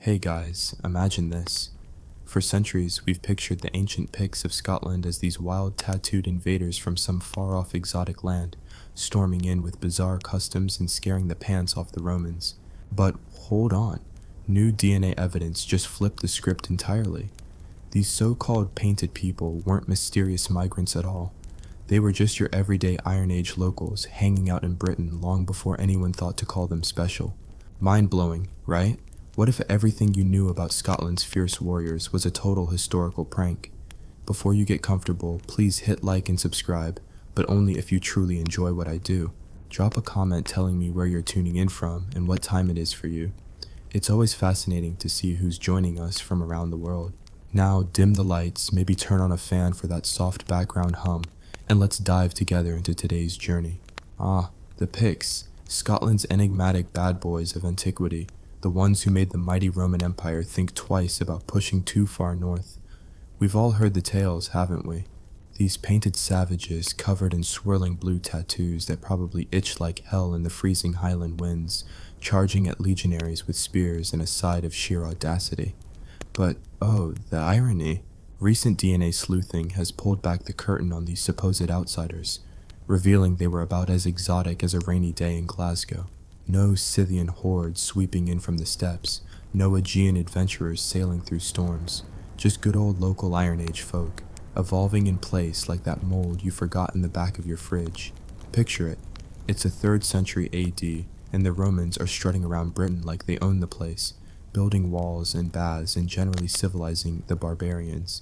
Hey guys, imagine this. For centuries, we've pictured the ancient Picts of Scotland as these wild tattooed invaders from some far-off exotic land, storming in with bizarre customs and scaring the pants off the Romans. But hold on, new DNA evidence just flipped the script entirely. These so-called painted people weren't mysterious migrants at all. They were just your everyday Iron Age locals hanging out in Britain long before anyone thought to call them special. Mind-blowing, right? What if everything you knew about Scotland's fierce warriors was a total historical prank? Before you get comfortable, please hit like and subscribe, but only if you truly enjoy what I do. Drop a comment telling me where you're tuning in from and what time it is for you. It's always fascinating to see who's joining us from around the world. Now dim the lights, maybe turn on a fan for that soft background hum, and let's dive together into today's journey. The Picts, Scotland's enigmatic bad boys of antiquity. The ones who made the mighty Roman Empire think twice about pushing too far north. We've all heard the tales, haven't we? These painted savages covered in swirling blue tattoos that probably itched like hell in the freezing highland winds, charging at legionaries with spears and a side of sheer audacity. But, oh, the irony. Recent DNA sleuthing has pulled back the curtain on these supposed outsiders, revealing they were about as exotic as a rainy day in Glasgow. No Scythian hordes sweeping in from the steppes, no Aegean adventurers sailing through storms, just good old local Iron Age folk, evolving in place like that mold you forgot in the back of your fridge. Picture it. It's the 3rd century AD, and the Romans are strutting around Britain like they own the place, building walls and baths and generally civilizing the barbarians.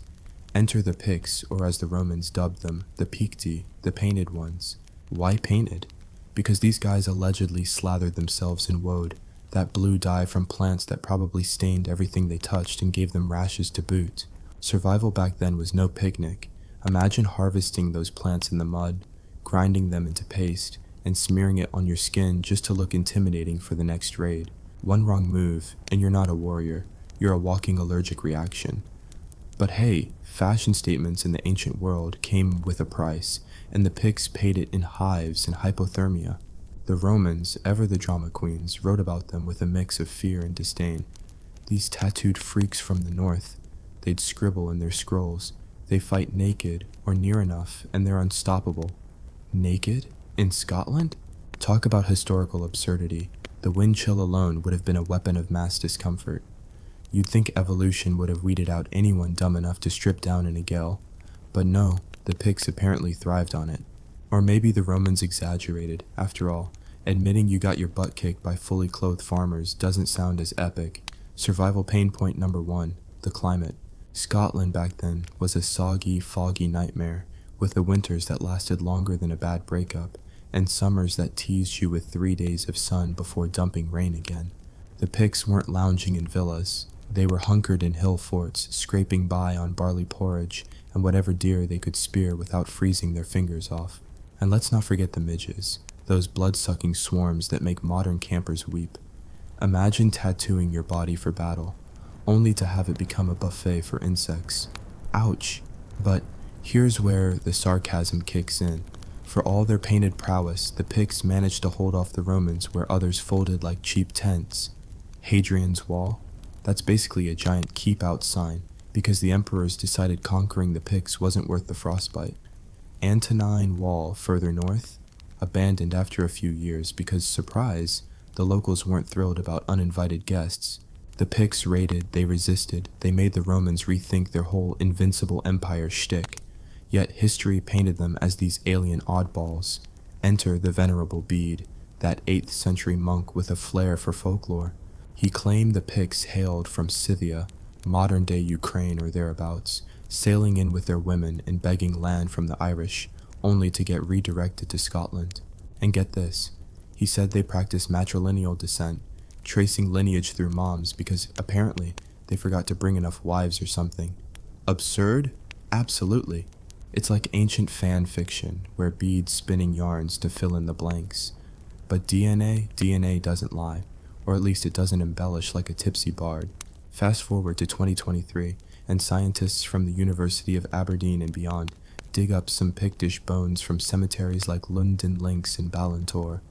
Enter the Picts, or as the Romans dubbed them, the Picti, the painted ones. Why painted? Because these guys allegedly slathered themselves in woad, that blue dye from plants that probably stained everything they touched and gave them rashes to boot. Survival back then was no picnic. Imagine harvesting those plants in the mud, grinding them into paste, and smearing it on your skin just to look intimidating for the next raid. One wrong move, and you're not a warrior, you're a walking allergic reaction. But hey, fashion statements in the ancient world came with a price, and the Picts paid it in hives and hypothermia. The Romans, ever the drama queens, wrote about them with a mix of fear and disdain. These tattooed freaks from the north, they'd scribble in their scrolls. They fight naked, or near enough, and they're unstoppable. Naked? In Scotland? Talk about historical absurdity. The wind chill alone would have been a weapon of mass discomfort. You'd think evolution would have weeded out anyone dumb enough to strip down in a gale. But no, the Picts apparently thrived on it. Or maybe the Romans exaggerated. After all, admitting you got your butt kicked by fully clothed farmers doesn't sound as epic. Survival pain point number 1, the climate. Scotland back then was a soggy, foggy nightmare, with the winters that lasted longer than a bad breakup, and summers that teased you with 3 days of sun before dumping rain again. The Picts weren't lounging in villas. They were hunkered in hill forts, scraping by on barley porridge and whatever deer they could spear without freezing their fingers off. And let's not forget the midges, those blood-sucking swarms that make modern campers weep. Imagine tattooing your body for battle, only to have it become a buffet for insects. Ouch! But here's where the sarcasm kicks in. For all their painted prowess, the Picts managed to hold off the Romans where others folded like cheap tents. Hadrian's Wall? That's basically a giant keep-out sign, because the emperors decided conquering the Picts wasn't worth the frostbite. Antonine Wall further north? Abandoned after a few years because, surprise, the locals weren't thrilled about uninvited guests. The Picts raided, they resisted, they made the Romans rethink their whole invincible empire shtick. Yet history painted them as these alien oddballs. Enter the Venerable Bede, that 8th century monk with a flair for folklore. He claimed the Picts hailed from Scythia, modern-day Ukraine or thereabouts, sailing in with their women and begging land from the Irish, only to get redirected to Scotland. And get this, he said they practiced matrilineal descent, tracing lineage through moms because apparently they forgot to bring enough wives or something. Absurd? Absolutely. It's like ancient fan fiction, where Bede's spinning yarns to fill in the blanks. But DNA doesn't lie, or at least it doesn't embellish like a tipsy bard. Fast forward to 2023, and scientists from the University of Aberdeen and beyond dig up some Pictish bones from cemeteries like Lundin Links in Ballantor.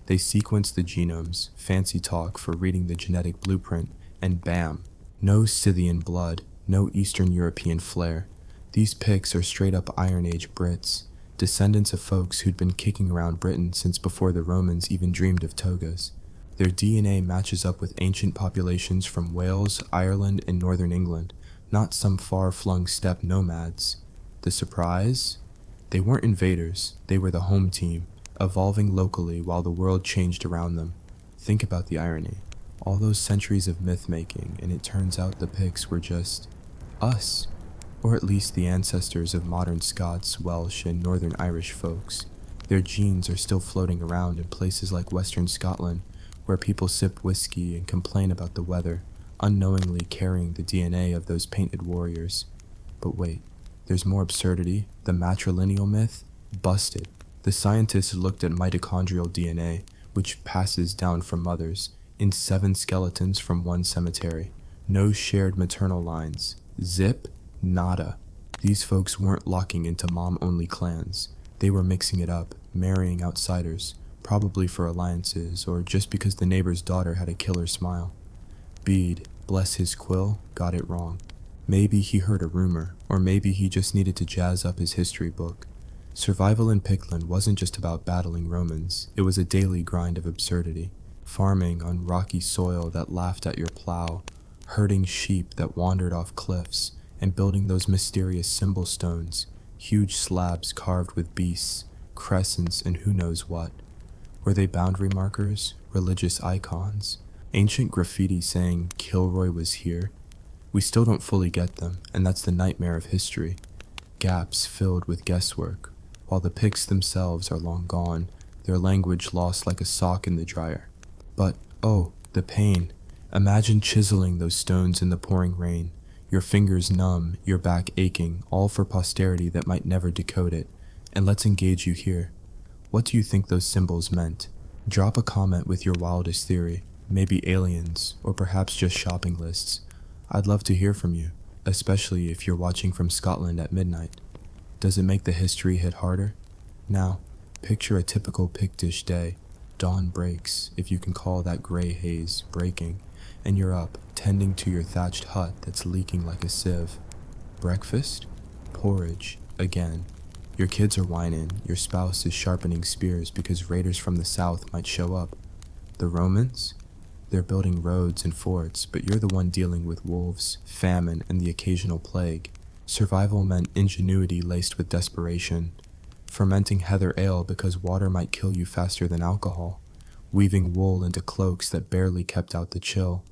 They sequence the genomes, fancy talk for reading the genetic blueprint, and bam. No Scythian blood, no Eastern European flair. These Picts are straight up Iron Age Brits, descendants of folks who'd been kicking around Britain since before the Romans even dreamed of togas. Their DNA matches up with ancient populations from Wales, Ireland, and northern England, not some far-flung steppe nomads. The surprise? They weren't invaders, they were the home team, evolving locally while the world changed around them. Think about the irony. All those centuries of myth-making, and it turns out the Picts were just us. Or at least the ancestors of modern Scots, Welsh, and Northern Irish folks. Their genes are still floating around in places like Western Scotland, where people sip whiskey and complain about the weather, unknowingly carrying the DNA of those painted warriors. But wait, there's more absurdity. The matrilineal myth? Busted. The scientists looked at mitochondrial DNA, which passes down from mothers, in 7 skeletons from one cemetery. No shared maternal lines. Zip? Nada. These folks weren't locking into mom-only clans. They were mixing it up, marrying outsiders, probably for alliances or just because the neighbor's daughter had a killer smile. Bede, bless his quill, got it wrong. Maybe he heard a rumor, or maybe he just needed to jazz up his history book. Survival in Pictland wasn't just about battling Romans, it was a daily grind of absurdity. Farming on rocky soil that laughed at your plow, herding sheep that wandered off cliffs, and building those mysterious symbol stones, huge slabs carved with beasts, crescents, and who knows what. Were they boundary markers, religious icons, ancient graffiti saying Kilroy was here? We still don't fully get them, and that's the nightmare of history. Gaps filled with guesswork, while the Picts themselves are long gone, their language lost like a sock in the dryer. But, oh, the pain. Imagine chiseling those stones in the pouring rain, your fingers numb, your back aching, all for posterity that might never decode it. And let's engage you here. What do you think those symbols meant? Drop a comment with your wildest theory, maybe aliens, or perhaps just shopping lists. I'd love to hear from you, especially if you're watching from Scotland at midnight. Does it make the history hit harder? Now, picture a typical Pictish day. Dawn breaks, if you can call that gray haze breaking, and you're up, tending to your thatched hut that's leaking like a sieve. Breakfast? Porridge, again. Your kids are whining, your spouse is sharpening spears because raiders from the south might show up. The Romans? They're building roads and forts, but you're the one dealing with wolves, famine, and the occasional plague. Survival meant ingenuity laced with desperation. Fermenting heather ale because water might kill you faster than alcohol. Weaving wool into cloaks that barely kept out the chill.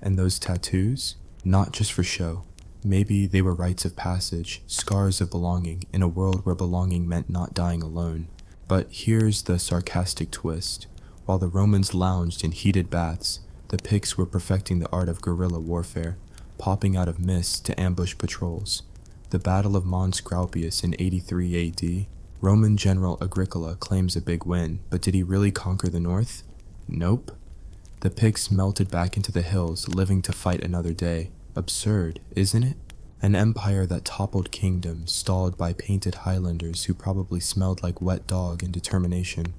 And those tattoos? Not just for show. Maybe they were rites of passage, scars of belonging, in a world where belonging meant not dying alone. But here's the sarcastic twist. While the Romans lounged in heated baths, the Picts were perfecting the art of guerrilla warfare, popping out of mists to ambush patrols. The Battle of Mons Graupius in 83 AD, Roman general Agricola claims a big win, but did he really conquer the north? Nope. The Picts melted back into the hills, living to fight another day. Absurd, isn't it? An empire that toppled kingdoms, stalled by painted Highlanders who probably smelled like wet dog and determination.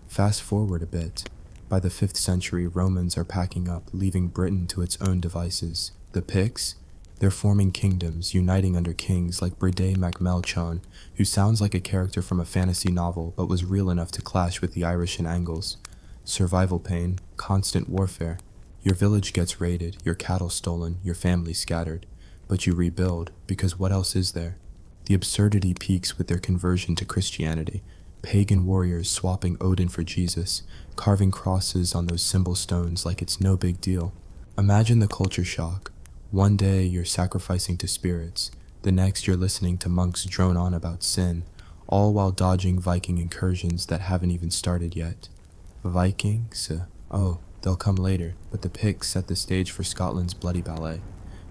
Fast forward a bit. By the 5th century, Romans are packing up, leaving Britain to its own devices. The Picts? They're forming kingdoms, uniting under kings like Brede MacMelchon, who sounds like a character from a fantasy novel but was real enough to clash with the Irish and Angles. Survival pain, constant warfare. Your village gets raided, your cattle stolen, your family scattered. But you rebuild, because what else is there? The absurdity peaks with their conversion to Christianity. Pagan warriors swapping Odin for Jesus, carving crosses on those symbol stones like it's no big deal. Imagine the culture shock. One day you're sacrificing to spirits, the next you're listening to monks drone on about sin, all while dodging Viking incursions that haven't even started yet. Vikings? Oh, they'll come later, but the Picts set the stage for Scotland's bloody ballet.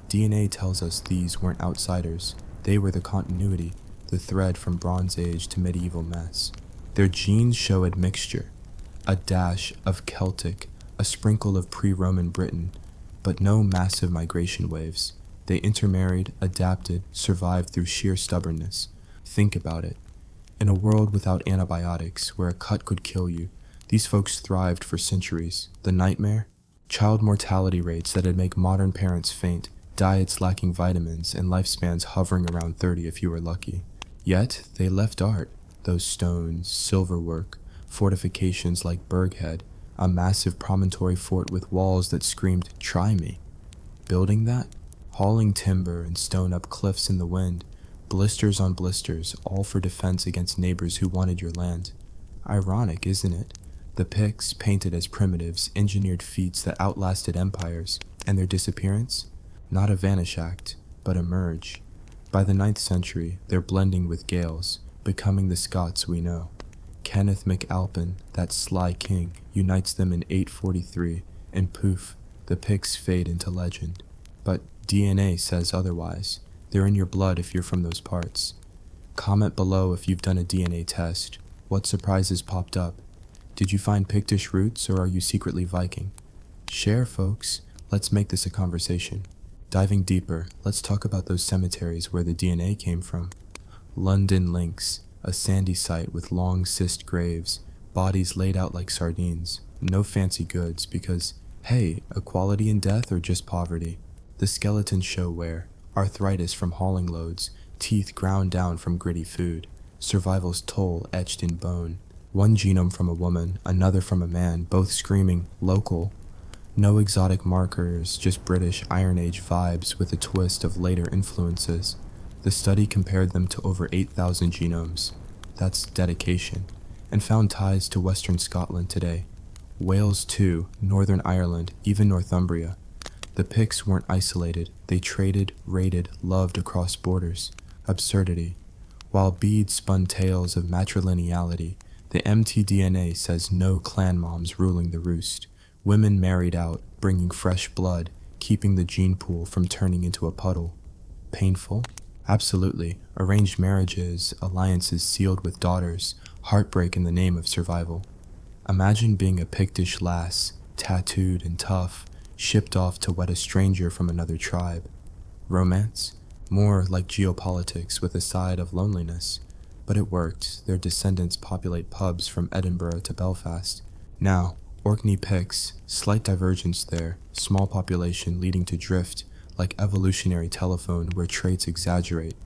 DNA tells us these weren't outsiders. They were the continuity, the thread from Bronze Age to medieval mess. Their genes show admixture, a dash of Celtic, a sprinkle of pre-Roman Britain, but no massive migration waves. They intermarried, adapted, survived through sheer stubbornness. Think about it. In a world without antibiotics, where a cut could kill you, these folks thrived for centuries. The nightmare? child mortality rates that'd make modern parents faint, diets lacking vitamins, and lifespans hovering around 30 if you were lucky. Yet, they left art, those stones, silverwork, fortifications like Berghead, a massive promontory fort with walls that screamed, "Try me." Building that? Hauling timber and stone up cliffs in the wind, blisters on blisters, all for defense against neighbors who wanted your land. Ironic, isn't it? The Picts, painted as primitives, engineered feats that outlasted empires, and their disappearance? Not a vanish act, but a merge. By the 9th century, they're blending with Gaels, becoming the Scots we know. Kenneth MacAlpin, that sly king, unites them in 843, and poof, the Picts fade into legend. But DNA says otherwise. They're in your blood if you're from those parts. Comment below if you've done a DNA test. What surprises popped up? Did you find Pictish roots, or are you secretly Viking? Share, folks. Let's make this a conversation. Diving deeper, let's talk about those cemeteries where the DNA came from. London Links, a sandy site with long cyst graves, bodies laid out like sardines. No fancy goods because, hey, equality in death or just poverty? The skeletons show wear, arthritis from hauling loads, teeth ground down from gritty food, survival's toll etched in bone. One genome from a woman, another from a man, both screaming, local. No exotic markers, just British Iron Age vibes with a twist of later influences. The study compared them to over 8,000 genomes. That's dedication. And found ties to Western Scotland today. Wales too, Northern Ireland, even Northumbria. The Picts weren't isolated. They traded, raided, loved across borders. Absurdity. While beads spun tales of matrilineality, the mtDNA says no clan moms ruling the roost. Women married out, bringing fresh blood, keeping the gene pool from turning into a puddle. Painful? Absolutely. Arranged marriages, alliances sealed with daughters, heartbreak in the name of survival. Imagine being a Pictish lass, tattooed and tough, shipped off to wed a stranger from another tribe. Romance? More like geopolitics with a side of loneliness. But it worked. Their descendants populate pubs from Edinburgh to Belfast. Now, Orkney Picts, slight divergence there, small population leading to drift, like evolutionary telephone where traits exaggerate.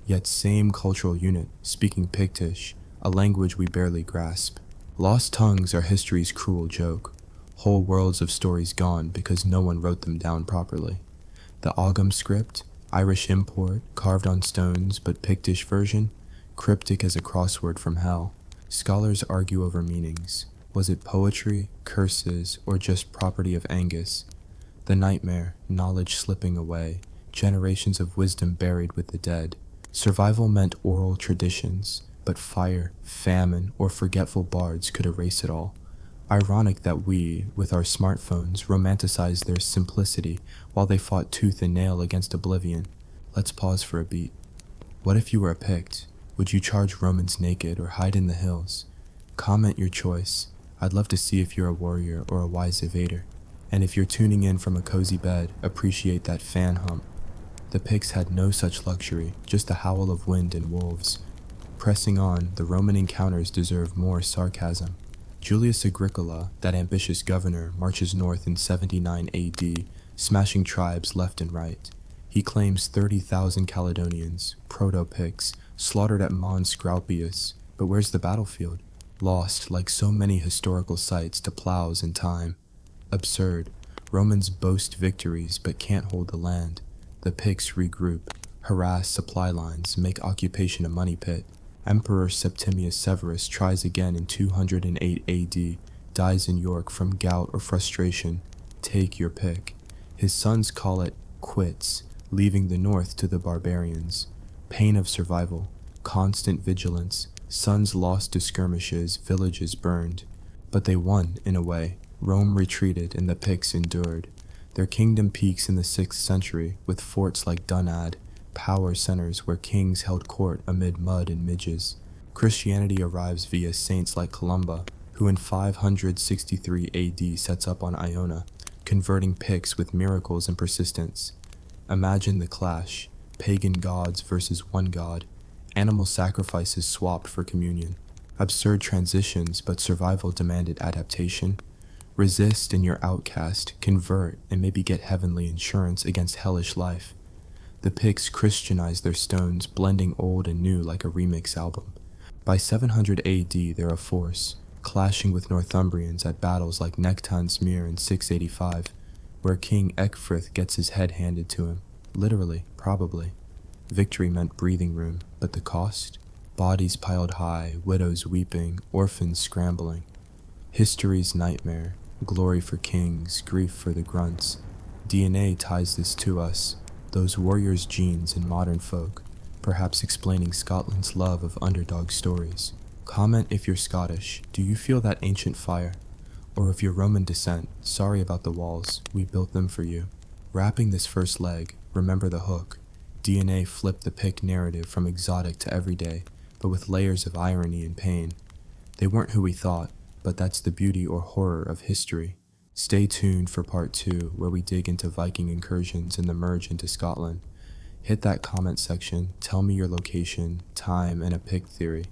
Yet same cultural unit, speaking Pictish, a language we barely grasp. Lost tongues are history's cruel joke. Whole worlds of stories gone because no one wrote them down properly. The Ogham script, Irish import, carved on stones, but Pictish version, cryptic as a crossword from hell. Scholars argue over meanings. Was it poetry, curses, or just property of Angus? The nightmare, knowledge slipping away, generations of wisdom buried with the dead. Survival meant oral traditions, but fire, famine, or forgetful bards could erase it all. Ironic that we, with our smartphones, romanticize their simplicity while they fought tooth and nail against oblivion. Let's pause for a beat. What if you were a Pict? Would you charge Romans naked or hide in the hills? Comment your choice. I'd love to see if you're a warrior or a wise evader. And if you're tuning in from a cozy bed, appreciate that fan hump. The Picts had no such luxury, just the howl of wind and wolves. Pressing on, the Roman encounters deserve more sarcasm. Julius Agricola, that ambitious governor, marches north in 79 AD, smashing tribes left and right. He claims 30,000 Caledonians, proto-Picts, slaughtered at Mons Graupius, but where's the battlefield? Lost, like so many historical sites, to plows and time. Absurd. Romans boast victories but can't hold the land. The Picts regroup, harass supply lines, make occupation a money pit. Emperor Septimius Severus tries again in 208 AD, dies in York from gout or frustration. Take your pick. His sons call it quits, leaving the north to the barbarians. Pain of survival, constant vigilance, sons lost to skirmishes, villages burned. But they won, in a way. Rome retreated and the Picts endured. Their kingdom peaks in the 6th century, with forts like Dunad, power centers where kings held court amid mud and midges. Christianity arrives via saints like Columba, who in 563 AD sets up on Iona, converting Picts with miracles and persistence. Imagine the clash, pagan gods versus one god, animal sacrifices swapped for communion. Absurd transitions, but survival demanded adaptation. Resist and you're outcast, convert and maybe get heavenly insurance against hellish life. The Picts Christianized their stones, blending old and new like a remix album. By 700 AD, they're a force, clashing with Northumbrians at battles like Neanderthals in 685, where King Ecgfrith gets his head handed to him. Literally, probably. Victory meant breathing room, but the cost? Bodies piled high, widows weeping, orphans scrambling. History's nightmare, glory for kings, grief for the grunts. DNA ties this to us, those warriors' genes in modern folk, perhaps explaining Scotland's love of underdog stories. Comment if you're Scottish, do you feel that ancient fire? Or if you're Roman descent, sorry about the walls, we built them for you. Wrapping this first leg, remember the hook. DNA flipped the Pict narrative from exotic to everyday, but with layers of irony and pain. They weren't who we thought, but that's the beauty or horror of history. Stay tuned for part 2, where we dig into Viking incursions and the merge into Scotland. Hit that comment section, tell me your location, time, and a Pict theory.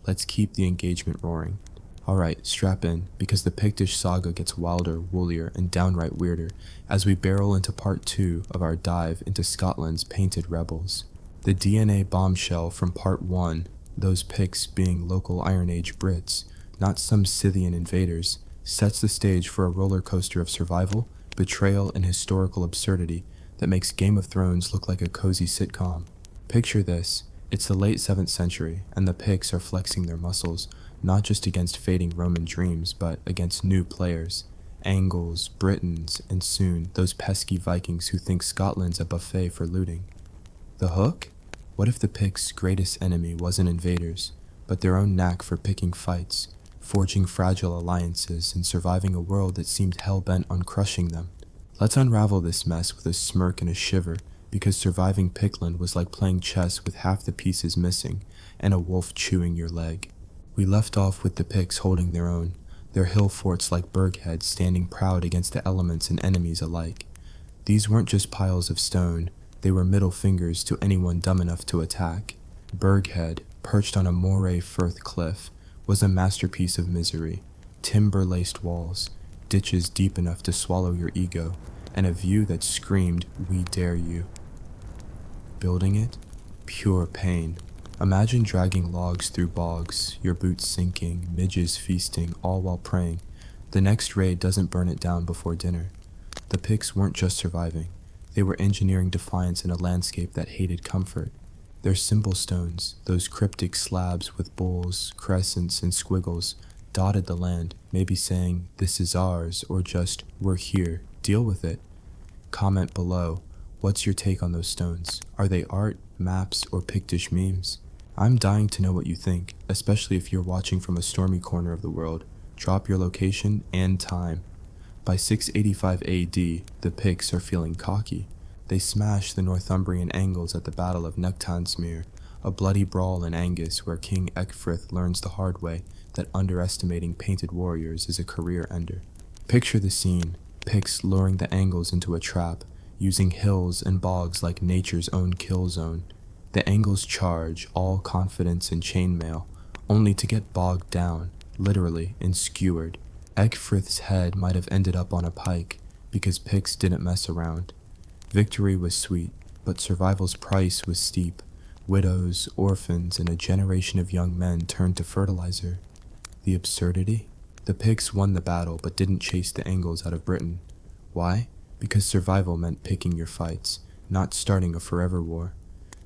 Let's keep the engagement roaring. Alright, strap in, because the Pictish saga gets wilder, woolier, and downright weirder as we barrel into part 2 of our dive into Scotland's painted rebels. The DNA bombshell from part 1, those Picts being local Iron Age Brits, not some Scythian invaders, sets the stage for a roller coaster of survival, betrayal, and historical absurdity that makes Game of Thrones look like a cozy sitcom. Picture this, it's the late 7th century, and the Picts are flexing their muscles, not just against fading Roman dreams, but against new players, Angles, Britons, and soon those pesky Vikings who think Scotland's a buffet for looting. The hook? What if the Picts' greatest enemy wasn't invaders, but their own knack for picking fights, forging fragile alliances, and surviving a world that seemed hell-bent on crushing them? Let's unravel this mess with a smirk and a shiver, because surviving Pictland was like playing chess with half the pieces missing, and a wolf chewing your leg. We left off with the Picts holding their own, their hill forts like Burghead standing proud against the elements and enemies alike. These weren't just piles of stone, they were middle fingers to anyone dumb enough to attack. Burghead, perched on a moray firth cliff, was a masterpiece of misery. Timber-laced walls, ditches deep enough to swallow your ego, and a view that screamed, "We dare you." Building it? Pure pain. Imagine dragging logs through bogs, your boots sinking, midges feasting, all while praying. The next raid doesn't burn it down before dinner. The Picts weren't just surviving. They were engineering defiance in a landscape that hated comfort. Their symbol stones, those cryptic slabs with bulls, crescents, and squiggles, dotted the land, maybe saying, "This is ours," or just, "We're here, deal with it." Comment below, what's your take on those stones? Are they art, maps, or Pictish memes? I'm dying to know what you think, especially if you're watching from a stormy corner of the world. Drop your location and time. By 685 AD, the Picts are feeling cocky. They smash the Northumbrian Angles at the Battle of Neanderthals, a bloody brawl in Angus where King Ecgfrith learns the hard way that underestimating painted warriors is a career ender. Picture the scene, Picts luring the Angles into a trap, using hills and bogs like nature's own kill zone. The Angles charge, all confidence and chainmail, only to get bogged down, literally, and skewered. Ecgfrith's head might have ended up on a pike, because Picts didn't mess around. Victory was sweet, but survival's price was steep. Widows, orphans, and a generation of young men turned to fertilizer. The absurdity? The Picts won the battle but didn't chase the Angles out of Britain. Why? Because survival meant picking your fights, not starting a forever war.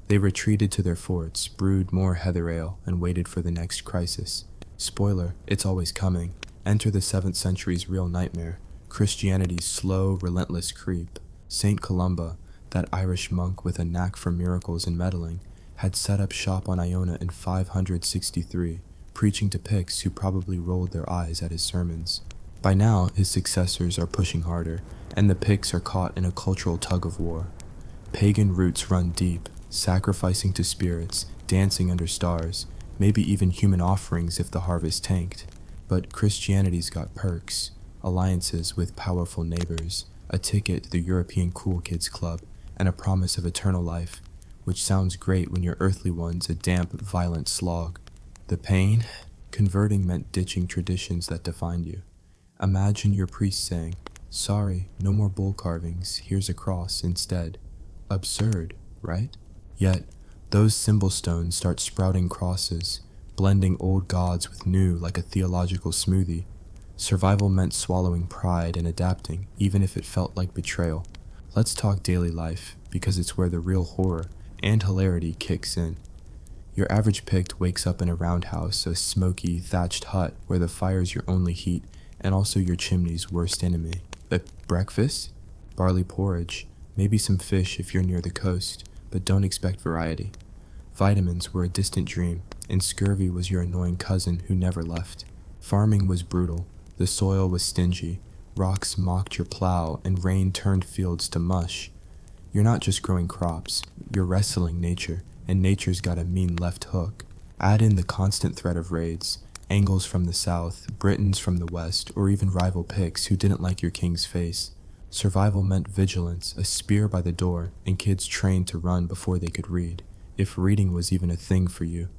They retreated to their forts, brewed more heather ale, and waited for the next crisis. Spoiler, it's always coming. Enter the 7th century's real nightmare, Christianity's slow, relentless creep. Saint Columba, that Irish monk with a knack for miracles and meddling, had set up shop on Iona in 563, preaching to Picts who probably rolled their eyes at his sermons. By now, his successors are pushing harder, and the Picts are caught in a cultural tug-of-war. Pagan roots run deep, sacrificing to spirits, dancing under stars, maybe even human offerings if the harvest tanked. But Christianity's got perks, alliances with powerful neighbors, a ticket to the European Cool Kids Club, and a promise of eternal life, which sounds great when your earthly one's a damp, violent slog. The pain? Converting meant ditching traditions that defined you. Imagine your priest saying, "Sorry, no more bull carvings, here's a cross instead." Absurd, right? Yet, those symbol stones start sprouting crosses, blending old gods with new like a theological smoothie. Survival meant swallowing pride and adapting, even if it felt like betrayal. Let's talk daily life, because it's where the real horror and hilarity kicks in. Your average Pict wakes up in a roundhouse, a smoky, thatched hut where the fire's your only heat and also your chimney's worst enemy. But breakfast? Barley porridge, maybe some fish if you're near the coast, but don't expect variety. Vitamins were a distant dream, and scurvy was your annoying cousin who never left. Farming was brutal, the soil was stingy, rocks mocked your plow, and rain turned fields to mush. You're not just growing crops, you're wrestling nature, and nature's got a mean left hook. Add in the constant threat of raids, Angles from the south, Britons from the west, or even rival Picts who didn't like your king's face. Survival meant vigilance, a spear by the door, and kids trained to run before they could read, if reading was even a thing for you.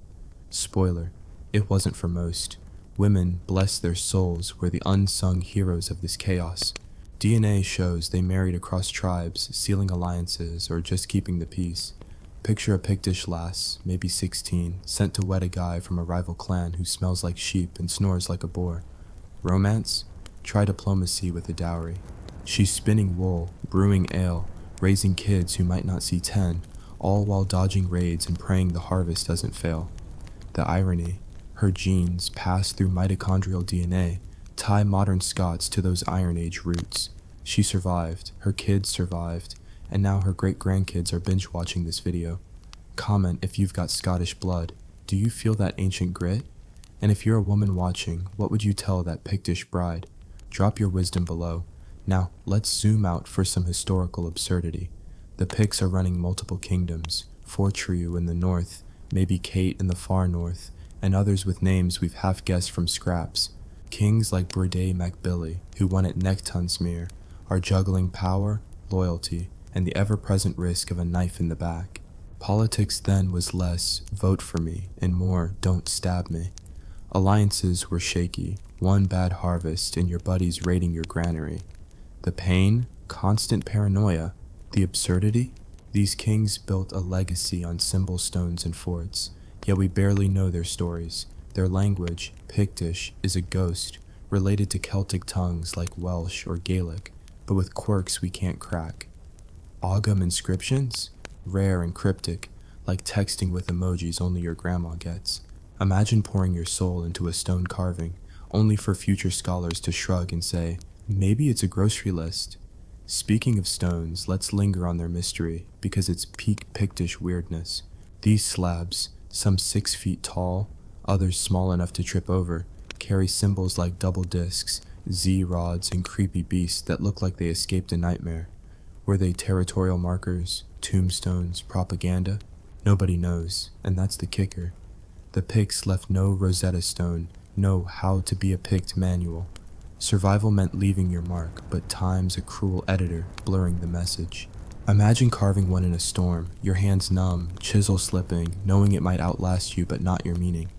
Spoiler, it wasn't for most. Women, bless their souls, were the unsung heroes of this chaos. DNA shows they married across tribes, sealing alliances, or just keeping the peace. Picture a Pictish lass, maybe 16, sent to wed a guy from a rival clan who smells like sheep and snores like a boar. Romance? Try diplomacy with a dowry. She's spinning wool, brewing ale, raising kids who might not see 10, all while dodging raids and praying the harvest doesn't fail. The irony, her genes, passed through mitochondrial DNA, tie modern Scots to those Iron Age roots. She survived, her kids survived, and now her great-grandkids are binge-watching this video. Comment if you've got Scottish blood. Do you feel that ancient grit? And if you're a woman watching, what would you tell that Pictish bride? Drop your wisdom below. Now, let's zoom out for some historical absurdity. The Picts are running multiple kingdoms, Fortriu in the north, maybe Kate in the far north, and others with names we've half-guessed from scraps. Kings like Brede MacBilly, who won at Nectansmere, are juggling power, loyalty, and the ever-present risk of a knife in the back. Politics then was less, vote for me, and more, don't stab me. Alliances were shaky, one bad harvest and your buddies raiding your granary. The pain, constant paranoia, the absurdity? These kings built a legacy on symbol stones and forts, yet we barely know their stories. Their language, Pictish, is a ghost, related to Celtic tongues like Welsh or Gaelic, but with quirks we can't crack. Ogham inscriptions? Rare and cryptic, like texting with emojis only your grandma gets. Imagine pouring your soul into a stone carving, only for future scholars to shrug and say, maybe it's a grocery list. Speaking of stones, let's linger on their mystery, because it's peak Pictish weirdness. These slabs, some 6 feet tall, others small enough to trip over, carry symbols like double discs, Z-rods, and creepy beasts that look like they escaped a nightmare. Were they territorial markers, tombstones, propaganda? Nobody knows, and that's the kicker. The Picts left no Rosetta Stone, no how to be a Pict manual. Survival meant leaving your mark, but time's a cruel editor, blurring the message. Imagine carving one in a storm, your hands numb, chisel slipping, knowing it might outlast you but not your meaning.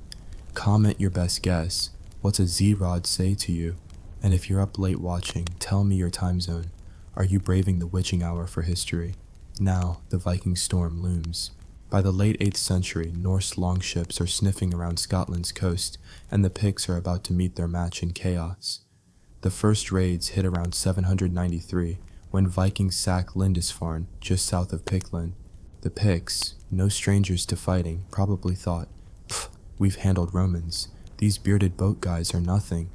Comment your best guess. What's a Z-rod say to you? And if you're up late watching, tell me your time zone. Are you braving the witching hour for history? Now, the Viking storm looms. By the late 8th century, Norse longships are sniffing around Scotland's coast, and the Picts are about to meet their match in chaos. The first raids hit around 793, when Vikings sack Lindisfarne, just south of Pictland. The Picts, no strangers to fighting, probably thought, we've handled Romans. These bearded boat guys are nothing.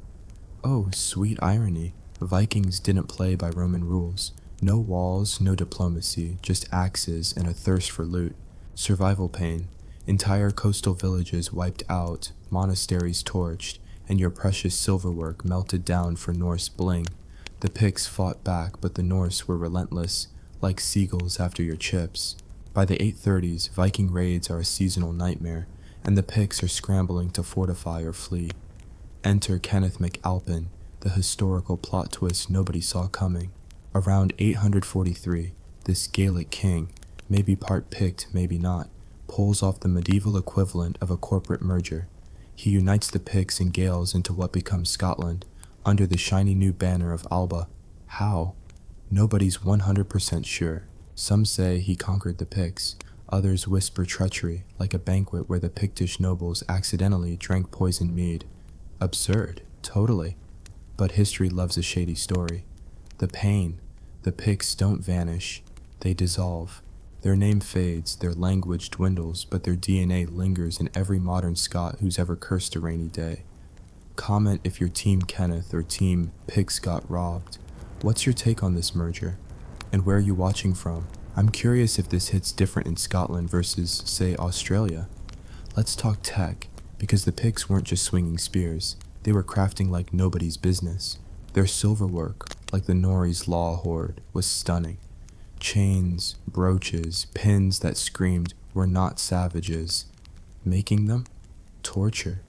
Oh, sweet irony. Vikings didn't play by Roman rules. No walls, no diplomacy, just axes and a thirst for loot. Survival pain. Entire coastal villages wiped out, monasteries torched, and your precious silverwork melted down for Norse bling. The Picts fought back, but the Norse were relentless, like seagulls after your chips. By the 830s, Viking raids are a seasonal nightmare, and the Picts are scrambling to fortify or flee. Enter Kenneth MacAlpin, the historical plot twist nobody saw coming. Around 843, this Gaelic king, maybe part Pict, maybe not, pulls off the medieval equivalent of a corporate merger. He unites the Picts and Gaels into what becomes Scotland, under the shiny new banner of Alba. How? Nobody's 100% sure. Some say he conquered the Picts, others whisper treachery, like a banquet where the Pictish nobles accidentally drank poisoned mead. Absurd, totally. But history loves a shady story. The pain. The Picts don't vanish. They dissolve. Their name fades, their language dwindles, but their DNA lingers in every modern Scot who's ever cursed a rainy day. Comment if you're Team Kenneth or Team Picts got robbed. What's your take on this merger? And where are you watching from? I'm curious if this hits different in Scotland versus, say, Australia. Let's talk tech, because the Picts weren't just swinging spears. They were crafting like nobody's business. Their silverwork, like the Norrie's law hoard, was stunning. Chains, brooches, pins that screamed, "We're not savages." Making them? Torture.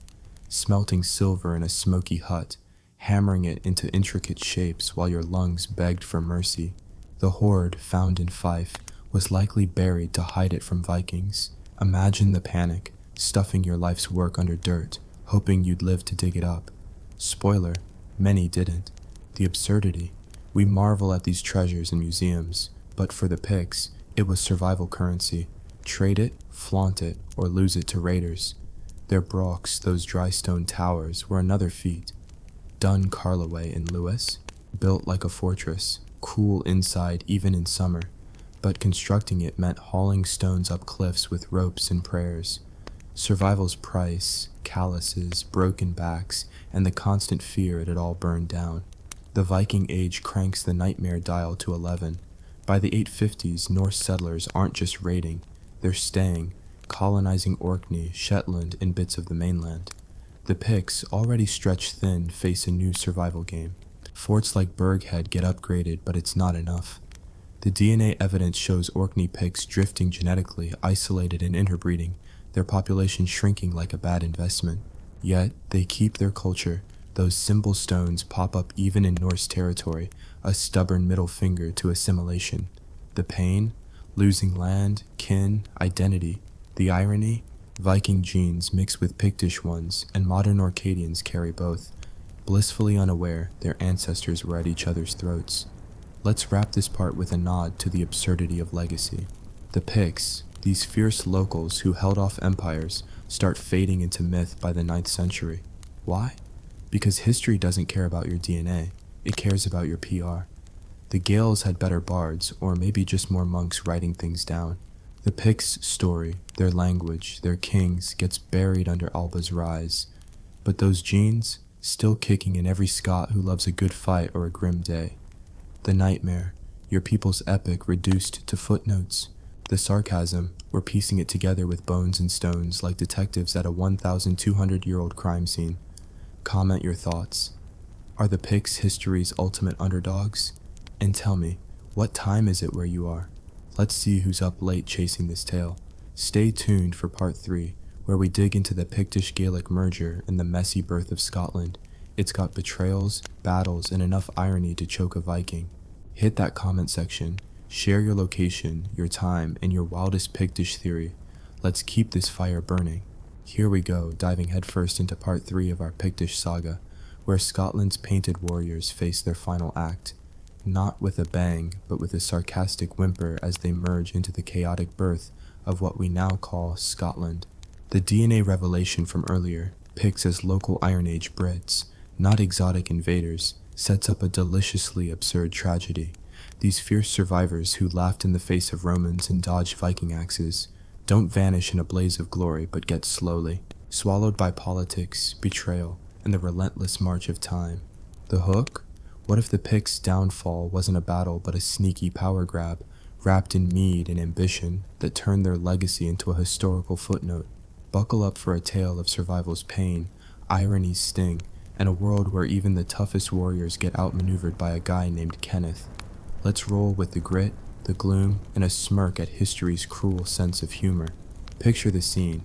Smelting silver in a smoky hut, hammering it into intricate shapes while your lungs begged for mercy. The hoard, found in Fife, was likely buried to hide it from Vikings. Imagine the panic, stuffing your life's work under dirt, hoping you'd live to dig it up. Spoiler, many didn't. The absurdity. We marvel at these treasures in museums, but for the Picts, it was survival currency. Trade it, flaunt it, or lose it to raiders. Their brochs, those dry stone towers, were another feat. Dun Carloway in Lewis, built like a fortress, cool inside even in summer, but constructing it meant hauling stones up cliffs with ropes and prayers. Survival's price, calluses, broken backs, and the constant fear it had all burned down. The Viking Age cranks the nightmare dial to 11. By the 850s, Norse settlers aren't just raiding, they're staying, colonizing Orkney, Shetland, and bits of the mainland. The Picts, already stretched thin, face a new survival game. Forts like Berghead get upgraded, but it's not enough. The DNA evidence shows Orkney Picts drifting genetically, isolated and interbreeding, their population shrinking like a bad investment. Yet, they keep their culture. Those symbol stones pop up even in Norse territory, a stubborn middle finger to assimilation. The pain? Losing land, kin, identity. The irony? Viking genes mix with Pictish ones, and modern Orcadians carry both. Blissfully unaware, their ancestors were at each other's throats. Let's wrap this part with a nod to the absurdity of legacy. The Picts, these fierce locals who held off empires, start fading into myth by the 9th century. Why? Because history doesn't care about your DNA, it cares about your PR. The Gaels had better bards, or maybe just more monks writing things down. The Picts' story, their language, their kings, gets buried under Alba's rise. But those genes, still kicking in every Scot who loves a good fight or a grim day. The nightmare, your people's epic reduced to footnotes. The sarcasm, we're piecing it together with bones and stones like detectives at a 1,200-year-old crime scene. Comment your thoughts. Are the Picts history's ultimate underdogs? And tell me, what time is it where you are? Let's see who's up late chasing this tale. Stay tuned for part 3, where we dig into the Pictish-Gaelic merger and the messy birth of Scotland. It's got betrayals, battles, and enough irony to choke a Viking. Hit that comment section, share your location, your time, and your wildest Pictish theory. Let's keep this fire burning. Here we go, diving headfirst into part 3 of our Pictish saga, where Scotland's painted warriors face their final act. Not with a bang, but with a sarcastic whimper as they merge into the chaotic birth of what we now call Scotland. The DNA revelation from earlier, Picts as local Iron Age Brits, not exotic invaders, sets up a deliciously absurd tragedy. These fierce survivors who laughed in the face of Romans and dodged Viking axes don't vanish in a blaze of glory but get slowly, swallowed by politics, betrayal, and the relentless march of time. The hook? What if the Picts' downfall wasn't a battle but a sneaky power grab, wrapped in mead and ambition that turned their legacy into a historical footnote? Buckle up for a tale of survival's pain, irony's sting, and a world where even the toughest warriors get outmaneuvered by a guy named Kenneth. Let's roll with the grit, the gloom, and a smirk at history's cruel sense of humor. Picture the scene.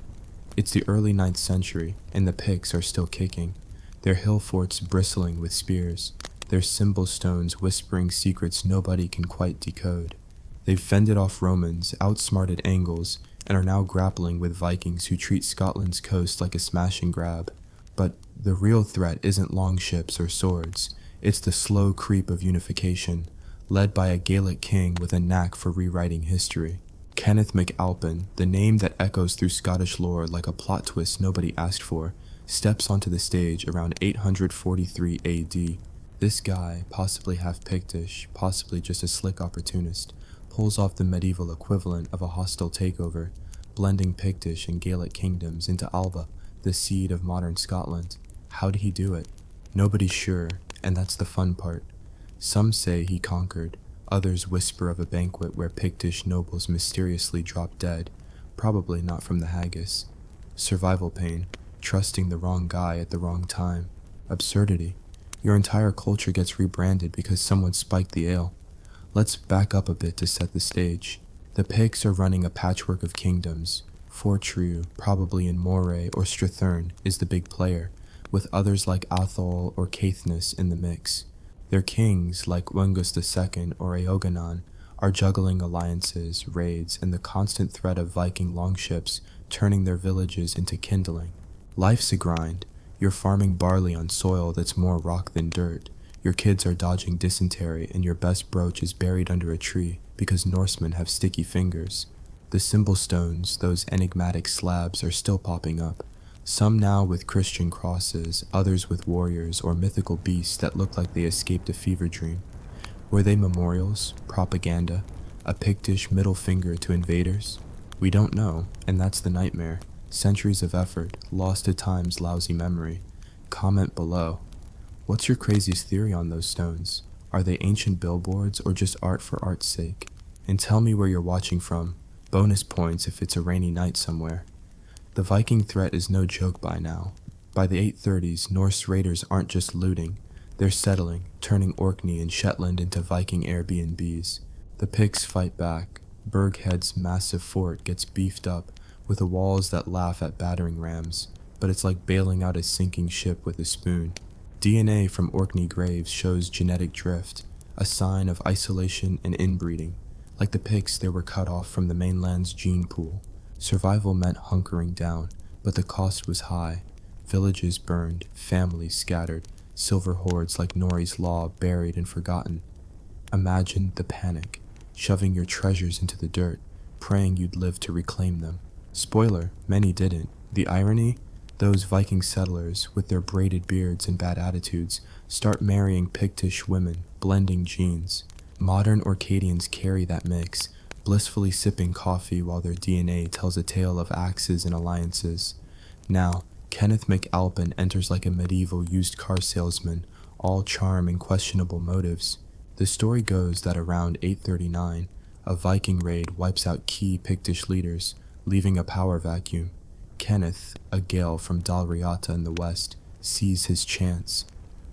It's the early 9th century, and the Picts are still kicking, their hill forts bristling with spears, their symbol stones whispering secrets nobody can quite decode. They've fended off Romans, outsmarted Angles, and are now grappling with Vikings who treat Scotland's coast like a smash and grab. But the real threat isn't longships or swords, it's the slow creep of unification, led by a Gaelic king with a knack for rewriting history. Kenneth MacAlpin, the name that echoes through Scottish lore like a plot twist nobody asked for, steps onto the stage around 843 AD. This guy, possibly half Pictish, possibly just a slick opportunist, pulls off the medieval equivalent of a hostile takeover, blending Pictish and Gaelic kingdoms into Alba, the seed of modern Scotland. How did he do it? Nobody's sure, and that's the fun part. Some say he conquered, others whisper of a banquet where Pictish nobles mysteriously dropped dead, probably not from the haggis. Survival pain, trusting the wrong guy at the wrong time. Absurdity. Your entire culture gets rebranded because someone spiked the ale. Let's back up a bit to set the stage. The Picts are running a patchwork of kingdoms. Fortru, probably in Moray or Strathern, is the big player, with others like Athol or Caithness in the mix. Their kings, like Wengus II or Eoganan, are juggling alliances, raids, and the constant threat of Viking longships turning their villages into kindling. Life's a grind. You're farming barley on soil that's more rock than dirt. Your kids are dodging dysentery, and your best brooch is buried under a tree because Norsemen have sticky fingers. The symbol stones, those enigmatic slabs, are still popping up. Some now with Christian crosses, others with warriors or mythical beasts that look like they escaped a fever dream. Were they memorials, propaganda, a Pictish middle finger to invaders? We don't know, and that's the nightmare. Centuries of effort, lost at times lousy memory. Comment below. What's your craziest theory on those stones? Are they ancient billboards or just art for art's sake? And tell me where you're watching from. Bonus points if it's a rainy night somewhere. The Viking threat is no joke by now. By the 830s, Norse raiders aren't just looting. They're settling, turning Orkney and Shetland into Viking Airbnbs. The Picts fight back. Berghead's massive fort gets beefed up, with the walls that laugh at battering rams, but it's like bailing out a sinking ship with a spoon. DNA from Orkney graves shows genetic drift, a sign of isolation and inbreeding. Like the Picts, they were cut off from the mainland's gene pool. Survival meant hunkering down, but the cost was high. Villages burned, families scattered, silver hordes like Nori's Law buried and forgotten. Imagine the panic, shoving your treasures into the dirt, praying you'd live to reclaim them. Spoiler, many didn't. The irony? Those Viking settlers, with their braided beards and bad attitudes, start marrying Pictish women, blending genes. Modern Orcadians carry that mix, blissfully sipping coffee while their DNA tells a tale of axes and alliances. Now, Kenneth MacAlpin enters like a medieval used car salesman, all charm and questionable motives. The story goes that around 839, a Viking raid wipes out key Pictish leaders, leaving a power vacuum. Kenneth, a Gael from Dalriata in the west, sees his chance.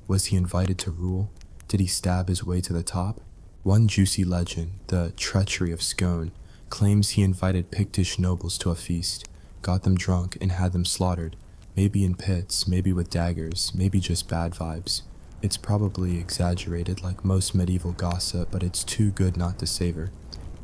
Was he invited to rule? Did he stab his way to the top? One juicy legend, the treachery of Scone, claims he invited Pictish nobles to a feast, got them drunk and had them slaughtered, maybe in pits, maybe with daggers, maybe just bad vibes. It's probably exaggerated like most medieval gossip, but it's too good not to savor.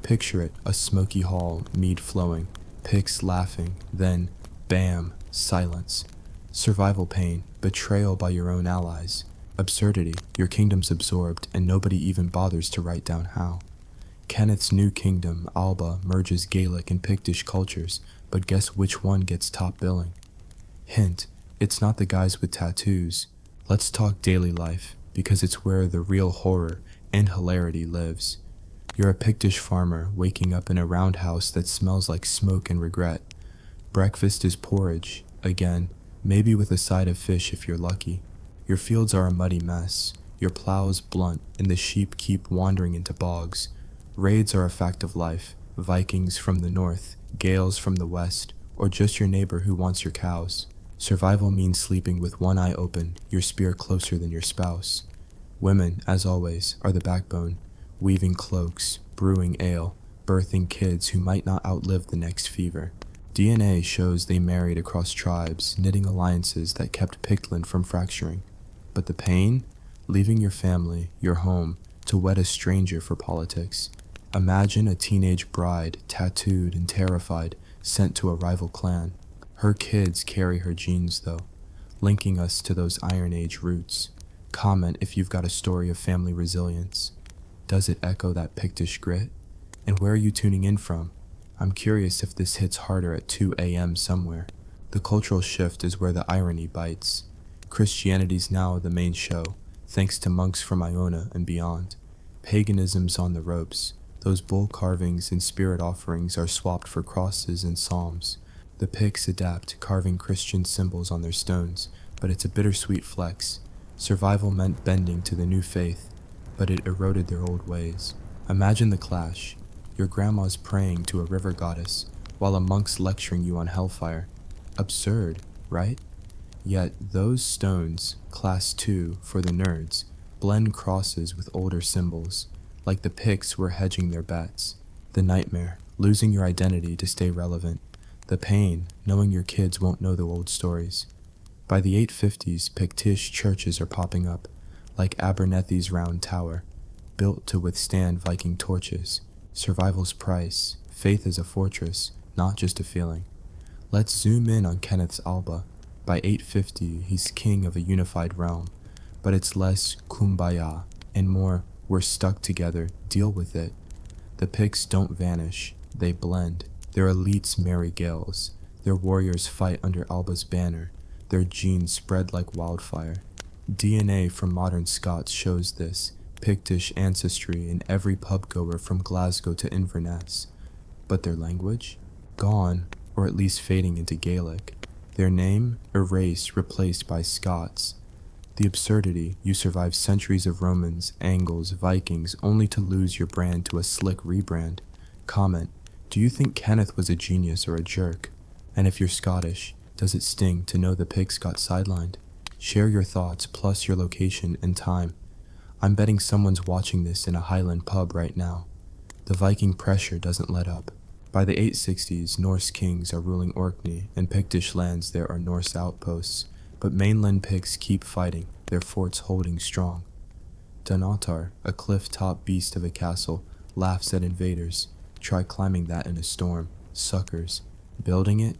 Picture it, a smoky hall, mead flowing, Picts laughing, then, bam, silence. Survival pain, betrayal by your own allies. Absurdity, your kingdom's absorbed, and nobody even bothers to write down how. Kenneth's new kingdom, Alba, merges Gaelic and Pictish cultures, but guess which one gets top billing? Hint, it's not the guys with tattoos. Let's talk daily life, because it's where the real horror and hilarity lives. You're a Pictish farmer waking up in a roundhouse that smells like smoke and regret. Breakfast is porridge, again, maybe with a side of fish if you're lucky. Your fields are a muddy mess, your plows blunt, and the sheep keep wandering into bogs. Raids are a fact of life, Vikings from the north, Gaels from the west, or just your neighbor who wants your cows. Survival means sleeping with one eye open, your spear closer than your spouse. Women, as always, are the backbone, weaving cloaks, brewing ale, birthing kids who might not outlive the next fever. DNA shows they married across tribes, knitting alliances that kept Pictland from fracturing. But the pain? Leaving your family, your home, to wed a stranger for politics. Imagine a teenage bride, tattooed and terrified, sent to a rival clan. Her kids carry her genes though. linking us to those Iron Age roots. Comment if you've got a story of family resilience. Does it echo that Pictish grit? And where are you tuning in from? I'm curious if this hits harder at 2 a.m. somewhere. The cultural shift is where the irony bites. Christianity's now the main show, thanks to monks from Iona and beyond. Paganism's on the ropes. Those bull carvings and spirit offerings are swapped for crosses and psalms. The Picts adapt, carving Christian symbols on their stones, but it's a bittersweet flex. Survival meant bending to the new faith, but it eroded their old ways. Imagine the clash. Your grandma's praying to a river goddess, while a monk's lecturing you on hellfire. Absurd, right? Yet those stones, class 2 for the nerds, blend crosses with older symbols, like the Picts were hedging their bets. The nightmare, losing your identity to stay relevant. The pain, knowing your kids won't know the old stories. By the 850s, Pictish churches are popping up, like Abernethy's round tower, built to withstand Viking torches. Survival's price, faith is a fortress, not just a feeling. Let's zoom in on Kenneth's Alba. By 850, he's king of a unified realm, but it's less kumbaya and more we're stuck together, deal with it. The Picts don't vanish, they blend. Their elites marry Gaels, their warriors fight under Alba's banner, their genes spread like wildfire. DNA from modern Scots shows this, Pictish ancestry in every pub-goer from Glasgow to Inverness. But their language? Gone, or at least fading into Gaelic. Their name? Erased, replaced by Scots. The absurdity, you survive centuries of Romans, Angles, Vikings, only to lose your brand to a slick rebrand. Comment, do you think Kenneth was a genius or a jerk? And if you're Scottish, does it sting to know the Picts got sidelined? Share your thoughts plus your location and time. I'm betting someone's watching this in a Highland pub right now. The Viking pressure doesn't let up. By the 860s, Norse kings are ruling Orkney, and Pictish lands there are Norse outposts, but mainland Picts keep fighting, their forts holding strong. Donatar, a cliff-top beast of a castle, laughs at invaders. Try climbing that in a storm. Suckers. Building it?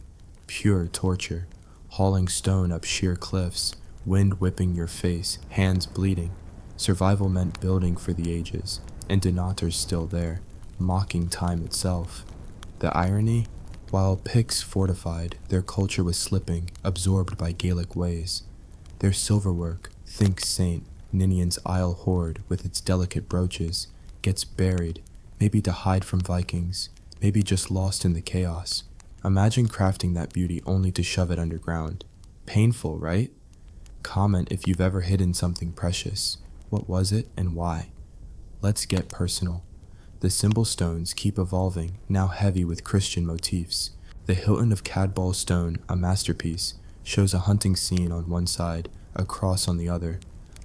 Pure torture. Hauling stone up sheer cliffs, wind whipping your face, hands bleeding. Survival meant building for the ages, and Donatar's still there, mocking time itself. The irony? While Picts fortified, their culture was slipping, absorbed by Gaelic ways. Their silverwork, think Saint Ninian's Isle hoard with its delicate brooches, gets buried, maybe to hide from Vikings, maybe just lost in the chaos. Imagine crafting that beauty only to shove it underground. Painful, right? Comment if you've ever hidden something precious. What was it and why? Let's get personal. The symbol stones keep evolving, now heavy with Christian motifs. The Hilton of Cadball stone, a masterpiece, shows a hunting scene on one side, a cross on the other.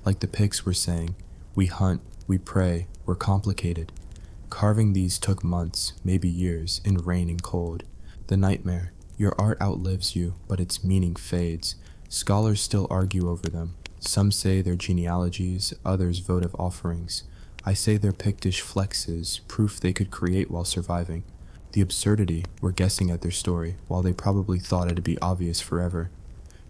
Like the Picts were saying, we hunt, we pray, we're complicated. Carving these took months, maybe years, in rain and cold. The nightmare, your art outlives you, but its meaning fades. Scholars still argue over them. Some say they're genealogies, others votive offerings. I say they're Pictish flexes, proof they could create while surviving. The absurdity, we're guessing at their story, while they probably thought it'd be obvious forever.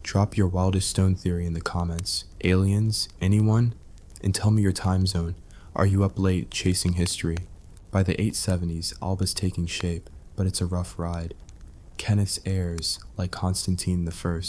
Drop your wildest stone theory in the comments. Aliens? Anyone? And tell me your time zone. Are you up late chasing history? By the 870s, Alba's taking shape, but it's a rough ride. Kenneth's heirs, like Constantine I,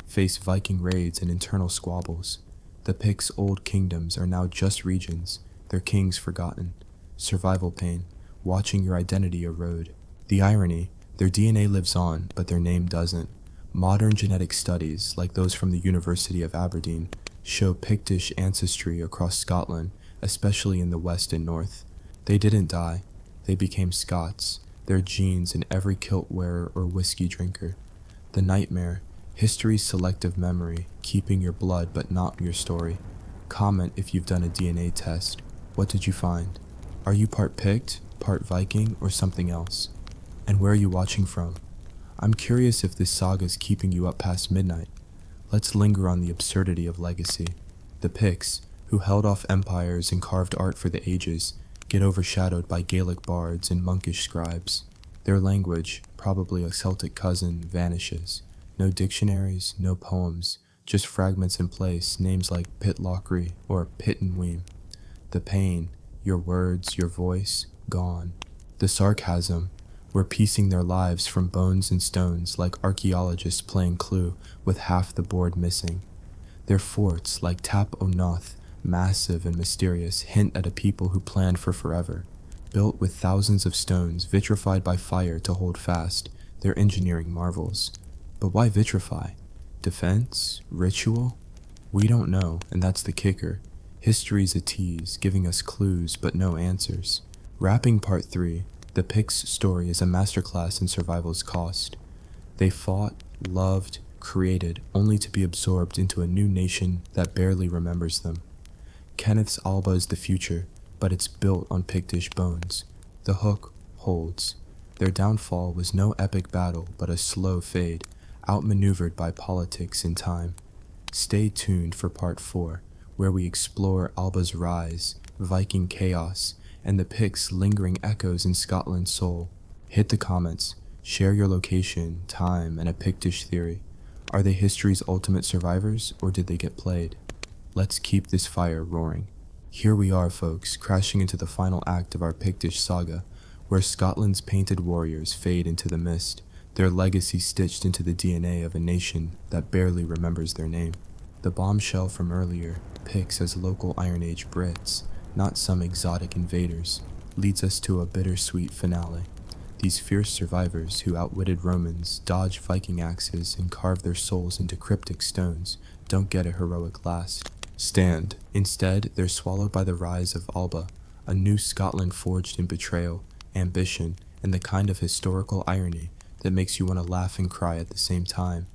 face Viking raids and internal squabbles. The Picts' old kingdoms are now just regions, their kings forgotten. Survival pain, watching your identity erode. The irony, their DNA lives on, but their name doesn't. Modern genetic studies, like those from the University of Aberdeen, show Pictish ancestry across Scotland, especially in the west and north. They didn't die, they became Scots, their genes in every kilt wearer or whiskey drinker. The nightmare, history's selective memory, keeping your blood but not your story. Comment if you've done a DNA test. What did you find? Are you part Pict, part Viking, or something else? And where are you watching from? I'm curious if this saga's keeping you up past midnight. Let's linger on the absurdity of legacy. The Picts, who held off empires and carved art for the ages, get overshadowed by Gaelic bards and monkish scribes. Their language, probably a Celtic cousin, vanishes. No dictionaries, no poems, just fragments in place, names like Pitlochry or Pittenweem. The pain, your words, your voice, gone. The sarcasm, we're piecing their lives from bones and stones like archaeologists playing Clue with half the board missing. Their forts, like Tap O'Noth, massive and mysterious, hint at a people who planned for forever. Built with thousands of stones, vitrified by fire to hold fast, they're engineering marvels. But why vitrify? Defense? Ritual? We don't know, and that's the kicker. History's a tease, giving us clues but no answers. Wrapping part 3, the Picts' story is a masterclass in survival's cost. They fought, loved, created, only to be absorbed into a new nation that barely remembers them. Kenneth's Alba is the future, but it's built on Pictish bones. The hook holds. Their downfall was no epic battle, but a slow fade, outmaneuvered by politics and time. Stay tuned for part 4, where we explore Alba's rise, Viking chaos, and the Picts' lingering echoes in Scotland's soul. Hit the comments, share your location, time, and a Pictish theory. Are they history's ultimate survivors, or did they get played? Let's keep this fire roaring. Here we are, folks, crashing into the final act of our Pictish saga, where Scotland's painted warriors fade into the mist, their legacy stitched into the DNA of a nation that barely remembers their name. The bombshell from earlier, Picts as local Iron Age Brits, not some exotic invaders, leads us to a bittersweet finale. These fierce survivors who outwitted Romans, dodged Viking axes, and carved their souls into cryptic stones don't get a heroic last stand. Instead, they're swallowed by the rise of Alba, a new Scotland forged in betrayal, ambition, and the kind of historical irony that makes you want to laugh and cry at the same time.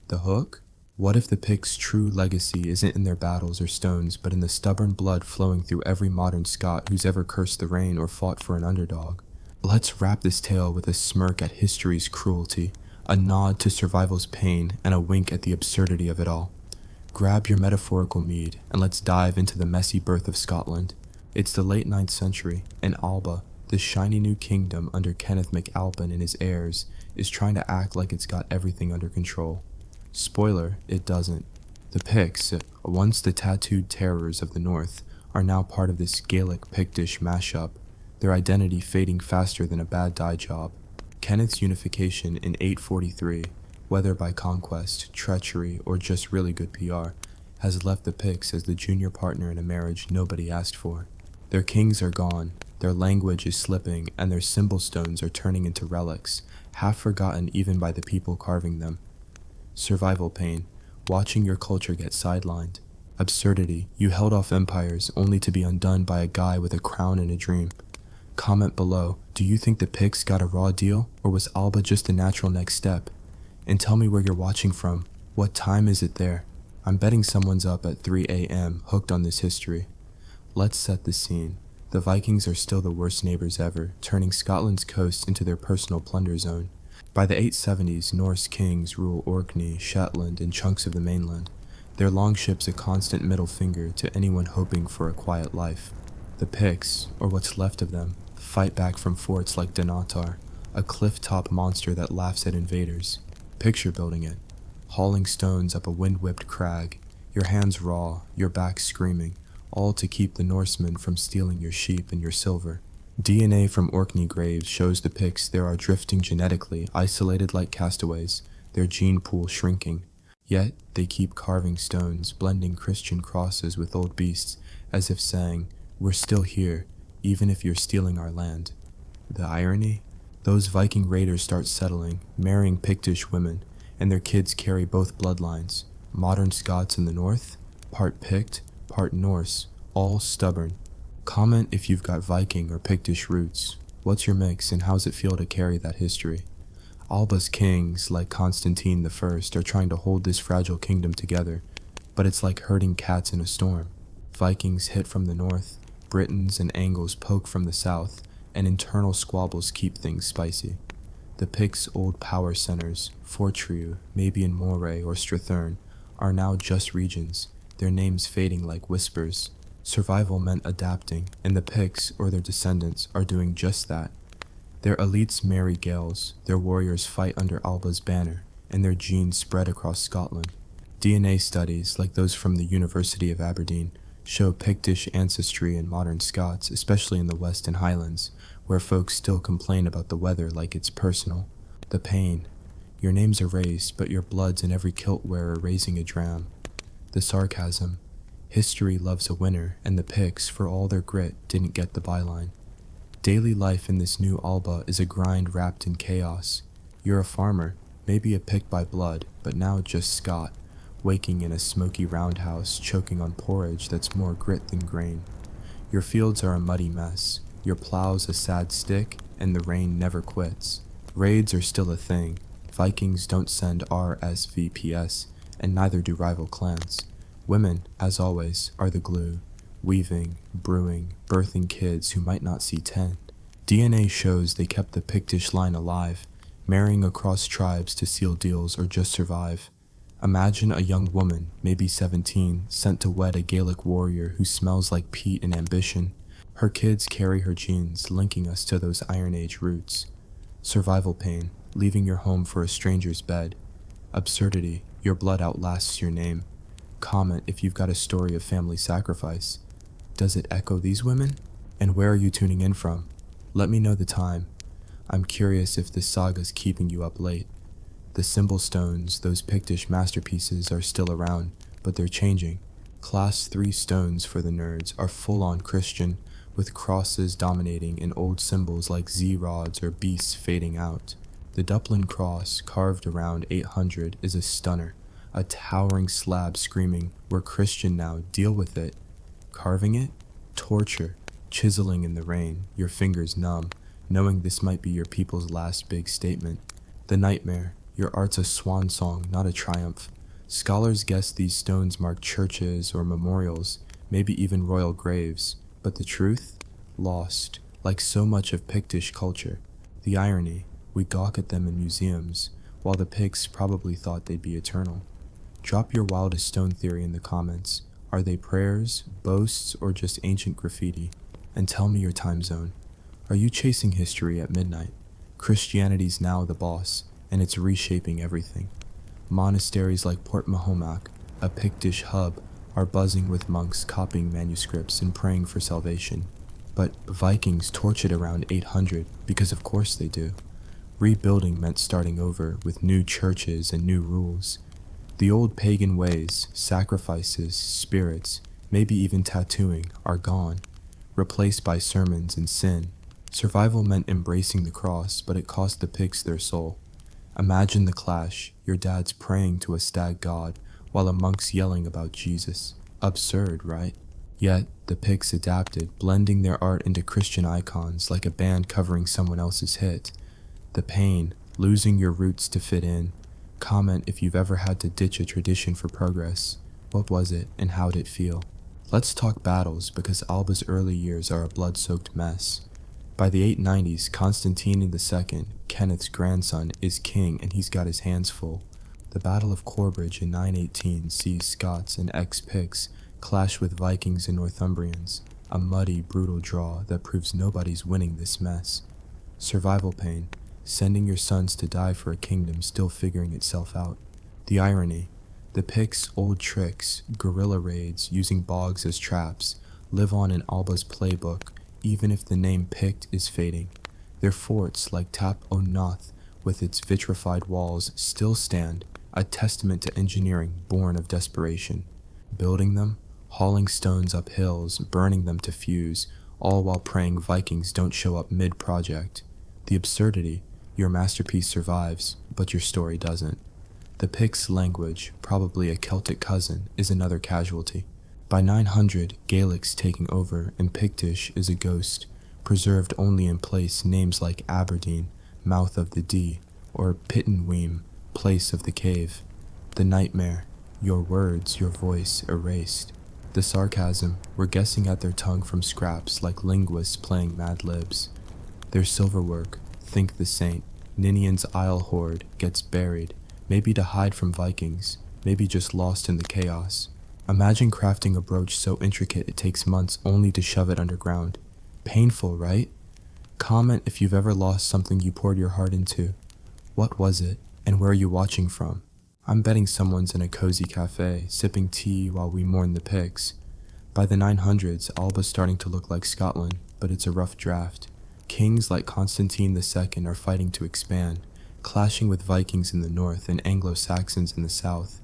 The hook? What if the Picts' true legacy isn't in their battles or stones, but in the stubborn blood flowing through every modern Scot who's ever cursed the rain or fought for an underdog? Let's wrap this tale with a smirk at history's cruelty, a nod to survival's pain, and a wink at the absurdity of it all. Grab your metaphorical mead, and let's dive into the messy birth of Scotland. It's the late 9th century, and Alba, the shiny new kingdom under Kenneth MacAlpin and his heirs, is trying to act like it's got everything under control. Spoiler, it doesn't. The Picts, once the tattooed terrors of the north, are now part of this Gaelic Pictish mashup, their identity fading faster than a bad dye job. Kenneth's unification in 843, whether by conquest, treachery, or just really good PR, has left the Picts as the junior partner in a marriage nobody asked for. Their kings are gone, their language is slipping, and their symbol stones are turning into relics, half forgotten even by the people carving them. Survival pain, watching your culture get sidelined. Absurdity, you held off empires only to be undone by a guy with a crown and a dream. Comment below, do you think the Picts got a raw deal, or was Alba just a natural next step? And tell me where you're watching from. What time is it there? I'm betting someone's up at 3 a.m. hooked on this history. Let's set the scene. The Vikings are still the worst neighbors ever, turning Scotland's coast into their personal plunder zone. By the 870s, Norse kings rule Orkney, Shetland, and chunks of the mainland, their longships a constant middle finger to anyone hoping for a quiet life. The Picts, or what's left of them, fight back from forts like Dunatar, a cliff-top monster that laughs at invaders. Picture building it. Hauling stones up a wind-whipped crag, your hands raw, your back screaming, all to keep the Norsemen from stealing your sheep and your silver. DNA from Orkney graves shows the Picts there are drifting genetically, isolated like castaways, their gene pool shrinking. Yet, they keep carving stones, blending Christian crosses with old beasts, as if saying, we're still here, even if you're stealing our land. The irony? Those Viking raiders start settling, marrying Pictish women, and their kids carry both bloodlines. Modern Scots in the north, part Pict, part Norse, all stubborn. Comment if you've got Viking or Pictish roots. What's your mix, and how's it feel to carry that history? Alba's kings, like Constantine I, are trying to hold this fragile kingdom together, but it's like herding cats in a storm. Vikings hit from the north, Britons and Angles poke from the south, and internal squabbles keep things spicy. The Picts' old power centers, Fortriu, maybe in Moray or Strathern, are now just regions, their names fading like whispers. Survival meant adapting, and the Picts, or their descendants, are doing just that. Their elites marry Gaels, their warriors fight under Alba's banner, and their genes spread across Scotland. DNA studies, like those from the University of Aberdeen, show Pictish ancestry in modern Scots, especially in the West and Highlands, where folks still complain about the weather like it's personal. The pain. Your name's erased, but your blood's in every kilt wearer raising a dram. The sarcasm. History loves a winner, and the Picts, for all their grit, didn't get the byline. Daily life in this new Alba is a grind wrapped in chaos. You're a farmer, maybe a Pict by blood, but now just Scot, waking in a smoky roundhouse, choking on porridge that's more grit than grain. Your fields are a muddy mess, your plow's a sad stick, and the rain never quits. Raids are still a thing. Vikings don't send RSVPs, and neither do rival clans. Women, as always, are the glue, weaving, brewing, birthing kids who might not see 10. DNA shows they kept the Pictish line alive, marrying across tribes to seal deals or just survive. Imagine a young woman, maybe 17, sent to wed a Gaelic warrior who smells like peat and ambition. Her kids carry her genes, linking us to those Iron Age roots. Survival pain, leaving your home for a stranger's bed. Absurdity, your blood outlasts your name. Comment if you've got a story of family sacrifice. Does it echo these women? And where are you tuning in from? Let me know the time. I'm curious if this saga's keeping you up late. The symbol stones, those Pictish masterpieces, are still around, but they're changing. Class 3 stones for the nerds are full-on Christian, with crosses dominating and old symbols like Z-rods or beasts fading out. The Dublin cross, carved around 800, is a stunner, a towering slab screaming, "We're Christian now, deal with it." Carving it? Torture, chiseling in the rain, your fingers numb, knowing this might be your people's last big statement. The nightmare, your art's a swan song, not a triumph. Scholars guess these stones mark churches or memorials, maybe even royal graves, but the truth? Lost, like so much of Pictish culture. The irony, we gawk at them in museums, while the Picts probably thought they'd be eternal. Drop your wildest stone theory in the comments. Are they prayers, boasts, or just ancient graffiti? And tell me your time zone. Are you chasing history at midnight? Christianity's now the boss, and it's reshaping everything. Monasteries like Port Mahomac, a Pictish hub, are buzzing with monks copying manuscripts and praying for salvation. But Vikings torch it around 800, because of course they do. Rebuilding meant starting over with new churches and new rules. The old pagan ways, sacrifices, spirits, maybe even tattooing, are gone, replaced by sermons and sin. Survival meant embracing the cross, but it cost the Picts their soul. Imagine the clash, your dad's praying to a stag god, while a monk's yelling about Jesus. Absurd, right? Yet, the Picts adapted, blending their art into Christian icons like a band covering someone else's hit. The pain, losing your roots to fit in. Comment if you've ever had to ditch a tradition for progress. What was it, and how'd it feel? Let's talk battles, because Alba's early years are a blood-soaked mess. By the 890s, Constantine II, Kenneth's grandson, is king and he's got his hands full. The Battle of Corbridge in 918 sees Scots and ex-Picts clash with Vikings and Northumbrians, a muddy, brutal draw that proves nobody's winning this mess. Survival pain, sending your sons to die for a kingdom still figuring itself out. The irony, the Picts' old tricks, guerrilla raids using bogs as traps, live on in Alba's playbook, even if the name Pict is fading. Their forts, like Tap o' Noth, with its vitrified walls, still stand, a testament to engineering born of desperation. Building them, hauling stones up hills, burning them to fuse, all while praying Vikings don't show up mid-project. The absurdity, your masterpiece survives, but your story doesn't. The Picts' language, probably a Celtic cousin, is another casualty. By 900, Gaelic's taking over, and Pictish is a ghost, preserved only in place names like Aberdeen, Mouth of the Dee, or Pittenweem, Place of the Cave. The nightmare, your words, your voice erased. The sarcasm, we're guessing at their tongue from scraps like linguists playing Mad Libs. Their silverwork, think the saint, Ninian's Isle hoard, gets buried, maybe to hide from Vikings, maybe just lost in the chaos. Imagine crafting a brooch so intricate it takes months only to shove it underground. Painful, right? Comment if you've ever lost something you poured your heart into. What was it, and where are you watching from? I'm betting someone's in a cozy cafe, sipping tea while we mourn the Picts. By the 900s, Alba's starting to look like Scotland, but it's a rough draft. Kings like Constantine II are fighting to expand, clashing with Vikings in the north and Anglo-Saxons in the south.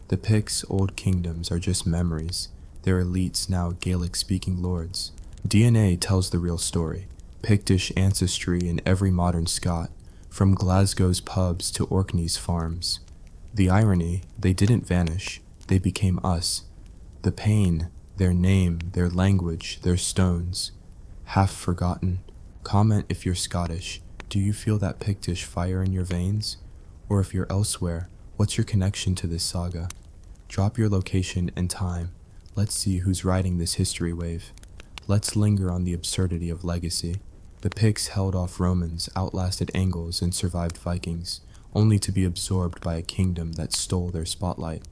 The Picts' old kingdoms are just memories, their elites now Gaelic-speaking lords. DNA tells the real story, Pictish ancestry in every modern Scot, from Glasgow's pubs to Orkney's farms. The irony, they didn't vanish, they became us. The pain, their name, their language, their stones. Half forgotten. Comment if you're Scottish. Do you feel that Pictish fire in your veins? Or if you're elsewhere, what's your connection to this saga? Drop your location and time. Let's see who's riding this history wave. Let's linger on the absurdity of legacy. The Picts held off Romans, outlasted Angles, and survived Vikings, only to be absorbed by a kingdom that stole their spotlight.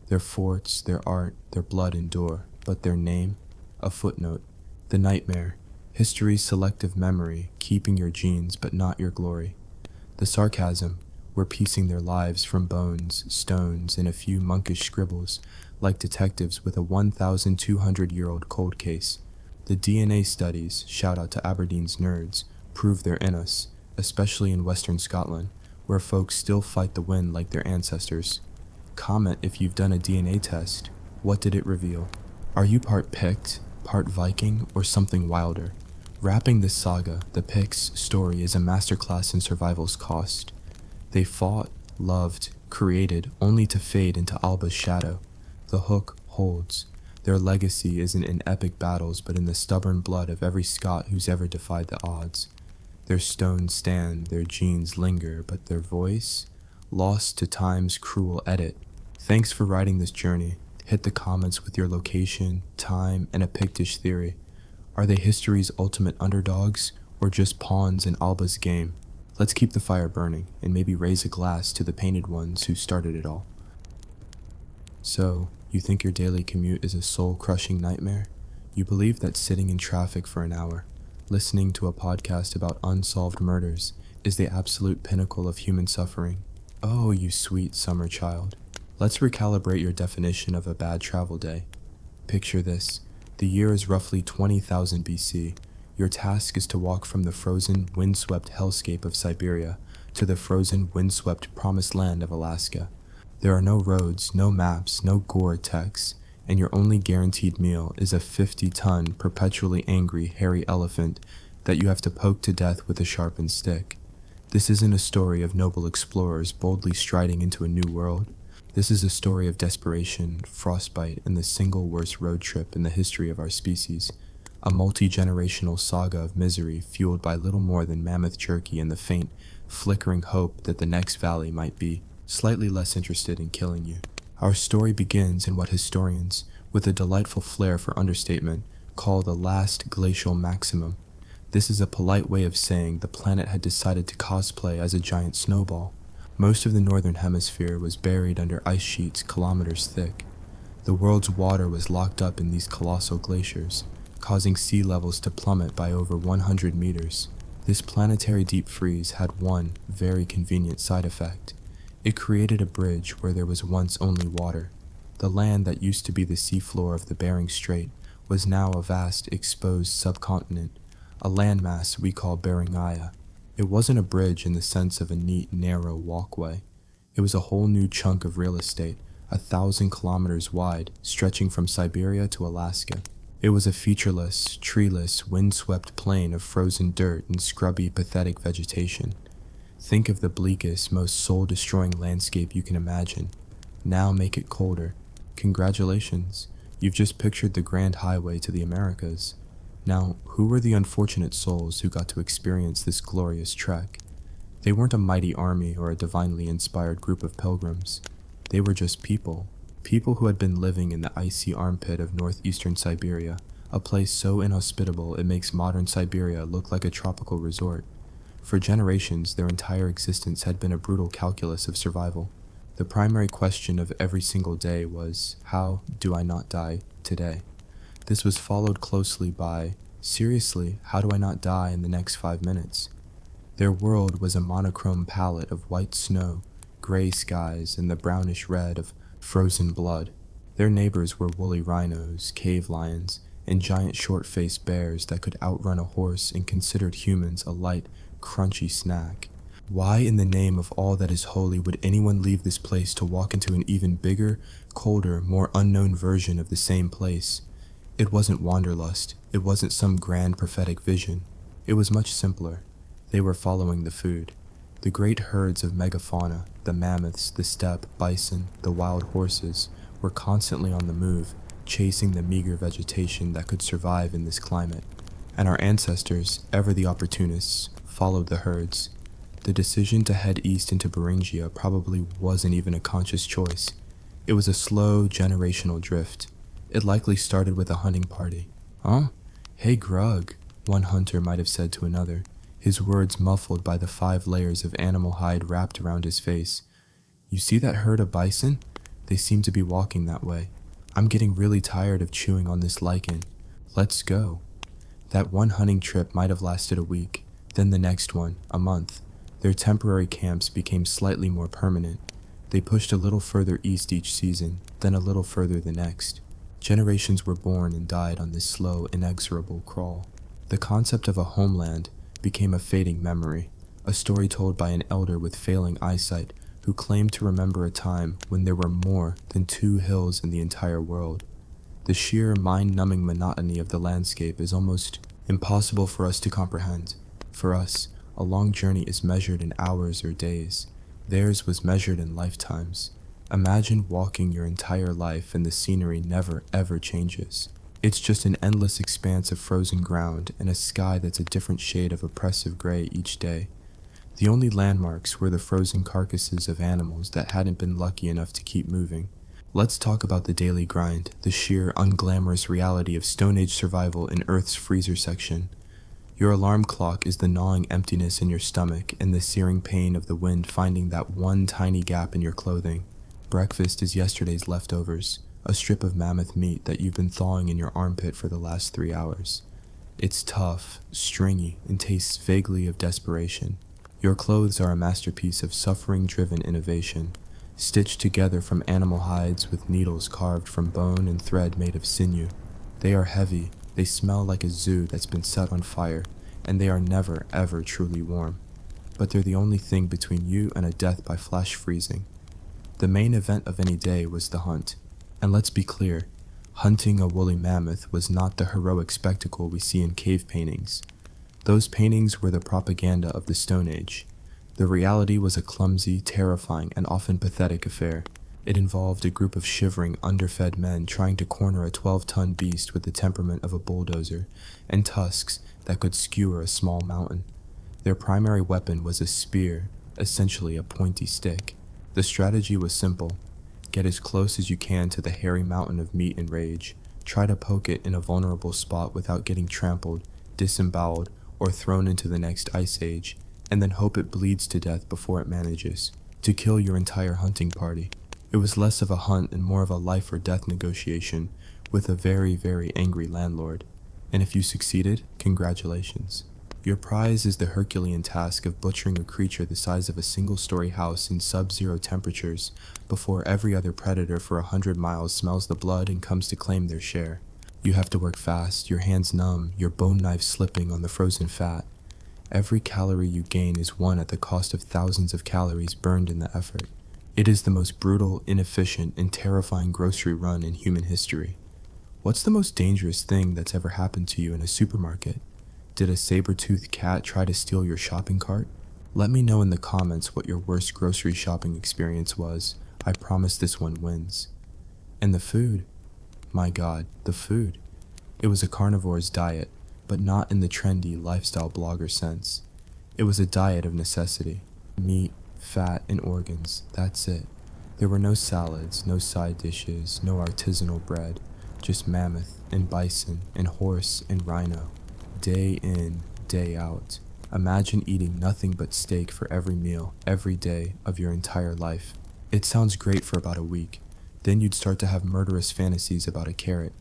Their forts, their art, their blood endure, but their name? A footnote. The nightmare. History's selective memory, keeping your genes but not your glory. The sarcasm. We're piecing their lives from bones, stones, and a few monkish scribbles, like detectives with a 1,200-year-old cold case. The DNA studies, shout out to Aberdeen's nerds, prove they're in us, especially in Western Scotland, where folks still fight the wind like their ancestors. Comment if you've done a DNA test. What did it reveal? Are you part Pict, part Viking, or something wilder? Wrapping this saga, the Picts' story is a masterclass in survival's cost. They fought, loved, created, only to fade into Alba's shadow. The hook holds. Their legacy isn't in epic battles, but in the stubborn blood of every Scot who's ever defied the odds. Their stones stand, their genes linger, but their voice? Lost to time's cruel edit. Thanks for riding this journey. Hit the comments with your location, time, and a Pictish theory. Are they history's ultimate underdogs, or just pawns in Alba's game? Let's keep the fire burning, and maybe raise a glass to the painted ones who started it all. So, you think your daily commute is a soul-crushing nightmare? You believe that sitting in traffic for an hour, listening to a podcast about unsolved murders, is the absolute pinnacle of human suffering? Oh, you sweet summer child. Let's recalibrate your definition of a bad travel day. Picture this. The year is roughly 20,000 BC. Your task is to walk from the frozen, windswept hellscape of Siberia to the frozen, windswept promised land of Alaska. There are no roads, no maps, no Gore-Tex, and your only guaranteed meal is a 50-ton, perpetually angry, hairy elephant that you have to poke to death with a sharpened stick. This isn't a story of noble explorers boldly striding into a new world. This is a story of desperation, frostbite, and the single worst road trip in the history of our species. A multi-generational saga of misery fueled by little more than mammoth jerky and the faint, flickering hope that the next valley might be slightly less interested in killing you. Our story begins in what historians, with a delightful flair for understatement, call the last glacial maximum. This is a polite way of saying the planet had decided to cosplay as a giant snowball. Most of the northern hemisphere was buried under ice sheets kilometers thick. The world's water was locked up in these colossal glaciers, causing sea levels to plummet by over 100 meters. This planetary deep freeze had one very convenient side effect. It created a bridge where there was once only water. The land that used to be the seafloor of the Bering Strait was now a vast exposed subcontinent, a landmass we call Beringaya. It wasn't a bridge in the sense of a neat, narrow walkway. It was a whole new chunk of real estate, 1,000 kilometers wide, stretching from Siberia to Alaska. It was a featureless, treeless, windswept plain of frozen dirt and scrubby, pathetic vegetation. Think of the bleakest, most soul-destroying landscape you can imagine. Now make it colder. Congratulations, you've just pictured the Grand Highway to the Americas. Now, who were the unfortunate souls who got to experience this glorious trek? They weren't a mighty army or a divinely inspired group of pilgrims. They were just people. People who had been living in the icy armpit of northeastern Siberia, a place so inhospitable it makes modern Siberia look like a tropical resort. For generations, their entire existence had been a brutal calculus of survival. The primary question of every single day was, how do I not die today? This was followed closely by, seriously, how do I not die in the next 5 minutes? Their world was a monochrome palette of white snow, gray skies, and the brownish red of frozen blood. Their neighbors were woolly rhinos, cave lions, and giant short-faced bears that could outrun a horse and considered humans a light, crunchy snack. Why in the name of all that is holy would anyone leave this place to walk into an even bigger, colder, more unknown version of the same place? It wasn't wanderlust. It wasn't some grand prophetic vision. It was much simpler. They were following the food. The great herds of megafauna, the mammoths, the steppe, bison, the wild horses, were constantly on the move, chasing the meager vegetation that could survive in this climate. And our ancestors, ever the opportunists, followed the herds. The decision to head east into Beringia probably wasn't even a conscious choice. It was a slow, generational drift. It likely started with a hunting party. "Huh? Hey, Grug," one hunter might have said to another, his words muffled by the 5 layers of animal hide wrapped around his face. "You see that herd of bison? They seem to be walking that way. I'm getting really tired of chewing on this lichen. Let's go." That one hunting trip might have lasted a week, then the next one, a month. Their temporary camps became slightly more permanent. They pushed a little further east each season, then a little further the next. Generations were born and died on this slow, inexorable crawl. The concept of a homeland became a fading memory, a story told by an elder with failing eyesight who claimed to remember a time when there were more than 2 hills in the entire world. The sheer, mind-numbing monotony of the landscape is almost impossible for us to comprehend. For us, a long journey is measured in hours or days. Theirs was measured in lifetimes. Imagine walking your entire life and the scenery never ever changes. It's just an endless expanse of frozen ground and a sky that's a different shade of oppressive gray each day. The only landmarks were the frozen carcasses of animals that hadn't been lucky enough to keep moving. Let's talk about the daily grind, the sheer, unglamorous reality of Stone Age survival in Earth's freezer section. Your alarm clock is the gnawing emptiness in your stomach and the searing pain of the wind finding that one tiny gap in your clothing. Breakfast is yesterday's leftovers, a strip of mammoth meat that you've been thawing in your armpit for the last 3 hours. It's tough, stringy, and tastes vaguely of desperation. Your clothes are a masterpiece of suffering-driven innovation, stitched together from animal hides with needles carved from bone and thread made of sinew. They are heavy, they smell like a zoo that's been set on fire, and they are never ever truly warm. But they're the only thing between you and a death by flash freezing. The main event of any day was the hunt. And let's be clear, hunting a woolly mammoth was not the heroic spectacle we see in cave paintings. Those paintings were the propaganda of the Stone Age. The reality was a clumsy, terrifying, and often pathetic affair. It involved a group of shivering, underfed men trying to corner a 12-ton beast with the temperament of a bulldozer and tusks that could skewer a small mountain. Their primary weapon was a spear, essentially a pointy stick. The strategy was simple. Get as close as you can to the hairy mountain of meat and rage. Try to poke it in a vulnerable spot without getting trampled, disemboweled, or thrown into the next ice age, and then hope it bleeds to death before it manages to kill your entire hunting party. It was less of a hunt and more of a life or death negotiation with a very, very angry landlord. And if you succeeded, congratulations. Your prize is the Herculean task of butchering a creature the size of a single-story house in sub-zero temperatures before every other predator for 100 miles smells the blood and comes to claim their share. You have to work fast, your hands numb, your bone knife slipping on the frozen fat. Every calorie you gain is won at the cost of thousands of calories burned in the effort. It is the most brutal, inefficient, and terrifying grocery run in human history. What's the most dangerous thing that's ever happened to you in a supermarket? Did a saber-toothed cat try to steal your shopping cart? Let me know in the comments what your worst grocery shopping experience was. I promise this one wins. And the food. My God, the food. It was a carnivore's diet, but not in the trendy lifestyle blogger sense. It was a diet of necessity. Meat, fat, and organs, that's it. There were no salads, no side dishes, no artisanal bread, just mammoth and bison and horse and rhino. Day in, day out. Imagine eating nothing but steak for every meal, every day of your entire life. It sounds great for about a week. Then you'd start to have murderous fantasies about a carrot.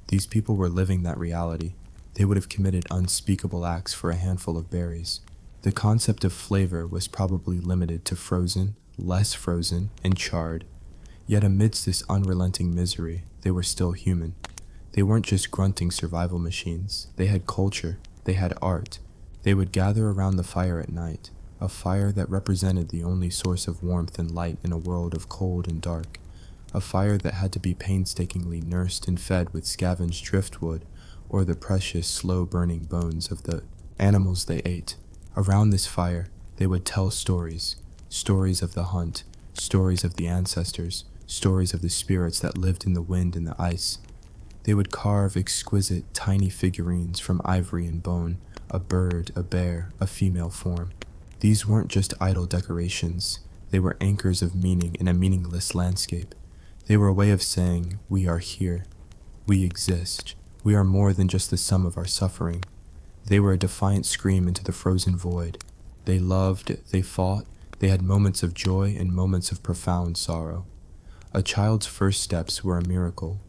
These people were living that reality. They would have committed unspeakable acts for a handful of berries. The concept of flavor was probably limited to frozen, less frozen and charred. Yet amidst this unrelenting misery, they were still human. They weren't just grunting survival machines. They had culture. They had art. They would gather around the fire at night, a fire that represented the only source of warmth and light in a world of cold and dark, a fire that had to be painstakingly nursed and fed with scavenged driftwood or the precious, slow-burning bones of the animals they ate. Around this fire, they would tell stories, stories of the hunt, stories of the ancestors, stories of the spirits that lived in the wind and the ice. They would carve exquisite, tiny figurines from ivory and bone, a bird, a bear, a female form. These weren't just idle decorations. They were anchors of meaning in a meaningless landscape. They were a way of saying, we are here. We exist. We are more than just the sum of our suffering. They were a defiant scream into the frozen void. They loved, they fought, they had moments of joy and moments of profound sorrow. A child's first steps were a miracle.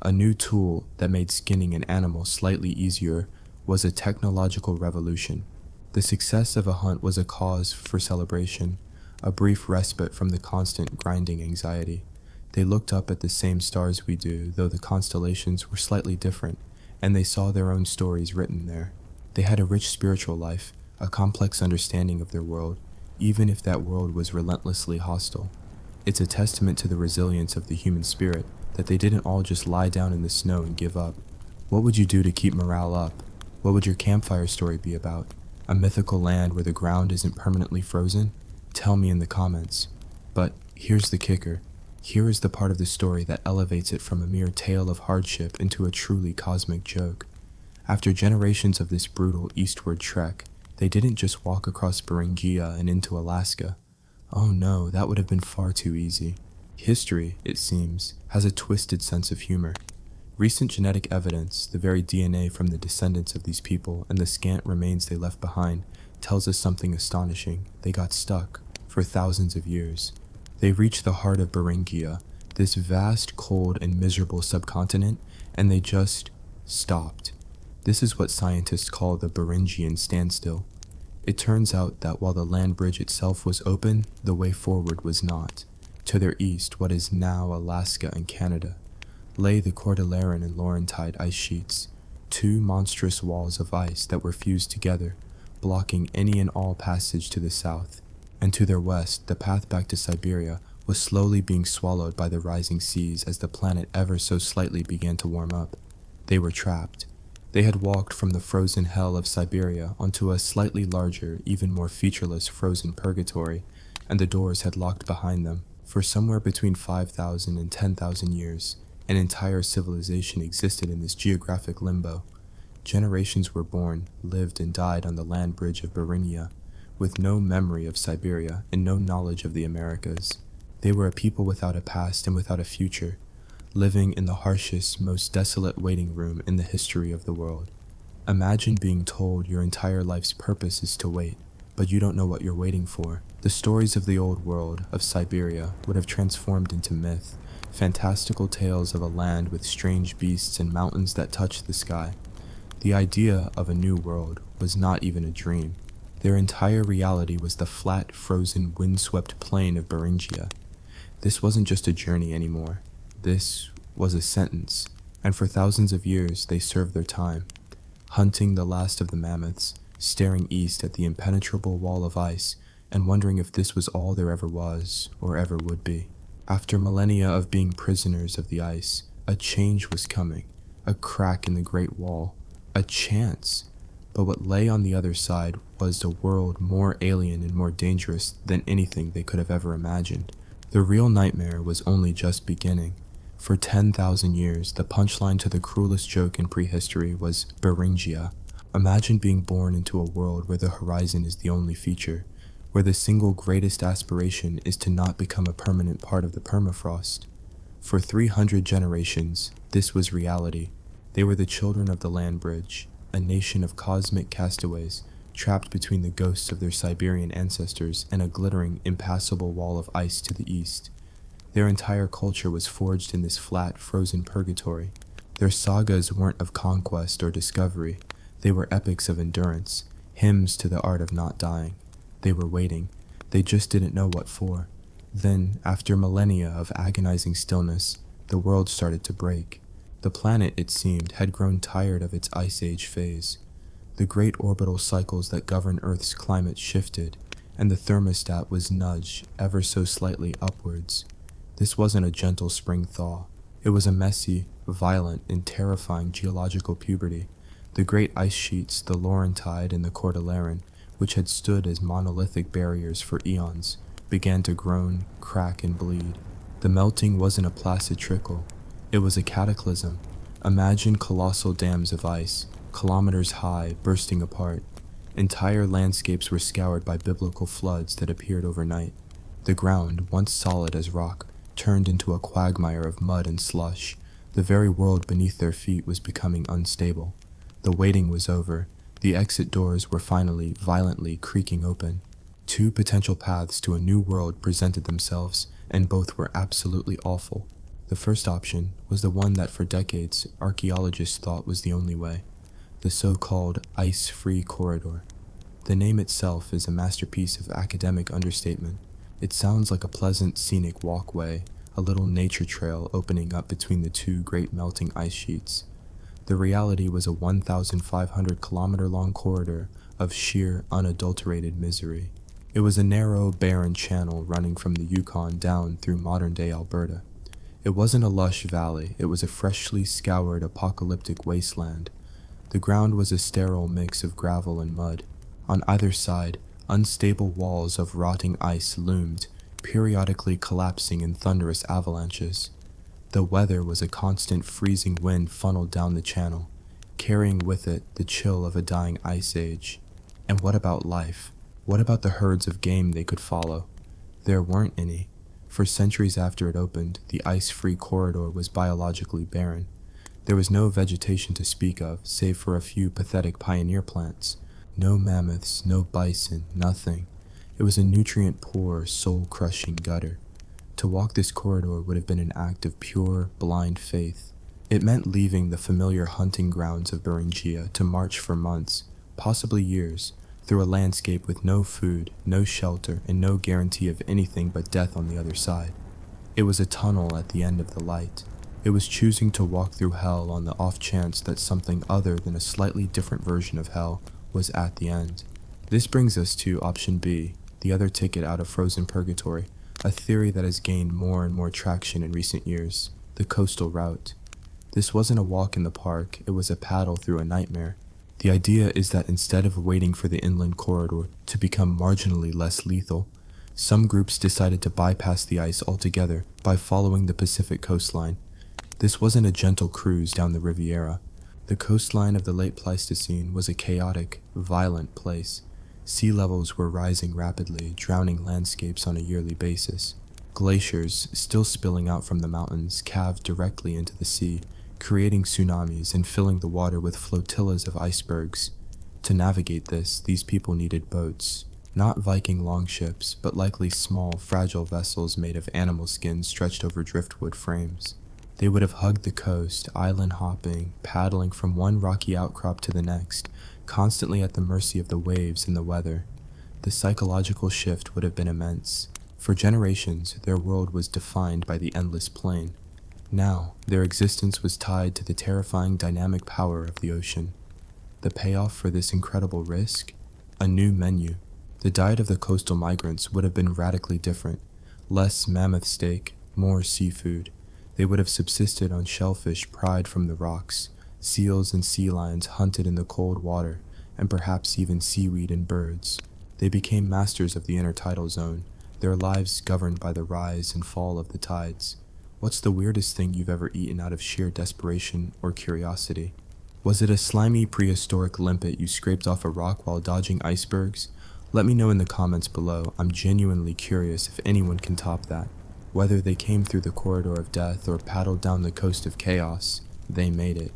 A new tool that made skinning an animal slightly easier was a technological revolution. The success of a hunt was a cause for celebration, a brief respite from the constant grinding anxiety. They looked up at the same stars we do, though the constellations were slightly different, and they saw their own stories written there. They had a rich spiritual life, a complex understanding of their world, even if that world was relentlessly hostile. It's a testament to the resilience of the human spirit that they didn't all just lie down in the snow and give up. What would you do to keep morale up? What would your campfire story be about? A mythical land where the ground isn't permanently frozen? Tell me in the comments. But here's the kicker. Here is the part of the story that elevates it from a mere tale of hardship into a truly cosmic joke. After generations of this brutal eastward trek, they didn't just walk across Beringia and into Alaska. Oh no, that would have been far too easy. History, it seems, has a twisted sense of humor. Recent genetic evidence, the very DNA from the descendants of these people and the scant remains they left behind, tells us something astonishing. They got stuck for thousands of years. They reached the heart of Beringia, this vast, cold, and miserable subcontinent, and they just stopped. This is what scientists call the Beringian standstill. It turns out that while the land bridge itself was open, the way forward was not. To their east, what is now Alaska and Canada, lay the Cordilleran and Laurentide ice sheets, two monstrous walls of ice that were fused together, blocking any and all passage to the south. And to their west, the path back to Siberia was slowly being swallowed by the rising seas as the planet ever so slightly began to warm up. They were trapped. They had walked from the frozen hell of Siberia onto a slightly larger, even more featureless frozen purgatory, and the doors had locked behind them. For somewhere between 5,000 and 10,000 years, an entire civilization existed in this geographic limbo. Generations were born, lived, and died on the land bridge of Beringia, with no memory of Siberia and no knowledge of the Americas. They were a people without a past and without a future, living in the harshest, most desolate waiting room in the history of the world. Imagine being told your entire life's purpose is to wait, but you don't know what you're waiting for. The stories of the old world, of Siberia, would have transformed into myth, fantastical tales of a land with strange beasts and mountains that touched the sky. The idea of a new world was not even a dream. Their entire reality was the flat, frozen, windswept plain of Beringia. This wasn't just a journey anymore. This was a sentence, and for thousands of years they served their time, hunting the last of the mammoths, staring east at the impenetrable wall of ice, and wondering if this was all there ever was, or ever would be. After millennia of being prisoners of the ice, a change was coming, a crack in the Great Wall, a chance. But what lay on the other side was a world more alien and more dangerous than anything they could have ever imagined. The real nightmare was only just beginning. For 10,000 years, the punchline to the cruelest joke in prehistory was Beringia. Imagine being born into a world where the horizon is the only feature, where the single greatest aspiration is to not become a permanent part of the permafrost. For 300 generations, this was reality. They were the children of the land bridge, a nation of cosmic castaways, trapped between the ghosts of their Siberian ancestors and a glittering, impassable wall of ice to the east. Their entire culture was forged in this flat, frozen purgatory. Their sagas weren't of conquest or discovery. They were epics of endurance, hymns to the art of not dying. They were waiting. They just didn't know what for. Then, after millennia of agonizing stillness, the world started to break. The planet, it seemed, had grown tired of its ice age phase. The great orbital cycles that govern Earth's climate shifted, and the thermostat was nudged ever so slightly upwards. This wasn't a gentle spring thaw. It was a messy, violent, and terrifying geological puberty. The great ice sheets, the Laurentide and the Cordilleran, which had stood as monolithic barriers for eons, began to groan, crack, and bleed. The melting wasn't a placid trickle. It was a cataclysm. Imagine colossal dams of ice, kilometers high, bursting apart. Entire landscapes were scoured by biblical floods that appeared overnight. The ground, once solid as rock, turned into a quagmire of mud and slush. The very world beneath their feet was becoming unstable. The waiting was over. The exit doors were finally, violently creaking open. Two potential paths to a new world presented themselves, and both were absolutely awful. The first option was the one that for decades archaeologists thought was the only way, the so-called ice-free corridor. The name itself is a masterpiece of academic understatement. It sounds like a pleasant scenic walkway, a little nature trail opening up between the two great melting ice sheets. The reality was a 1,500-kilometer-long corridor of sheer, unadulterated misery. It was a narrow, barren channel running from the Yukon down through modern-day Alberta. It wasn't a lush valley, it was a freshly scoured, apocalyptic wasteland. The ground was a sterile mix of gravel and mud. On either side, unstable walls of rotting ice loomed, periodically collapsing in thunderous avalanches. The weather was a constant freezing wind funneled down the channel, carrying with it the chill of a dying ice age. And what about life? What about the herds of game they could follow? There weren't any. For centuries after it opened, the ice-free corridor was biologically barren. There was no vegetation to speak of, save for a few pathetic pioneer plants. No mammoths, no bison, nothing. It was a nutrient-poor, soul-crushing gutter. To walk this corridor would have been an act of pure, blind faith. It meant leaving the familiar hunting grounds of Beringia to march for months, possibly years, through a landscape with no food, no shelter, and no guarantee of anything but death on the other side. It was a tunnel at the end of the light. It was choosing to walk through hell on the off chance that something other than a slightly different version of hell was at the end. This brings us to option B, the other ticket out of frozen purgatory, a theory that has gained more and more traction in recent years, the coastal route. This wasn't a walk in the park, it was a paddle through a nightmare. The idea is that instead of waiting for the inland corridor to become marginally less lethal, some groups decided to bypass the ice altogether by following the Pacific coastline. This wasn't a gentle cruise down the Riviera. The coastline of the late Pleistocene was a chaotic, violent place. Sea levels were rising rapidly, drowning landscapes on a yearly basis. Glaciers, still spilling out from the mountains, calved directly into the sea, creating tsunamis and filling the water with flotillas of icebergs. To navigate this, these people needed boats. Not Viking longships, but likely small, fragile vessels made of animal skins stretched over driftwood frames. They would have hugged the coast, island hopping, paddling from one rocky outcrop to the next, constantly at the mercy of the waves and the weather. The psychological shift would have been immense. For generations, their world was defined by the endless plain. Now, their existence was tied to the terrifying dynamic power of the ocean. The payoff for this incredible risk? A new menu. The diet of the coastal migrants would have been radically different. Less mammoth steak, more seafood. They would have subsisted on shellfish pried from the rocks, seals and sea lions hunted in the cold water, and perhaps even seaweed and birds. They became masters of the intertidal zone, their lives governed by the rise and fall of the tides. What's the weirdest thing you've ever eaten out of sheer desperation or curiosity? Was it a slimy prehistoric limpet you scraped off a rock while dodging icebergs? Let me know in the comments below. I'm genuinely curious if anyone can top that. Whether they came through the corridor of death or paddled down the coast of chaos, they made it.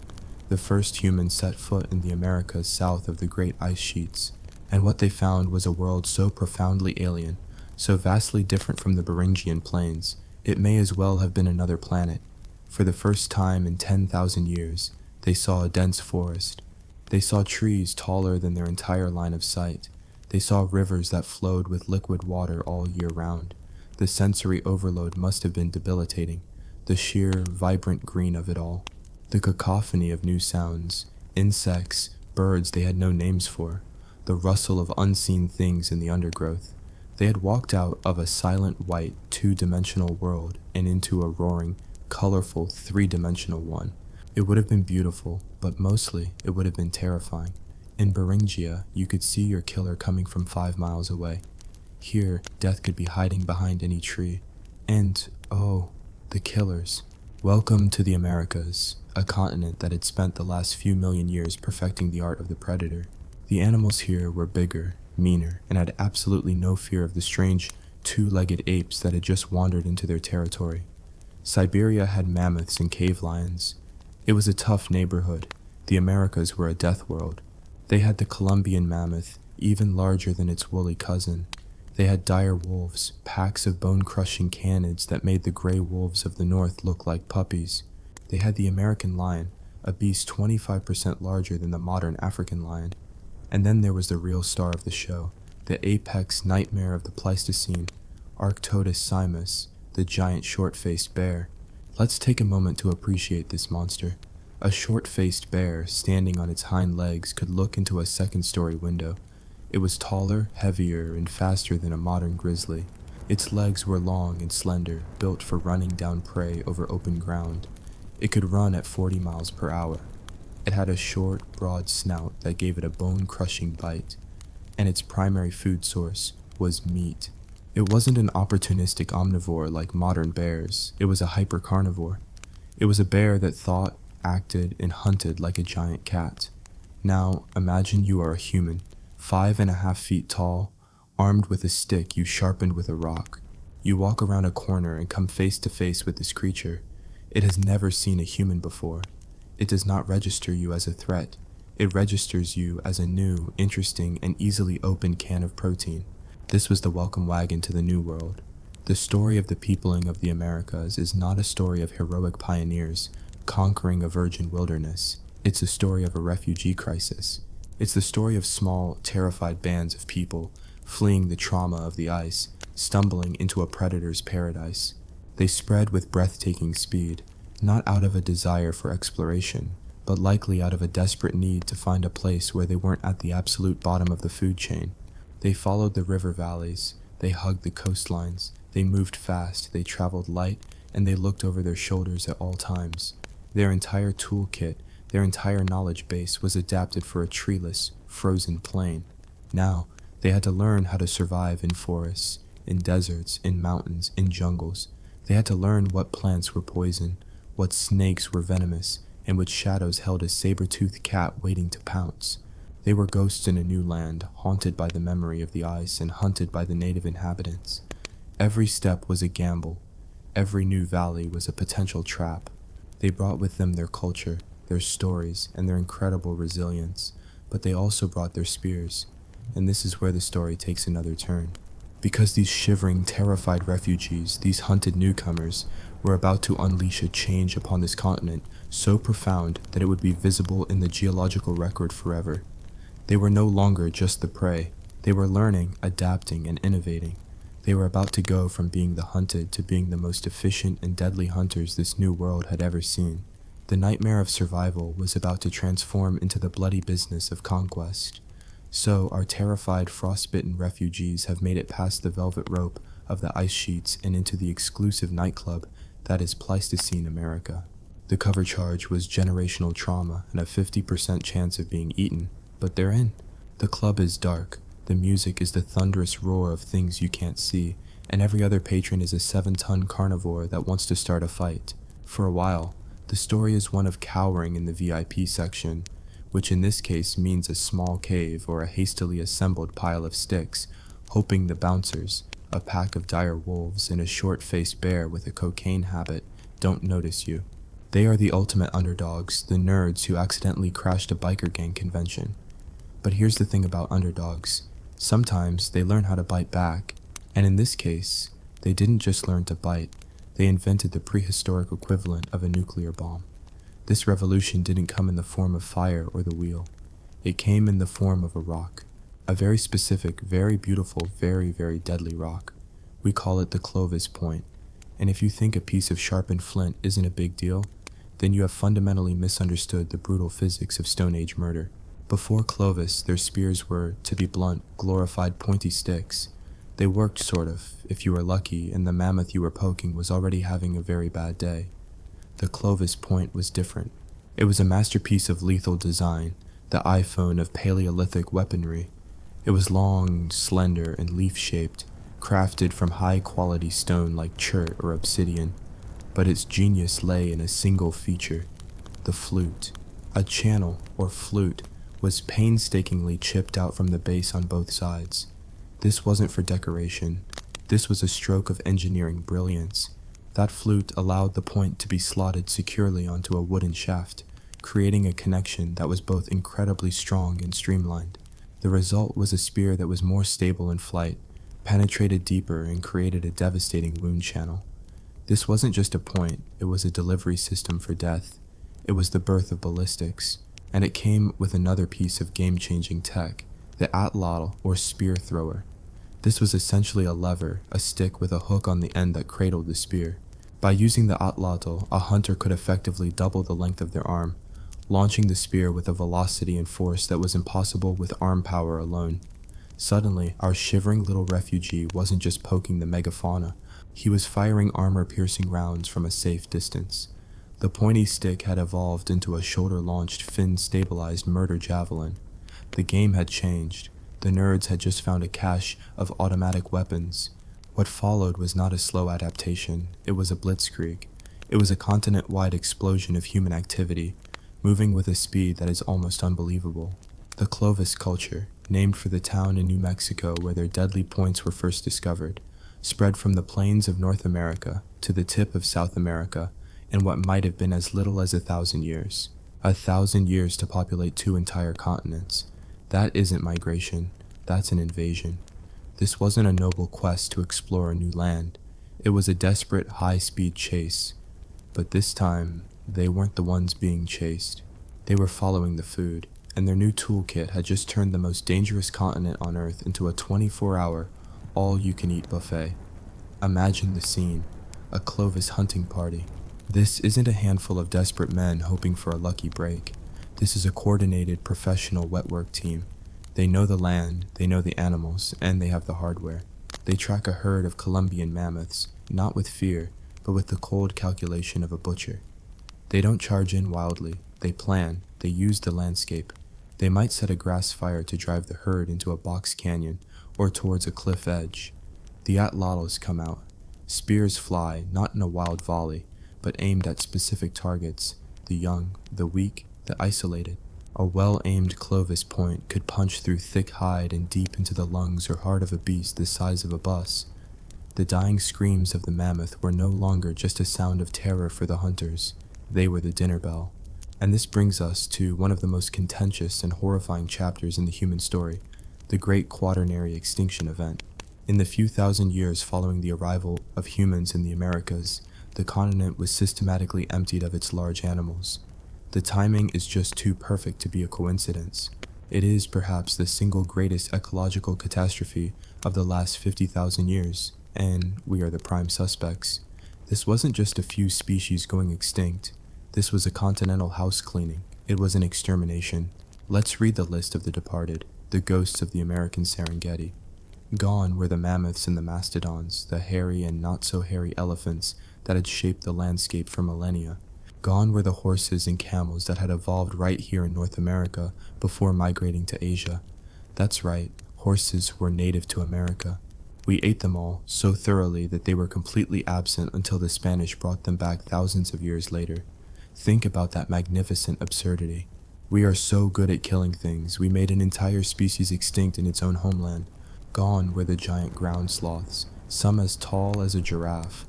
The first humans set foot in the Americas south of the great ice sheets, and what they found was a world so profoundly alien, so vastly different from the Beringian plains, it may as well have been another planet. For the first time in 10,000 years, they saw a dense forest. They saw trees taller than their entire line of sight. They saw rivers that flowed with liquid water all year round. The sensory overload must have been debilitating, the sheer, vibrant green of it all. The cacophony of new sounds, insects, birds they had no names for, the rustle of unseen things in the undergrowth. They had walked out of a silent white, two-dimensional world and into a roaring, colorful, three-dimensional one. It would have been beautiful, but mostly it would have been terrifying. In Beringia, you could see your killer coming from 5 miles away. Here, death could be hiding behind any tree. And, oh, the killers. Welcome to the Americas, a continent that had spent the last few million years perfecting the art of the predator. The animals here were bigger, meaner, and had absolutely no fear of the strange, two-legged apes that had just wandered into their territory. Siberia had mammoths and cave lions. It was a tough neighborhood. The Americas were a death world. They had the Colombian mammoth, even larger than its woolly cousin. They had dire wolves, packs of bone-crushing canids that made the gray wolves of the north look like puppies. They had the American lion, a beast 25% larger than the modern African lion. And then there was the real star of the show, the apex nightmare of the Pleistocene, Arctodus simus, the giant short-faced bear. Let's take a moment to appreciate this monster. A short-faced bear, standing on its hind legs, could look into a second-story window. It was taller, heavier, and faster than a modern grizzly. Its legs were long and slender, built for running down prey over open ground. It could run at 40 miles per hour. It had a short, broad snout that gave it a bone-crushing bite, and its primary food source was meat. It wasn't an opportunistic omnivore like modern bears. It was a hypercarnivore. It was a bear that thought, acted, and hunted like a giant cat. Now, imagine you are a human, 5.5 feet tall, armed with a stick you sharpened with a rock. You walk around a corner and come face to face with this creature. It has never seen a human before. It does not register you as a threat. It registers you as a new, interesting, and easily opened can of protein. This was the welcome wagon to the New World. The story of the peopling of the Americas is not a story of heroic pioneers conquering a virgin wilderness. It's a story of a refugee crisis. It's the story of small, terrified bands of people fleeing the trauma of the ice, stumbling into a predator's paradise. They spread with breathtaking speed, not out of a desire for exploration, but likely out of a desperate need to find a place where they weren't at the absolute bottom of the food chain. They followed the river valleys, they hugged the coastlines, they moved fast, they traveled light, and they looked over their shoulders at all times. Their entire toolkit, their entire knowledge base was adapted for a treeless, frozen plain. Now, they had to learn how to survive in forests, in deserts, in mountains, in jungles. They had to learn what plants were poison, what snakes were venomous, and which shadows held a saber-toothed cat waiting to pounce. They were ghosts in a new land, haunted by the memory of the ice and hunted by the native inhabitants. Every step was a gamble. Every new valley was a potential trap. They brought with them their culture, their stories, and their incredible resilience, but they also brought their spears. And this is where the story takes another turn. Because these shivering, terrified refugees, these hunted newcomers, were about to unleash a change upon this continent so profound that it would be visible in the geological record forever. They were no longer just the prey. They were learning, adapting, and innovating. They were about to go from being the hunted to being the most efficient and deadly hunters this new world had ever seen. The nightmare of survival was about to transform into the bloody business of conquest. So our terrified, frostbitten refugees have made it past the velvet rope of the ice sheets and into the exclusive nightclub that is Pleistocene America. The cover charge was generational trauma and a 50% chance of being eaten, but they're in. The club is dark, the music is the thunderous roar of things you can't see, and every other patron is a 7-ton carnivore that wants to start a fight. For a while, the story is one of cowering in the VIP section, which in this case means a small cave or a hastily assembled pile of sticks, hoping the bouncers, a pack of dire wolves and a short-faced bear with a cocaine habit, don't notice you. They are the ultimate underdogs, the nerds who accidentally crashed a biker gang convention. But here's the thing about underdogs. Sometimes they learn how to bite back, and in this case, they didn't just learn to bite, they invented the prehistoric equivalent of a nuclear bomb. This revolution didn't come in the form of fire or the wheel. It came in the form of a rock. A very specific, very beautiful, very, very deadly rock. We call it the Clovis point, and if you think a piece of sharpened flint isn't a big deal, then you have fundamentally misunderstood the brutal physics of Stone Age murder. Before Clovis, their spears were, to be blunt, glorified pointy sticks. They worked sort of, if you were lucky, and the mammoth you were poking was already having a very bad day. The Clovis point was different. It was a masterpiece of lethal design, the iPhone of Paleolithic weaponry. It was long, slender, and leaf-shaped, crafted from high-quality stone like chert or obsidian. But its genius lay in a single feature, the flute. A channel, or flute, was painstakingly chipped out from the base on both sides. This wasn't for decoration. This was a stroke of engineering brilliance. That flute allowed the point to be slotted securely onto a wooden shaft, creating a connection that was both incredibly strong and streamlined. The result was a spear that was more stable in flight, penetrated deeper, and created a devastating wound channel. This wasn't just a point, it was a delivery system for death. It was the birth of ballistics, and it came with another piece of game-changing tech, the atlatl, or spear thrower. This was essentially a lever, a stick with a hook on the end that cradled the spear. By using the atlatl, a hunter could effectively double the length of their arm, launching the spear with a velocity and force that was impossible with arm power alone. Suddenly, our shivering little refugee wasn't just poking the megafauna, he was firing armor-piercing rounds from a safe distance. The pointy stick had evolved into a shoulder-launched, fin-stabilized murder javelin. The game had changed. The nerds had just found a cache of automatic weapons. What followed was not a slow adaptation, it was a blitzkrieg. It was a continent-wide explosion of human activity, moving with a speed that is almost unbelievable. The Clovis culture, named for the town in New Mexico where their deadly points were first discovered, spread from the plains of North America to the tip of South America in what might have been as little as 1,000 years. 1,000 years to populate 2 entire continents. That isn't migration, that's an invasion. This wasn't a noble quest to explore a new land. It was a desperate, high-speed chase. But this time, they weren't the ones being chased. They were following the food, and their new toolkit had just turned the most dangerous continent on Earth into a 24-hour, all-you-can-eat buffet. Imagine the scene, a Clovis hunting party. This isn't a handful of desperate men hoping for a lucky break. This is a coordinated, professional wetwork team. They know the land, they know the animals, and they have the hardware. They track a herd of Colombian mammoths, not with fear, but with the cold calculation of a butcher. They don't charge in wildly, they plan, they use the landscape. They might set a grass fire to drive the herd into a box canyon or towards a cliff edge. The atlatls come out. Spears fly, not in a wild volley, but aimed at specific targets, the young, the weak, the isolated. A well-aimed Clovis point could punch through thick hide and deep into the lungs or heart of a beast the size of a bus. The dying screams of the mammoth were no longer just a sound of terror for the hunters. They were the dinner bell. And this brings us to one of the most contentious and horrifying chapters in the human story, the Great Quaternary Extinction Event. In the few thousand years following the arrival of humans in the Americas, the continent was systematically emptied of its large animals. The timing is just too perfect to be a coincidence. It is perhaps the single greatest ecological catastrophe of the last 50,000 years, and we are the prime suspects. This wasn't just a few species going extinct. This was a continental house cleaning. It was an extermination. Let's read the list of the departed, the ghosts of the American Serengeti. Gone were the mammoths and the mastodons, the hairy and not-so-hairy elephants that had shaped the landscape for millennia. Gone were the horses and camels that had evolved right here in North America before migrating to Asia. That's right, horses were native to America. We ate them all so thoroughly that they were completely absent until the Spanish brought them back thousands of years later. Think about that magnificent absurdity. We are so good at killing things, we made an entire species extinct in its own homeland. Gone were the giant ground sloths, some as tall as a giraffe.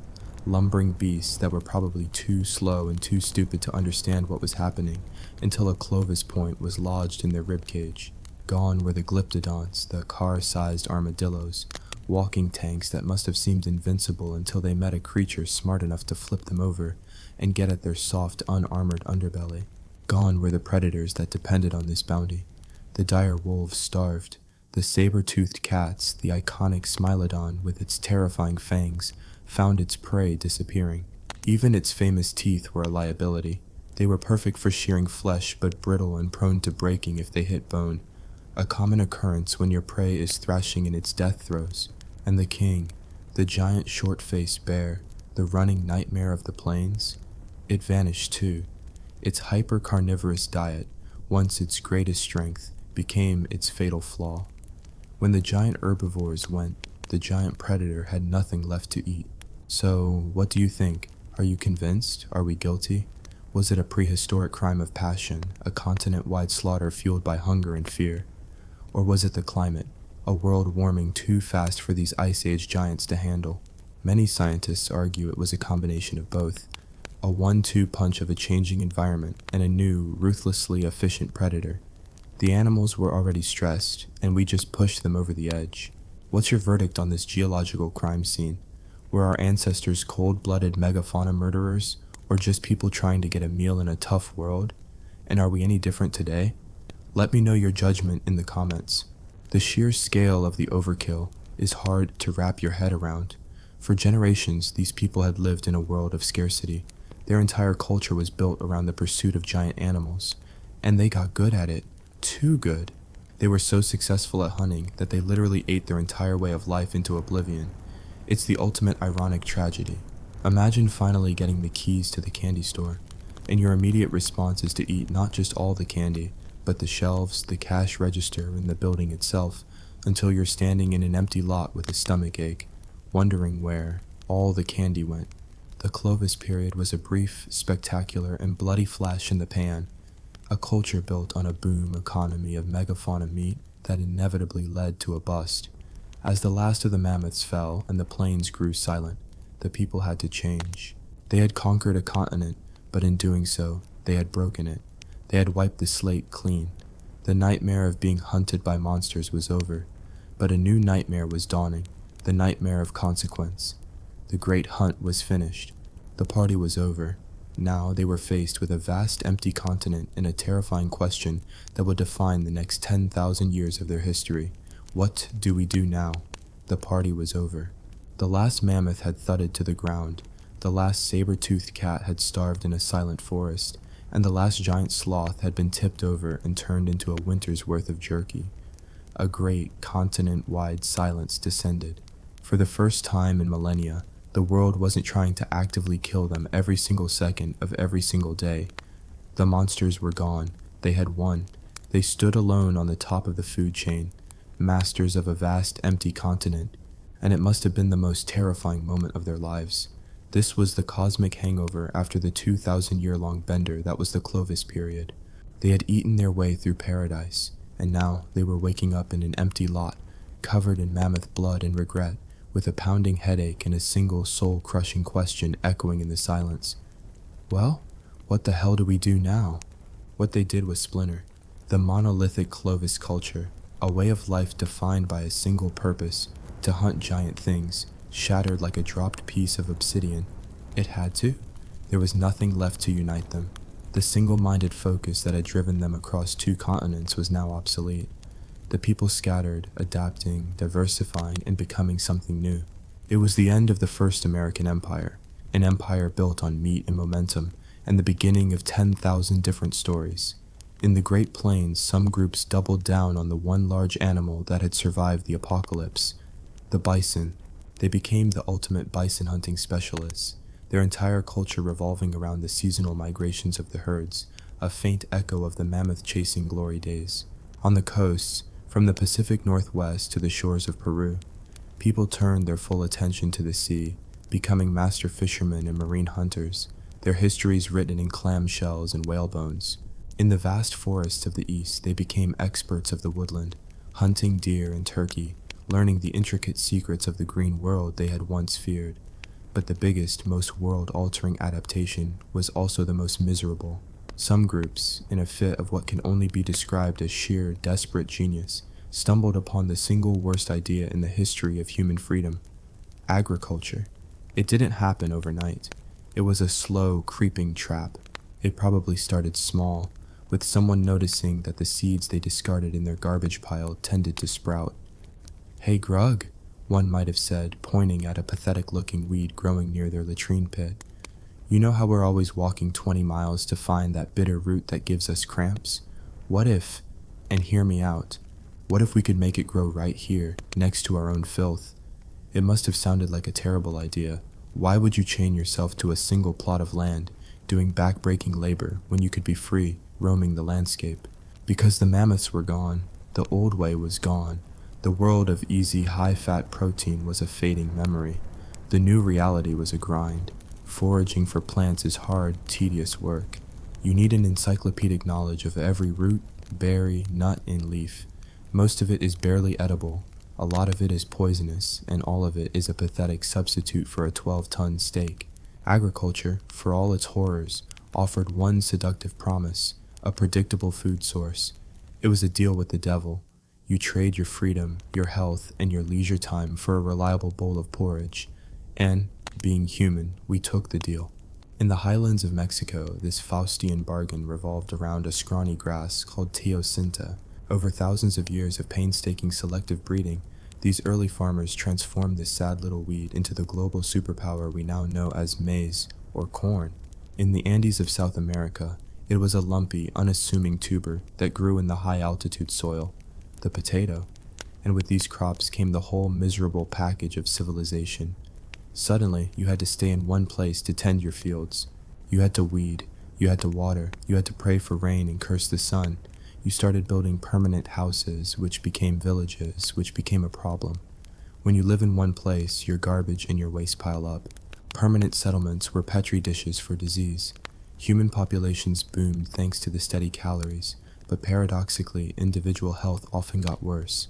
Lumbering beasts that were probably too slow and too stupid to understand what was happening until a Clovis point was lodged in their ribcage. Gone were the glyptodonts, the car-sized armadillos, walking tanks that must have seemed invincible until they met a creature smart enough to flip them over and get at their soft, unarmored underbelly. Gone were the predators that depended on this bounty. The dire wolves starved. The saber-toothed cats, the iconic Smilodon with its terrifying fangs, found its prey disappearing. Even its famous teeth were a liability. They were perfect for shearing flesh, but brittle and prone to breaking if they hit bone, a common occurrence when your prey is thrashing in its death throes. And the king, the giant short-faced bear, the running nightmare of the plains, it vanished too. Its hyper-carnivorous diet, once its greatest strength, became its fatal flaw. When the giant herbivores went, the giant predator had nothing left to eat. So, what do you think? Are you convinced? Are we guilty? Was it a prehistoric crime of passion, a continent-wide slaughter fueled by hunger and fear? Or was it the climate, a world warming too fast for these Ice Age giants to handle? Many scientists argue it was a combination of both, a 1-2 punch of a changing environment and a new, ruthlessly efficient predator. The animals were already stressed, and we just pushed them over the edge. What's your verdict on this geological crime scene? Were our ancestors cold-blooded megafauna murderers, or just people trying to get a meal in a tough world? And are we any different today? Let me know your judgment in the comments. The sheer scale of the overkill is hard to wrap your head around. For generations, these people had lived in a world of scarcity. Their entire culture was built around the pursuit of giant animals, and they got good at it. Too good. They were so successful at hunting that they literally ate their entire way of life into oblivion. It's the ultimate ironic tragedy. Imagine finally getting the keys to the candy store, and your immediate response is to eat not just all the candy, but the shelves, the cash register, and the building itself, until you're standing in an empty lot with a stomach ache, wondering where all the candy went. The Clovis period was a brief, spectacular, and bloody flash in the pan, a culture built on a boom economy of megafauna meat that inevitably led to a bust. As the last of the mammoths fell and the plains grew silent, the people had to change. They had conquered a continent, but in doing so, they had broken it. They had wiped the slate clean. The nightmare of being hunted by monsters was over, but a new nightmare was dawning, the nightmare of consequence. The great hunt was finished. The party was over. Now they were faced with a vast empty continent and a terrifying question that would define the next 10,000 years of their history. What do we do now? The party was over. The last mammoth had thudded to the ground. The last saber-toothed cat had starved in a silent forest, and the last giant sloth had been tipped over and turned into a winter's worth of jerky. A great, continent-wide silence descended. For the first time in millennia, the world wasn't trying to actively kill them every single second of every single day. The monsters were gone. They had won. They stood alone on the top of the food chain, masters of a vast, empty continent, and it must have been the most terrifying moment of their lives. This was the cosmic hangover after the 2,000-year-long bender that was the Clovis period. They had eaten their way through paradise, and now they were waking up in an empty lot, covered in mammoth blood and regret, with a pounding headache and a single soul-crushing question echoing in the silence. Well, what the hell do we do now? What they did was splinter. The monolithic Clovis culture, a way of life defined by a single purpose, to hunt giant things, shattered like a dropped piece of obsidian. It had to. There was nothing left to unite them. The single-minded focus that had driven them across 2 continents was now obsolete. The people scattered, adapting, diversifying, and becoming something new. It was the end of the first American empire, an empire built on meat and momentum, and the beginning of 10,000 different stories. In the Great Plains, some groups doubled down on the one large animal that had survived the apocalypse, the bison. They became the ultimate bison hunting specialists, their entire culture revolving around the seasonal migrations of the herds, a faint echo of the mammoth-chasing glory days. On the coasts, from the Pacific Northwest to the shores of Peru, people turned their full attention to the sea, becoming master fishermen and marine hunters, their histories written in clam shells and whale bones. In the vast forests of the east, they became experts of the woodland, hunting deer and turkey, learning the intricate secrets of the green world they had once feared. But the biggest, most world-altering adaptation was also the most miserable. Some groups, in a fit of what can only be described as sheer, desperate genius, stumbled upon the single worst idea in the history of human freedom: agriculture. It didn't happen overnight. It was a slow, creeping trap. It probably started small, with someone noticing that the seeds they discarded in their garbage pile tended to sprout. "Hey, Grug," one might have said, pointing at a pathetic-looking weed growing near their latrine pit. "You know how we're always walking 20 miles to find that bitter root that gives us cramps? What if, and hear me out, what if we could make it grow right here, next to our own filth?" It must have sounded like a terrible idea. Why would you chain yourself to a single plot of land, doing back-breaking labor when you could be free, roaming the landscape? Because the mammoths were gone, the old way was gone. The world of easy, high-fat protein was a fading memory. The new reality was a grind. Foraging for plants is hard, tedious work. You need an encyclopedic knowledge of every root, berry, nut, and leaf. Most of it is barely edible, a lot of it is poisonous, and all of it is a pathetic substitute for a 12-ton steak. Agriculture, for all its horrors, offered one seductive promise, a predictable food source. It was a deal with the devil. You trade your freedom, your health, and your leisure time for a reliable bowl of porridge. And, being human, we took the deal. In the highlands of Mexico, this Faustian bargain revolved around a scrawny grass called teosinte. Over thousands of years of painstaking selective breeding, these early farmers transformed this sad little weed into the global superpower we now know as maize, or corn. In the Andes of South America, it was a lumpy, unassuming tuber that grew in the high-altitude soil, the potato, and with these crops came the whole miserable package of civilization. Suddenly, you had to stay in one place to tend your fields. You had to weed, you had to water, you had to pray for rain and curse the sun. You started building permanent houses, which became villages, which became a problem. When you live in one place, your garbage and your waste pile up. Permanent settlements were petri dishes for disease. Human populations boomed thanks to the steady calories, but paradoxically, individual health often got worse.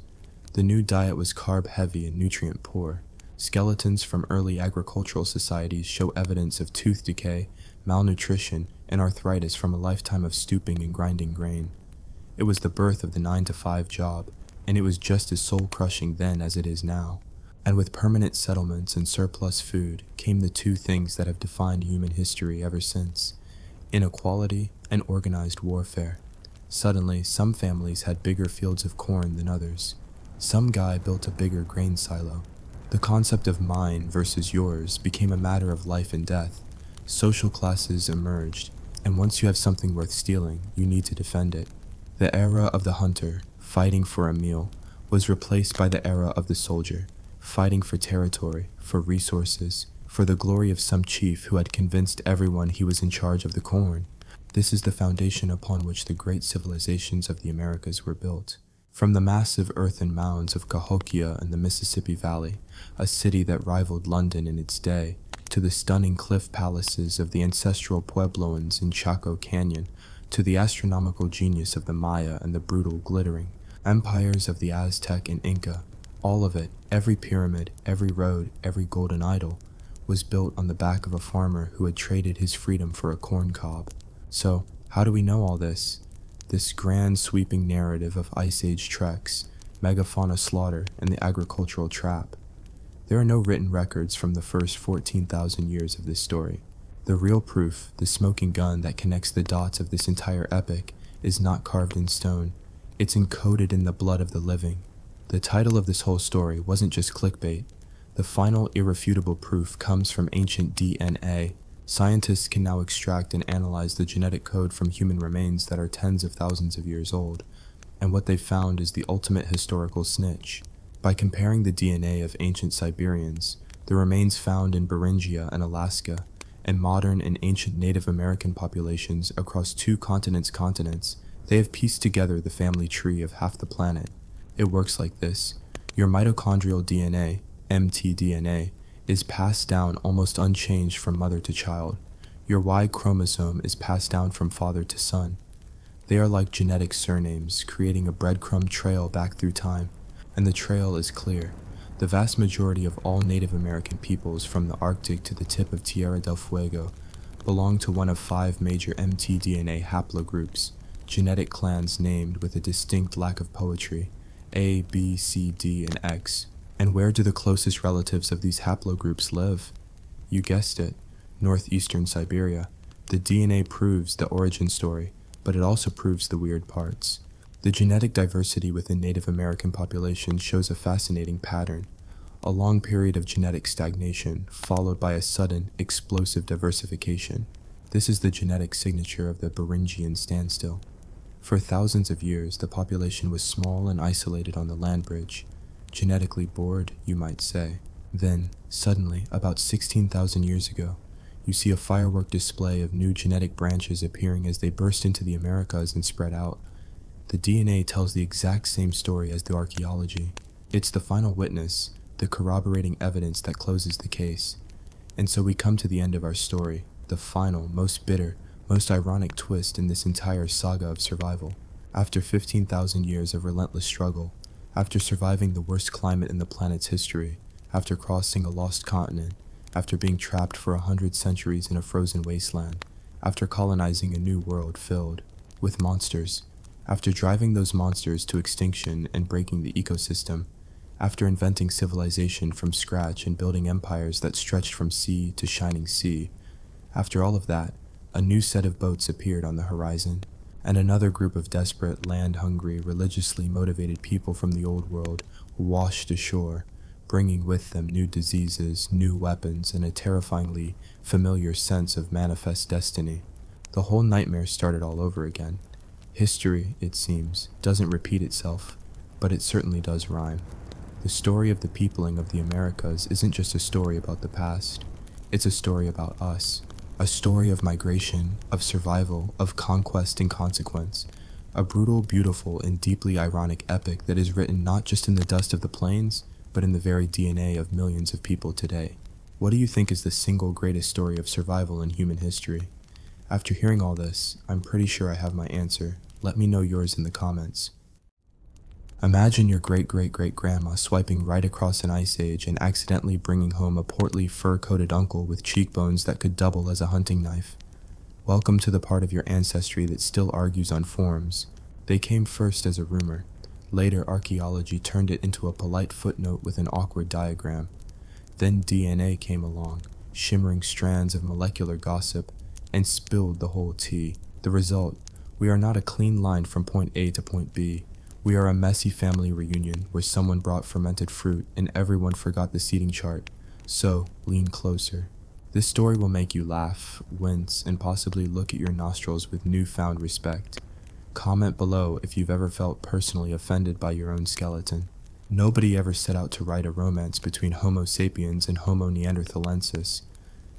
The new diet was carb-heavy and nutrient-poor. Skeletons from early agricultural societies show evidence of tooth decay, malnutrition, and arthritis from a lifetime of stooping and grinding grain. It was the birth of the 9-to-5 job, and it was just as soul-crushing then as it is now. And with permanent settlements and surplus food came the two things that have defined human history ever since: inequality and organized warfare. Suddenly, some families had bigger fields of corn than others. Some guy built a bigger grain silo. The concept of mine versus yours became a matter of life and death. Social classes emerged, and once you have something worth stealing, you need to defend it. The era of the hunter, fighting for a meal, was replaced by the era of the soldier, fighting for territory, for resources, for the glory of some chief who had convinced everyone he was in charge of the corn. This is the foundation upon which the great civilizations of the Americas were built. From the massive earthen mounds of Cahokia in the Mississippi Valley, a city that rivaled London in its day, to the stunning cliff palaces of the ancestral Puebloans in Chaco Canyon, to the astronomical genius of the Maya and the brutal, glittering empires of the Aztec and Inca, all of it, every pyramid, every road, every golden idol, was built on the back of a farmer who had traded his freedom for a corn cob. So, how do we know all this? This grand sweeping narrative of Ice Age treks, megafauna slaughter, and the agricultural trap. There are no written records from the first 14,000 years of this story. The real proof, the smoking gun that connects the dots of this entire epic, is not carved in stone. It's encoded in the blood of the living. The title of this whole story wasn't just clickbait. The final irrefutable proof comes from ancient DNA. Scientists can now extract and analyze the genetic code from human remains that are tens of thousands of years old, and what they've found is the ultimate historical snitch. By comparing the DNA of ancient Siberians, the remains found in Beringia and Alaska, and modern and ancient Native American populations across two continents, they have pieced together the family tree of half the planet. It works like this. Your mitochondrial DNA, mtDNA, is passed down almost unchanged from mother to child. Your Y chromosome is passed down from father to son. They are like genetic surnames, creating a breadcrumb trail back through time, and the trail is clear. The vast majority of all Native American peoples from the Arctic to the tip of Tierra del Fuego belong to one of 5 major mtDNA haplogroups, genetic clans named with a distinct lack of poetry, A, B, C, D, and X. And where do the closest relatives of these haplogroups live? You guessed it, northeastern Siberia. The DNA proves the origin story, but it also proves the weird parts. The genetic diversity within Native American populations shows a fascinating pattern. A long period of genetic stagnation, followed by a sudden, explosive diversification. This is the genetic signature of the Beringian standstill. For thousands of years, the population was small and isolated on the land bridge. Genetically bored, you might say. Then, suddenly, about 16,000 years ago, you see a firework display of new genetic branches appearing as they burst into the Americas and spread out. The DNA tells the exact same story as the archaeology. It's the final witness, the corroborating evidence that closes the case. And so we come to the end of our story, the final, most bitter, most ironic twist in this entire saga of survival. After 15,000 years of relentless struggle, after surviving the worst climate in the planet's history, after crossing a lost continent, after being trapped for 100 centuries in a frozen wasteland, after colonizing a new world filled with monsters, after driving those monsters to extinction and breaking the ecosystem, after inventing civilization from scratch and building empires that stretched from sea to shining sea, after all of that, a new set of boats appeared on the horizon, and another group of desperate, land-hungry, religiously motivated people from the old world washed ashore, bringing with them new diseases, new weapons, and a terrifyingly familiar sense of manifest destiny. The whole nightmare started all over again. History, it seems, doesn't repeat itself, but it certainly does rhyme. The story of the peopling of the Americas isn't just a story about the past. It's a story about us. A story of migration, of survival, of conquest and consequence. A brutal, beautiful, and deeply ironic epic that is written not just in the dust of the plains, but in the very DNA of millions of people today. What do you think is the single greatest story of survival in human history? After hearing all this, I'm pretty sure I have my answer. Let me know yours in the comments. Imagine your great-great-great-grandma swiping right across an ice age and accidentally bringing home a portly, fur-coated uncle with cheekbones that could double as a hunting knife. Welcome to the part of your ancestry that still argues on forms. They came first as a rumor. Later, archaeology turned it into a polite footnote with an awkward diagram. Then DNA came along, shimmering strands of molecular gossip, and spilled the whole tea. The result, we are not a clean line from point A to point B. We are a messy family reunion where someone brought fermented fruit and everyone forgot the seating chart. So, lean closer. This story will make you laugh, wince, and possibly look at your nostrils with newfound respect. Comment below if you've ever felt personally offended by your own skeleton. Nobody ever set out to write a romance between Homo sapiens and Homo neanderthalensis.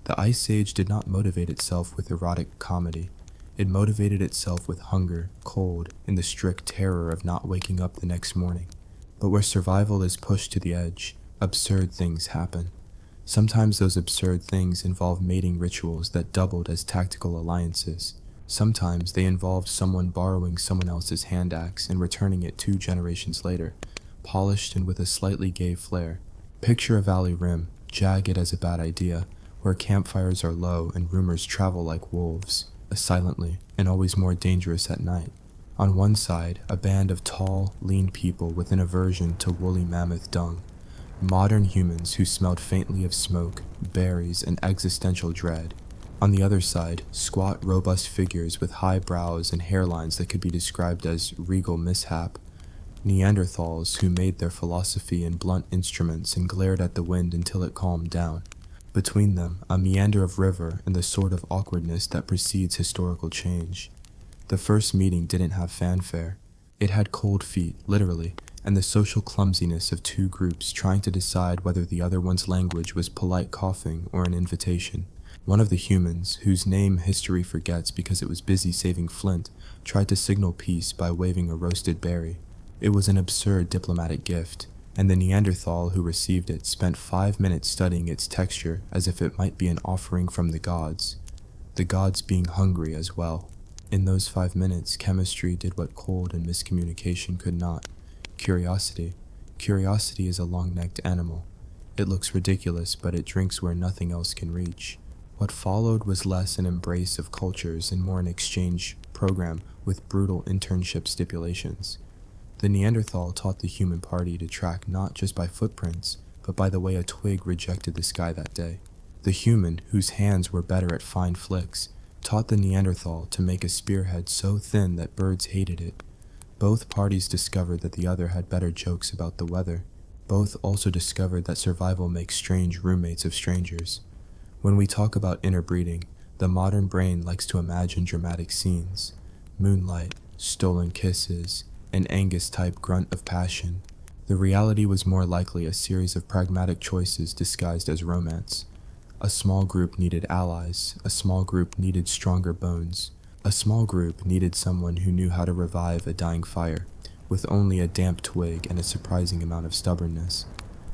The Ice Age did not motivate itself with erotic comedy. It motivated itself with hunger, cold, and the strict terror of not waking up the next morning. But where survival is pushed to the edge, absurd things happen. Sometimes those absurd things involve mating rituals that doubled as tactical alliances. Sometimes they involved someone borrowing someone else's hand axe and returning it 2 generations later, polished and with a slightly gay flair. Picture a valley rim, jagged as a bad idea, where campfires are low and rumors travel like wolves, silently and always more dangerous at night. On one side, a band of tall, lean people with an aversion to woolly mammoth dung. Modern humans who smelled faintly of smoke, berries, and existential dread. On the other side, squat, robust figures with high brows and hairlines that could be described as regal mishap. Neanderthals who made their philosophy in blunt instruments and glared at the wind until it calmed down. Between them, a meander of river and the sort of awkwardness that precedes historical change. The first meeting didn't have fanfare. It had cold feet, literally, and the social clumsiness of 2 groups trying to decide whether the other one's language was polite coughing or an invitation. One of the humans, whose name history forgets because it was busy saving Flint, tried to signal peace by waving a roasted berry. It was an absurd diplomatic gift, and the Neanderthal who received it spent 5 minutes studying its texture as if it might be an offering from the gods being hungry as well. In those 5 minutes, chemistry did what cold and miscommunication could not. Curiosity. Curiosity is a long-necked animal. It looks ridiculous, but it drinks where nothing else can reach. What followed was less an embrace of cultures and more an exchange program with brutal internship stipulations. The Neanderthal taught the human party to track not just by footprints, but by the way a twig rejected the sky that day. The human, whose hands were better at fine flicks, taught the Neanderthal to make a spearhead so thin that birds hated it. Both parties discovered that the other had better jokes about the weather. Both also discovered that survival makes strange roommates of strangers. When we talk about interbreeding, the modern brain likes to imagine dramatic scenes. Moonlight, stolen kisses, an Angus-type grunt of passion. The reality was more likely a series of pragmatic choices disguised as romance. A small group needed allies, a small group needed stronger bones, a small group needed someone who knew how to revive a dying fire, with only a damp twig and a surprising amount of stubbornness.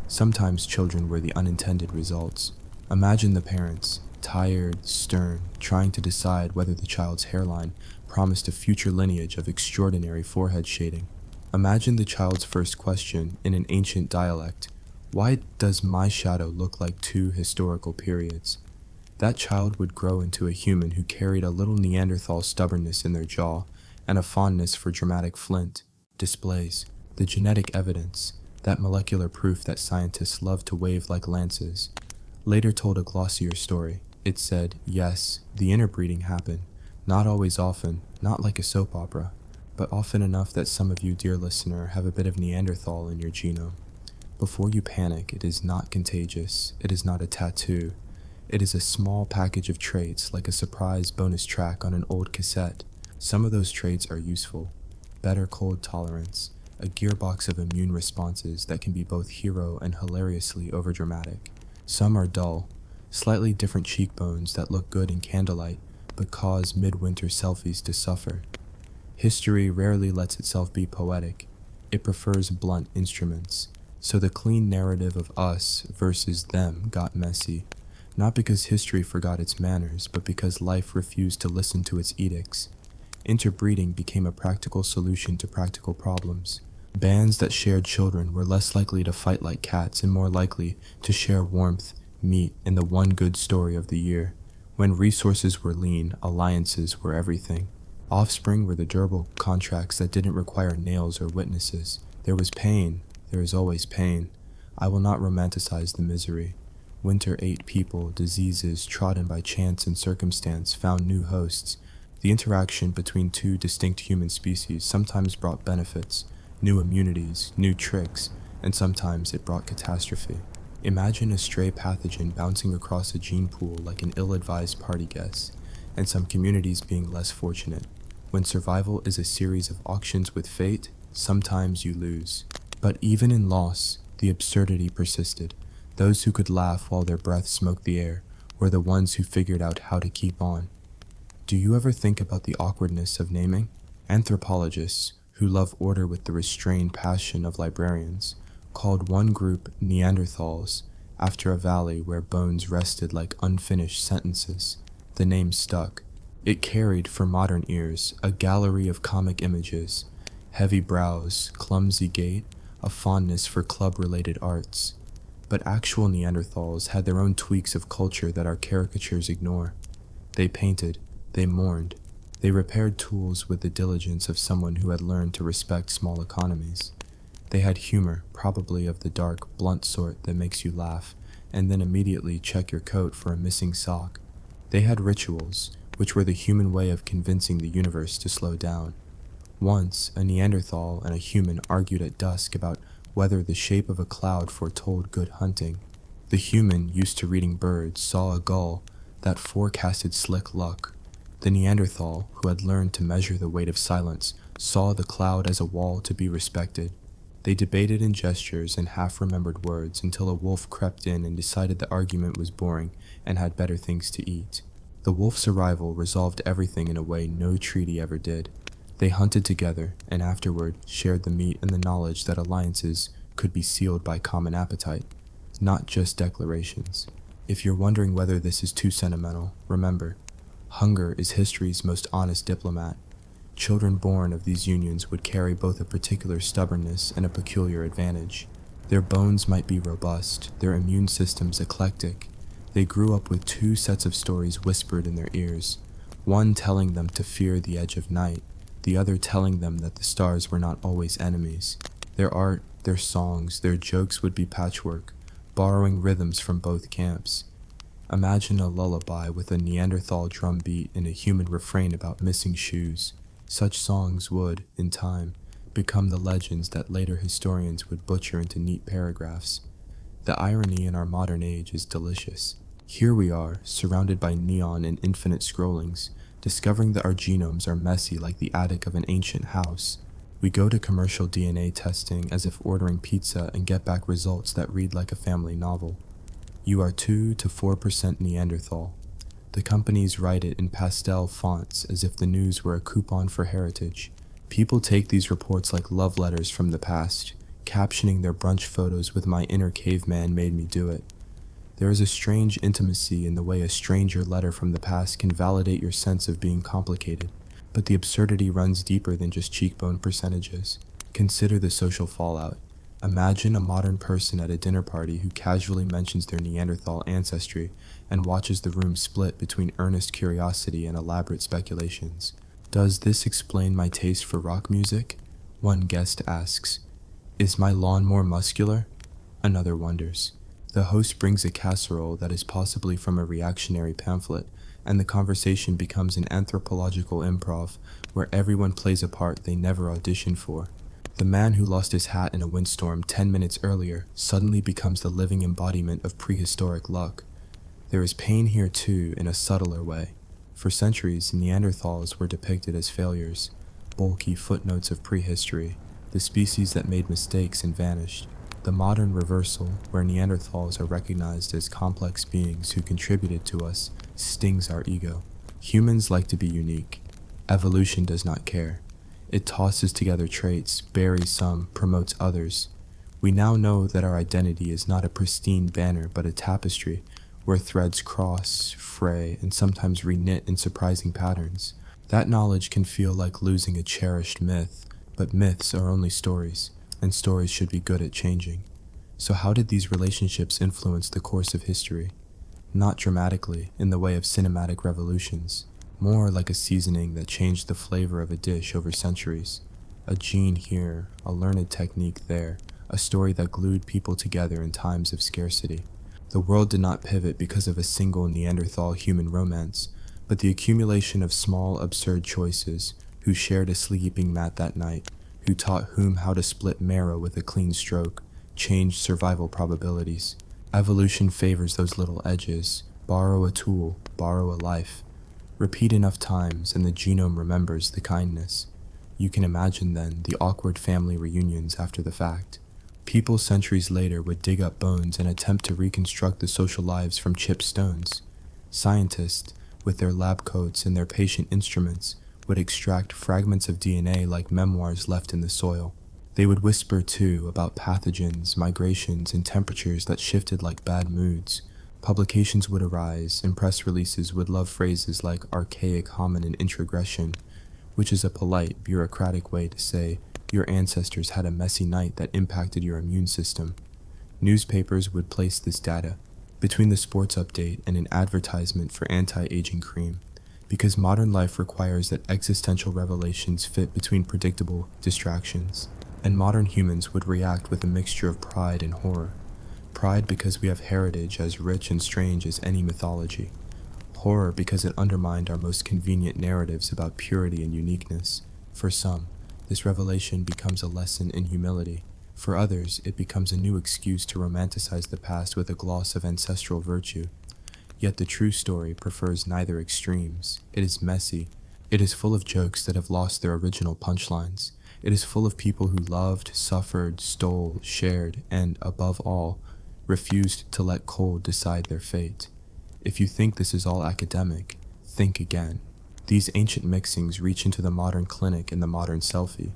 Sometimes children were the unintended results. Imagine the parents, tired, stern, trying to decide whether the child's hairline promised a future lineage of extraordinary forehead shading. Imagine the child's first question in an ancient dialect: why does my shadow look like two historical periods? That child would grow into a human who carried a little Neanderthal stubbornness in their jaw and a fondness for dramatic flint displays, the genetic evidence, that molecular proof that scientists love to wave like lances. Later told a glossier story. It said, yes, the interbreeding happened, not always often, not like a soap opera, but often enough that some of you, dear listener, have a bit of Neanderthal in your genome. Before you panic, it is not contagious, it is not a tattoo. It is a small package of traits like a surprise bonus track on an old cassette. Some of those traits are useful. Better cold tolerance, a gearbox of immune responses that can be both hero and hilariously overdramatic. Some are dull, slightly different cheekbones that look good in candlelight but cause midwinter selfies to suffer. History rarely lets itself be poetic. It prefers blunt instruments. So the clean narrative of us versus them got messy. Not because history forgot its manners, but because life refused to listen to its edicts. Interbreeding became a practical solution to practical problems. Bands that shared children were less likely to fight like cats and more likely to share warmth, meat, and the one good story of the year. When resources were lean, alliances were everything. Offspring were the durable contracts that didn't require nails or witnesses. There was pain. There is always pain. I will not romanticize the misery. Winter ate people, diseases trodden by chance and circumstance found new hosts. The interaction between two distinct human species sometimes brought benefits, new immunities, new tricks, and sometimes it brought catastrophe. Imagine a stray pathogen bouncing across a gene pool like an ill-advised party guest, and some communities being less fortunate. When survival is a series of auctions with fate, sometimes you lose. But even in loss, the absurdity persisted. Those who could laugh while their breath smoked the air were the ones who figured out how to keep on. Do you ever think about the awkwardness of naming? Anthropologists, who love order with the restrained passion of librarians, called one group Neanderthals after a valley where bones rested like unfinished sentences. The name stuck. It carried, for modern ears, a gallery of comic images, heavy brows, clumsy gait, a fondness for club-related arts. But actual Neanderthals had their own tweaks of culture that our caricatures ignore. They painted, they mourned, they repaired tools with the diligence of someone who had learned to respect small economies. They had humor, probably of the dark, blunt sort that makes you laugh, and then immediately check your coat for a missing sock. They had rituals, which were the human way of convincing the universe to slow down. Once, a Neanderthal and a human argued at dusk about whether the shape of a cloud foretold good hunting. The human, used to reading birds, saw a gull that forecasted slick luck. The Neanderthal, who had learned to measure the weight of silence, saw the cloud as a wall to be respected. They debated in gestures and half-remembered words until a wolf crept in and decided the argument was boring and had better things to eat. The wolf's arrival resolved everything in a way no treaty ever did. They hunted together, and afterward shared the meat and the knowledge that alliances could be sealed by common appetite, not just declarations. If you're wondering whether this is too sentimental, remember, hunger is history's most honest diplomat. Children born of these unions would carry both a particular stubbornness and a peculiar advantage. Their bones might be robust, their immune systems eclectic. They grew up with two sets of stories whispered in their ears, one telling them to fear the edge of night, the other telling them that the stars were not always enemies. Their art, their songs, their jokes would be patchwork, borrowing rhythms from both camps. Imagine a lullaby with a Neanderthal drum beat and a human refrain about missing shoes. Such songs would, in time, become the legends that later historians would butcher into neat paragraphs. The irony in our modern age is delicious. Here we are, surrounded by neon and infinite scrollings, discovering that our genomes are messy like the attic of an ancient house. We go to commercial DNA testing as if ordering pizza and get back results that read like a family novel. You are 2 to 4% Neanderthal. The companies write it in pastel fonts as if the news were a coupon for heritage. People take these reports like love letters from the past, captioning their brunch photos with "my inner caveman made me do it." There is a strange intimacy in the way a stranger letter from the past can validate your sense of being complicated, but the absurdity runs deeper than just cheekbone percentages. Consider the social fallout. Imagine a modern person at a dinner party who casually mentions their Neanderthal ancestry and watches the room split between earnest curiosity and elaborate speculations. Does this explain my taste for rock music? One guest asks. Is my lawn more muscular? Another wonders. The host brings a casserole that is possibly from a reactionary pamphlet, and the conversation becomes an anthropological improv where everyone plays a part they never auditioned for. The man who lost his hat in a windstorm 10 minutes earlier suddenly becomes the living embodiment of prehistoric luck. There is pain here too, in a subtler way. For centuries, Neanderthals were depicted as failures, bulky footnotes of prehistory, the species that made mistakes and vanished. The modern reversal, where Neanderthals are recognized as complex beings who contributed to us, stings our ego. Humans like to be unique. Evolution does not care. It tosses together traits, buries some, promotes others. We now know that our identity is not a pristine banner but a tapestry where threads cross, fray, and sometimes reknit in surprising patterns. That knowledge can feel like losing a cherished myth, but myths are only stories, and stories should be good at changing. So how did these relationships influence the course of history? Not dramatically, in the way of cinematic revolutions. More like a seasoning that changed the flavor of a dish over centuries. A gene here, a learned technique there, a story that glued people together in times of scarcity. The world did not pivot because of a single Neanderthal-human romance, but the accumulation of small, absurd choices, who shared a sleeping mat that night, who taught whom how to split marrow with a clean stroke, changed survival probabilities. Evolution favors those little edges. Borrow a tool, borrow a life. Repeat enough times and the genome remembers the kindness. You can imagine then the awkward family reunions after the fact. People centuries later would dig up bones and attempt to reconstruct the social lives from chipped stones. Scientists, with their lab coats and their patient instruments, would extract fragments of DNA like memoirs left in the soil. They would whisper too about pathogens, migrations, and temperatures that shifted like bad moods. Publications would arise, and press releases would love phrases like archaic hominin introgression, which is a polite, bureaucratic way to say your ancestors had a messy night that impacted your immune system. Newspapers would place this data between the sports update and an advertisement for anti-aging cream, because modern life requires that existential revelations fit between predictable distractions, and modern humans would react with a mixture of pride and horror. Pride because we have heritage as rich and strange as any mythology. Horror because it undermined our most convenient narratives about purity and uniqueness. For some, this revelation becomes a lesson in humility. For others, it becomes a new excuse to romanticize the past with a gloss of ancestral virtue. Yet the true story prefers neither extremes. It is messy. It is full of jokes that have lost their original punchlines. It is full of people who loved, suffered, stole, shared, and, above all, refused to let cold decide their fate. If you think this is all academic, think again. These ancient mixings reach into the modern clinic and the modern selfie.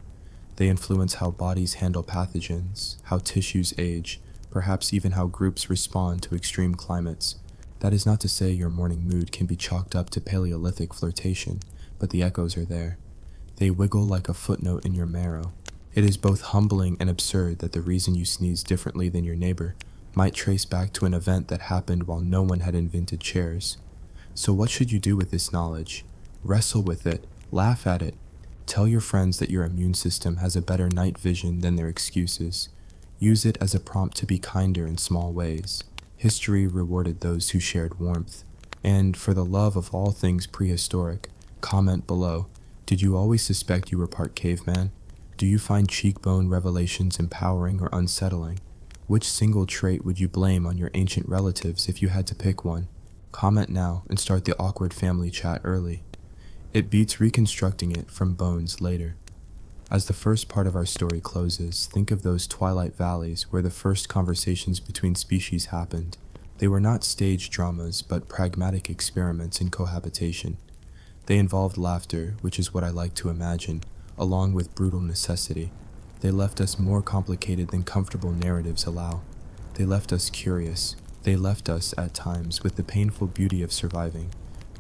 They influence how bodies handle pathogens, how tissues age, perhaps even how groups respond to extreme climates. That is not to say your morning mood can be chalked up to Paleolithic flirtation, but the echoes are there. They wiggle like a footnote in your marrow. It is both humbling and absurd that the reason you sneeze differently than your neighbor might trace back to an event that happened while no one had invented chairs. So what should you do with this knowledge? Wrestle with it, laugh at it. Tell your friends that your immune system has a better night vision than their excuses. Use it as a prompt to be kinder in small ways. History rewarded those who shared warmth. And for the love of all things prehistoric, comment below, did you always suspect you were part caveman? Do you find cheekbone revelations empowering or unsettling? Which single trait would you blame on your ancient relatives if you had to pick one? Comment now and start the awkward family chat early. It beats reconstructing it from bones later. As the first part of our story closes, think of those twilight valleys where the first conversations between species happened. They were not staged dramas, but pragmatic experiments in cohabitation. They involved laughter, which is what I like to imagine, along with brutal necessity. They left us more complicated than comfortable narratives allow. They left us curious. They left us, at times, with the painful beauty of surviving.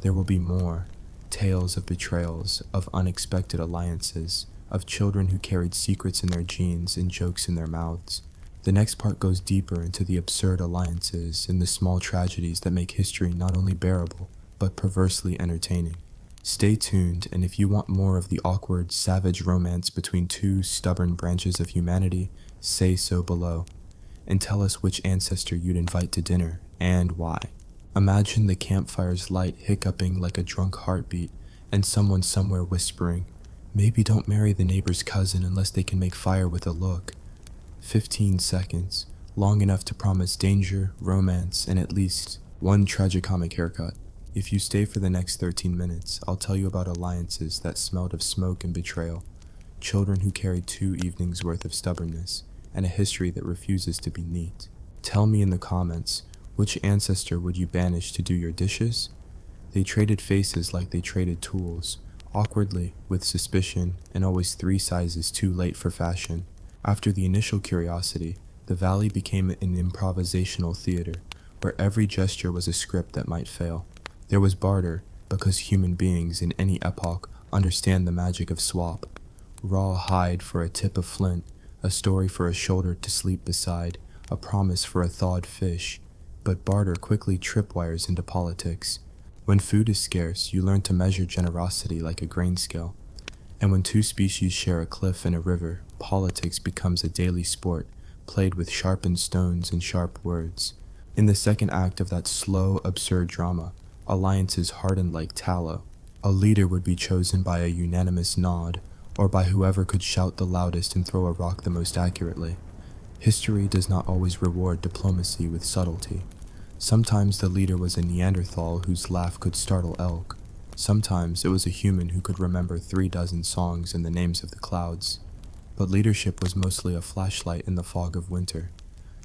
There will be more. Tales of betrayals, of unexpected alliances, of children who carried secrets in their genes and jokes in their mouths. The next part goes deeper into the absurd alliances and the small tragedies that make history not only bearable, but perversely entertaining. Stay tuned, and if you want more of the awkward, savage romance between two stubborn branches of humanity, say so below. And tell us which ancestor you'd invite to dinner, and why. Imagine the campfire's light hiccuping like a drunk heartbeat, and someone somewhere whispering, "Maybe don't marry the neighbor's cousin unless they can make fire with a look." 15 seconds, long enough to promise danger, romance, and at least one tragicomic haircut. If you stay for the next 13 minutes, I'll tell you about alliances that smelled of smoke and betrayal, children who carried 2 evenings' worth of stubbornness, and a history that refuses to be neat. Tell me in the comments, which ancestor would you banish to do your dishes? They traded faces like they traded tools, awkwardly, with suspicion, and always 3 sizes too late for fashion. After the initial curiosity, the valley became an improvisational theater, where every gesture was a script that might fail. There was barter, because human beings in any epoch understand the magic of swap. Raw hide for a tip of flint, a story for a shoulder to sleep beside, a promise for a thawed fish. But barter quickly tripwires into politics. When food is scarce, you learn to measure generosity like a grain scale. And when 2 species share a cliff and a river, politics becomes a daily sport, played with sharpened stones and sharp words. In the second act of that slow, absurd drama, alliances hardened like tallow. A leader would be chosen by a unanimous nod, or by whoever could shout the loudest and throw a rock the most accurately. History does not always reward diplomacy with subtlety. Sometimes the leader was a Neanderthal whose laugh could startle elk. Sometimes it was a human who could remember 3 dozen songs and the names of the clouds. But leadership was mostly a flashlight in the fog of winter,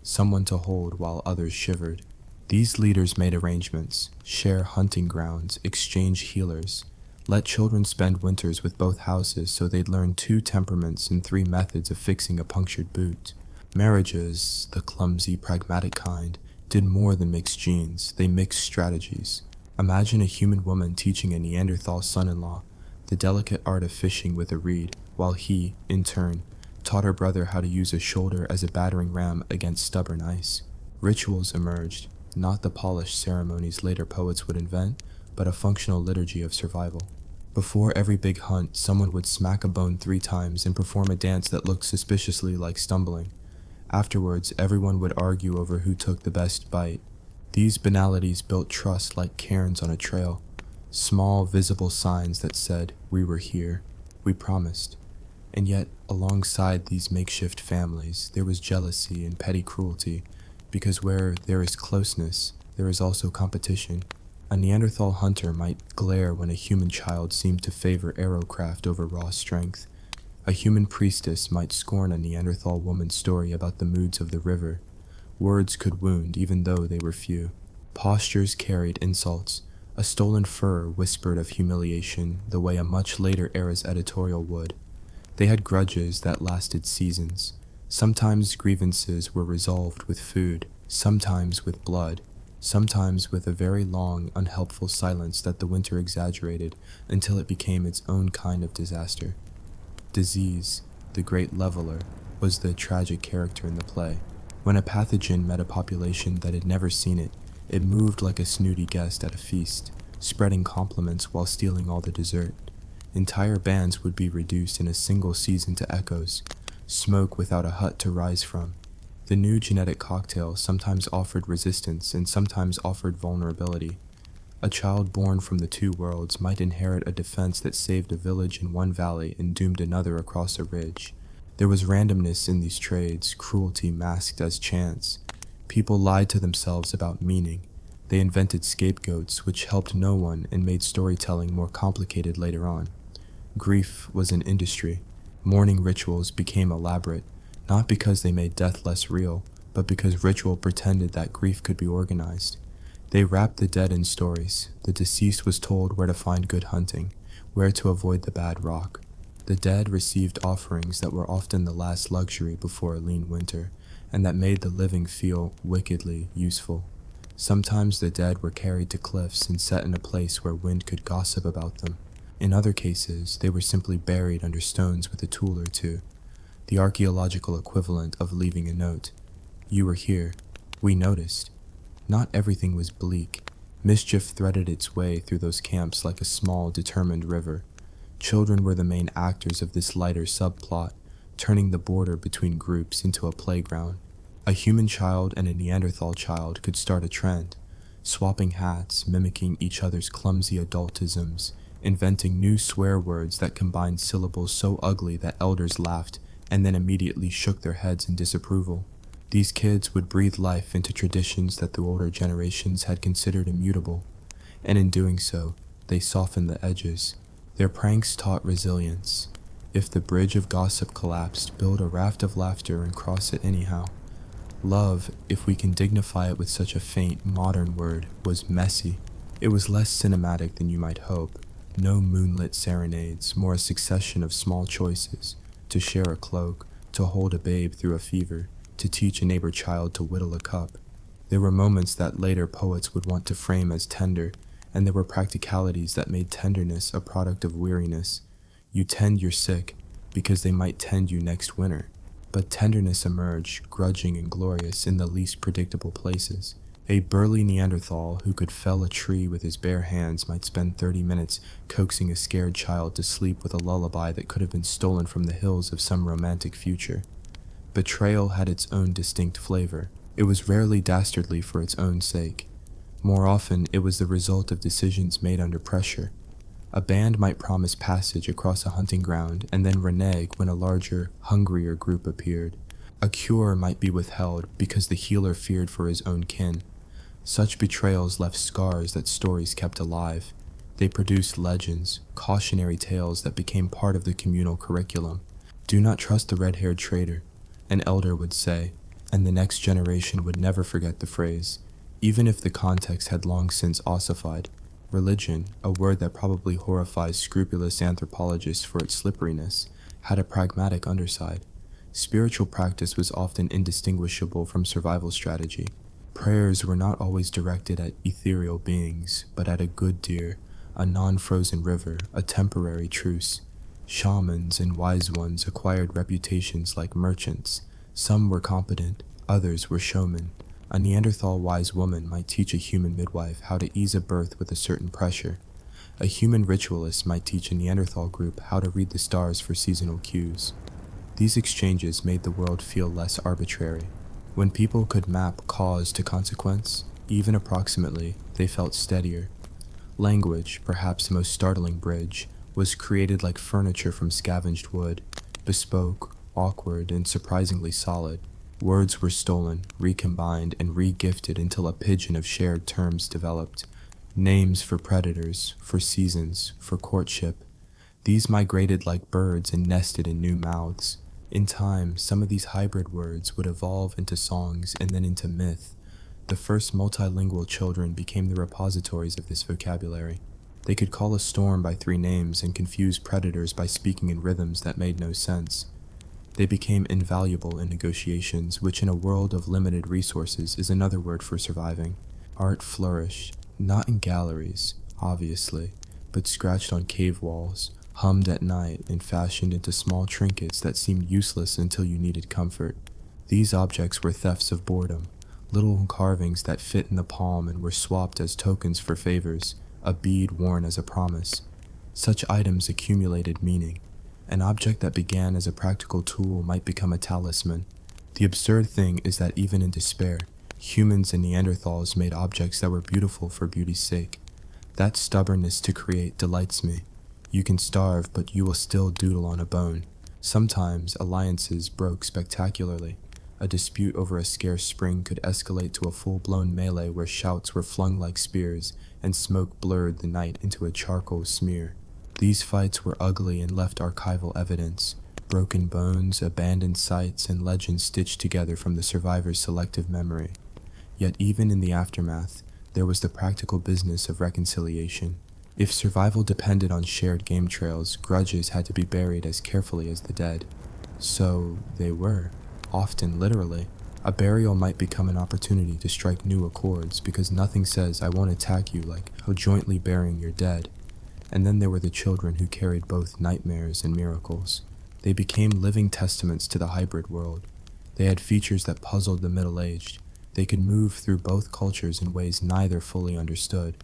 someone to hold while others shivered. These leaders made arrangements, share hunting grounds, exchange healers, let children spend winters with both houses so they'd learn 2 temperaments and 3 methods of fixing a punctured boot. Marriages, the clumsy, pragmatic kind, did more than mix genes, they mixed strategies. Imagine a human woman teaching a Neanderthal son-in-law the delicate art of fishing with a reed, while he, in turn, taught her brother how to use a shoulder as a battering ram against stubborn ice. Rituals emerged, not the polished ceremonies later poets would invent, but a functional liturgy of survival. Before every big hunt, someone would smack a bone 3 times and perform a dance that looked suspiciously like stumbling. Afterwards, everyone would argue over who took the best bite. These banalities built trust like cairns on a trail, small visible signs that said, "We were here, we promised." And yet, alongside these makeshift families, there was jealousy and petty cruelty, because where there is closeness, there is also competition. A Neanderthal hunter might glare when a human child seemed to favor arrowcraft over raw strength. A human priestess might scorn a Neanderthal woman's story about the moods of the river. Words could wound even though they were few. Postures carried insults. A stolen fur whispered of humiliation the way a much later era's editorial would. They had grudges that lasted seasons. Sometimes grievances were resolved with food, sometimes with blood, sometimes with a very long, unhelpful silence that the winter exaggerated until it became its own kind of disaster. Disease, the great leveler, was the tragic character in the play. When a pathogen met a population that had never seen it, it moved like a snooty guest at a feast, spreading compliments while stealing all the dessert. Entire bands would be reduced in a single season to echoes, smoke without a hut to rise from. The new genetic cocktail sometimes offered resistance and sometimes offered vulnerability. A child born from the two worlds might inherit a defense that saved a village in one valley and doomed another across a ridge. There was randomness in these trades, cruelty masked as chance. People lied to themselves about meaning. They invented scapegoats, which helped no one and made storytelling more complicated later on. Grief was an industry. Mourning rituals became elaborate, not because they made death less real, but because ritual pretended that grief could be organized. They wrapped the dead in stories. The deceased was told where to find good hunting, where to avoid the bad rock. The dead received offerings that were often the last luxury before a lean winter, and that made the living feel wickedly useful. Sometimes the dead were carried to cliffs and set in a place where wind could gossip about them. In other cases, they were simply buried under stones with a tool or two, the archaeological equivalent of leaving a note. You were here. We noticed. Not everything was bleak. Mischief threaded its way through those camps like a small, determined river. Children were the main actors of this lighter subplot, turning the border between groups into a playground. A human child and a Neanderthal child could start a trend, swapping hats, mimicking each other's clumsy adultisms, inventing new swear words that combined syllables so ugly that elders laughed and then immediately shook their heads in disapproval. These kids would breathe life into traditions that the older generations had considered immutable, and in doing so, they softened the edges. Their pranks taught resilience. If the bridge of gossip collapsed, build a raft of laughter and cross it anyhow. Love, if we can dignify it with such a faint, modern word, was messy. It was less cinematic than you might hope. No moonlit serenades, more a succession of small choices. To share a cloak, to hold a babe through a fever, to teach a neighbor child to whittle a cup. There were moments that later poets would want to frame as tender, and there were practicalities that made tenderness a product of weariness. You tend your sick, because they might tend you next winter. But tenderness emerged, grudging and glorious, in the least predictable places. A burly Neanderthal who could fell a tree with his bare hands might spend 30 minutes coaxing a scared child to sleep with a lullaby that could have been stolen from the hills of some romantic future. Betrayal had its own distinct flavor. It was rarely dastardly for its own sake. More often, it was the result of decisions made under pressure. A band might promise passage across a hunting ground and then renege when a larger, hungrier group appeared. A cure might be withheld because the healer feared for his own kin. Such betrayals left scars that stories kept alive. They produced legends, cautionary tales that became part of the communal curriculum. Do not trust the red-haired traitor, an elder would say, and the next generation would never forget the phrase, even if the context had long since ossified. Religion, a word that probably horrifies scrupulous anthropologists for its slipperiness, had a pragmatic underside. Spiritual practice was often indistinguishable from survival strategy. Prayers were not always directed at ethereal beings, but at a good deer, a non-frozen river, a temporary truce. Shamans and wise ones acquired reputations like merchants. Some were competent, others were showmen. A Neanderthal wise woman might teach a human midwife how to ease a birth with a certain pressure. A human ritualist might teach a Neanderthal group how to read the stars for seasonal cues. These exchanges made the world feel less arbitrary. When people could map cause to consequence, even approximately, they felt steadier. Language, perhaps the most startling bridge, was created like furniture from scavenged wood, bespoke, awkward, and surprisingly solid. Words were stolen, recombined, and re-gifted until a pigeon of shared terms developed. Names for predators, for seasons, for courtship. These migrated like birds and nested in new mouths. In time, some of these hybrid words would evolve into songs and then into myth. The first multilingual children became the repositories of this vocabulary. They could call a storm by 3 names and confuse predators by speaking in rhythms that made no sense. They became invaluable in negotiations, which in a world of limited resources is another word for surviving. Art flourished, not in galleries, obviously, but scratched on cave walls, hummed at night, and fashioned into small trinkets that seemed useless until you needed comfort. These objects were thefts of boredom, little carvings that fit in the palm and were swapped as tokens for favors, a bead worn as a promise. Such items accumulated meaning. An object that began as a practical tool might become a talisman. The absurd thing is that even in despair, humans and Neanderthals made objects that were beautiful for beauty's sake. That stubbornness to create delights me. You can starve, but you will still doodle on a bone. Sometimes alliances broke spectacularly. A dispute over a scarce spring could escalate to a full-blown melee where shouts were flung like spears and smoke blurred the night into a charcoal smear. These fights were ugly and left archival evidence, broken bones, abandoned sites, and legends stitched together from the survivors' selective memory. Yet even in the aftermath, there was the practical business of reconciliation. If survival depended on shared game trails, grudges had to be buried as carefully as the dead. So they were, often literally. A burial might become an opportunity to strike new accords because nothing says I won't attack you like jointly burying your dead. And then there were the children who carried both nightmares and miracles. They became living testaments to the hybrid world. They had features that puzzled the middle-aged. They could move through both cultures in ways neither fully understood.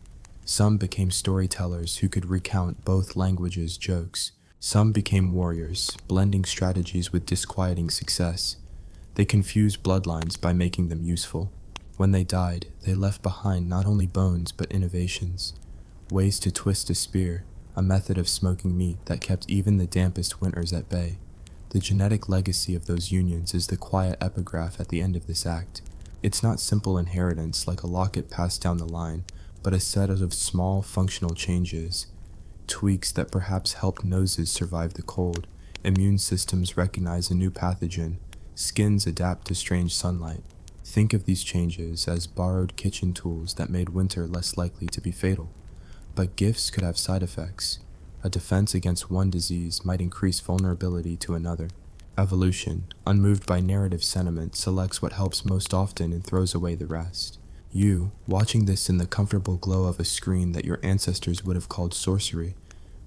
Some became storytellers who could recount both languages' jokes. Some became warriors, blending strategies with disquieting success. They confused bloodlines by making them useful. When they died, they left behind not only bones but innovations. Ways to twist a spear, a method of smoking meat that kept even the dampest winters at bay. The genetic legacy of those unions is the quiet epigraph at the end of this act. It's not simple inheritance like a locket passed down the line, but a set of small functional changes. Tweaks that perhaps helped noses survive the cold, immune systems recognize a new pathogen, skins adapt to strange sunlight. Think of these changes as borrowed kitchen tools that made winter less likely to be fatal. But gifts could have side effects. A defense against one disease might increase vulnerability to another. Evolution, unmoved by narrative sentiment, selects what helps most often and throws away the rest. You, watching this in the comfortable glow of a screen that your ancestors would have called sorcery,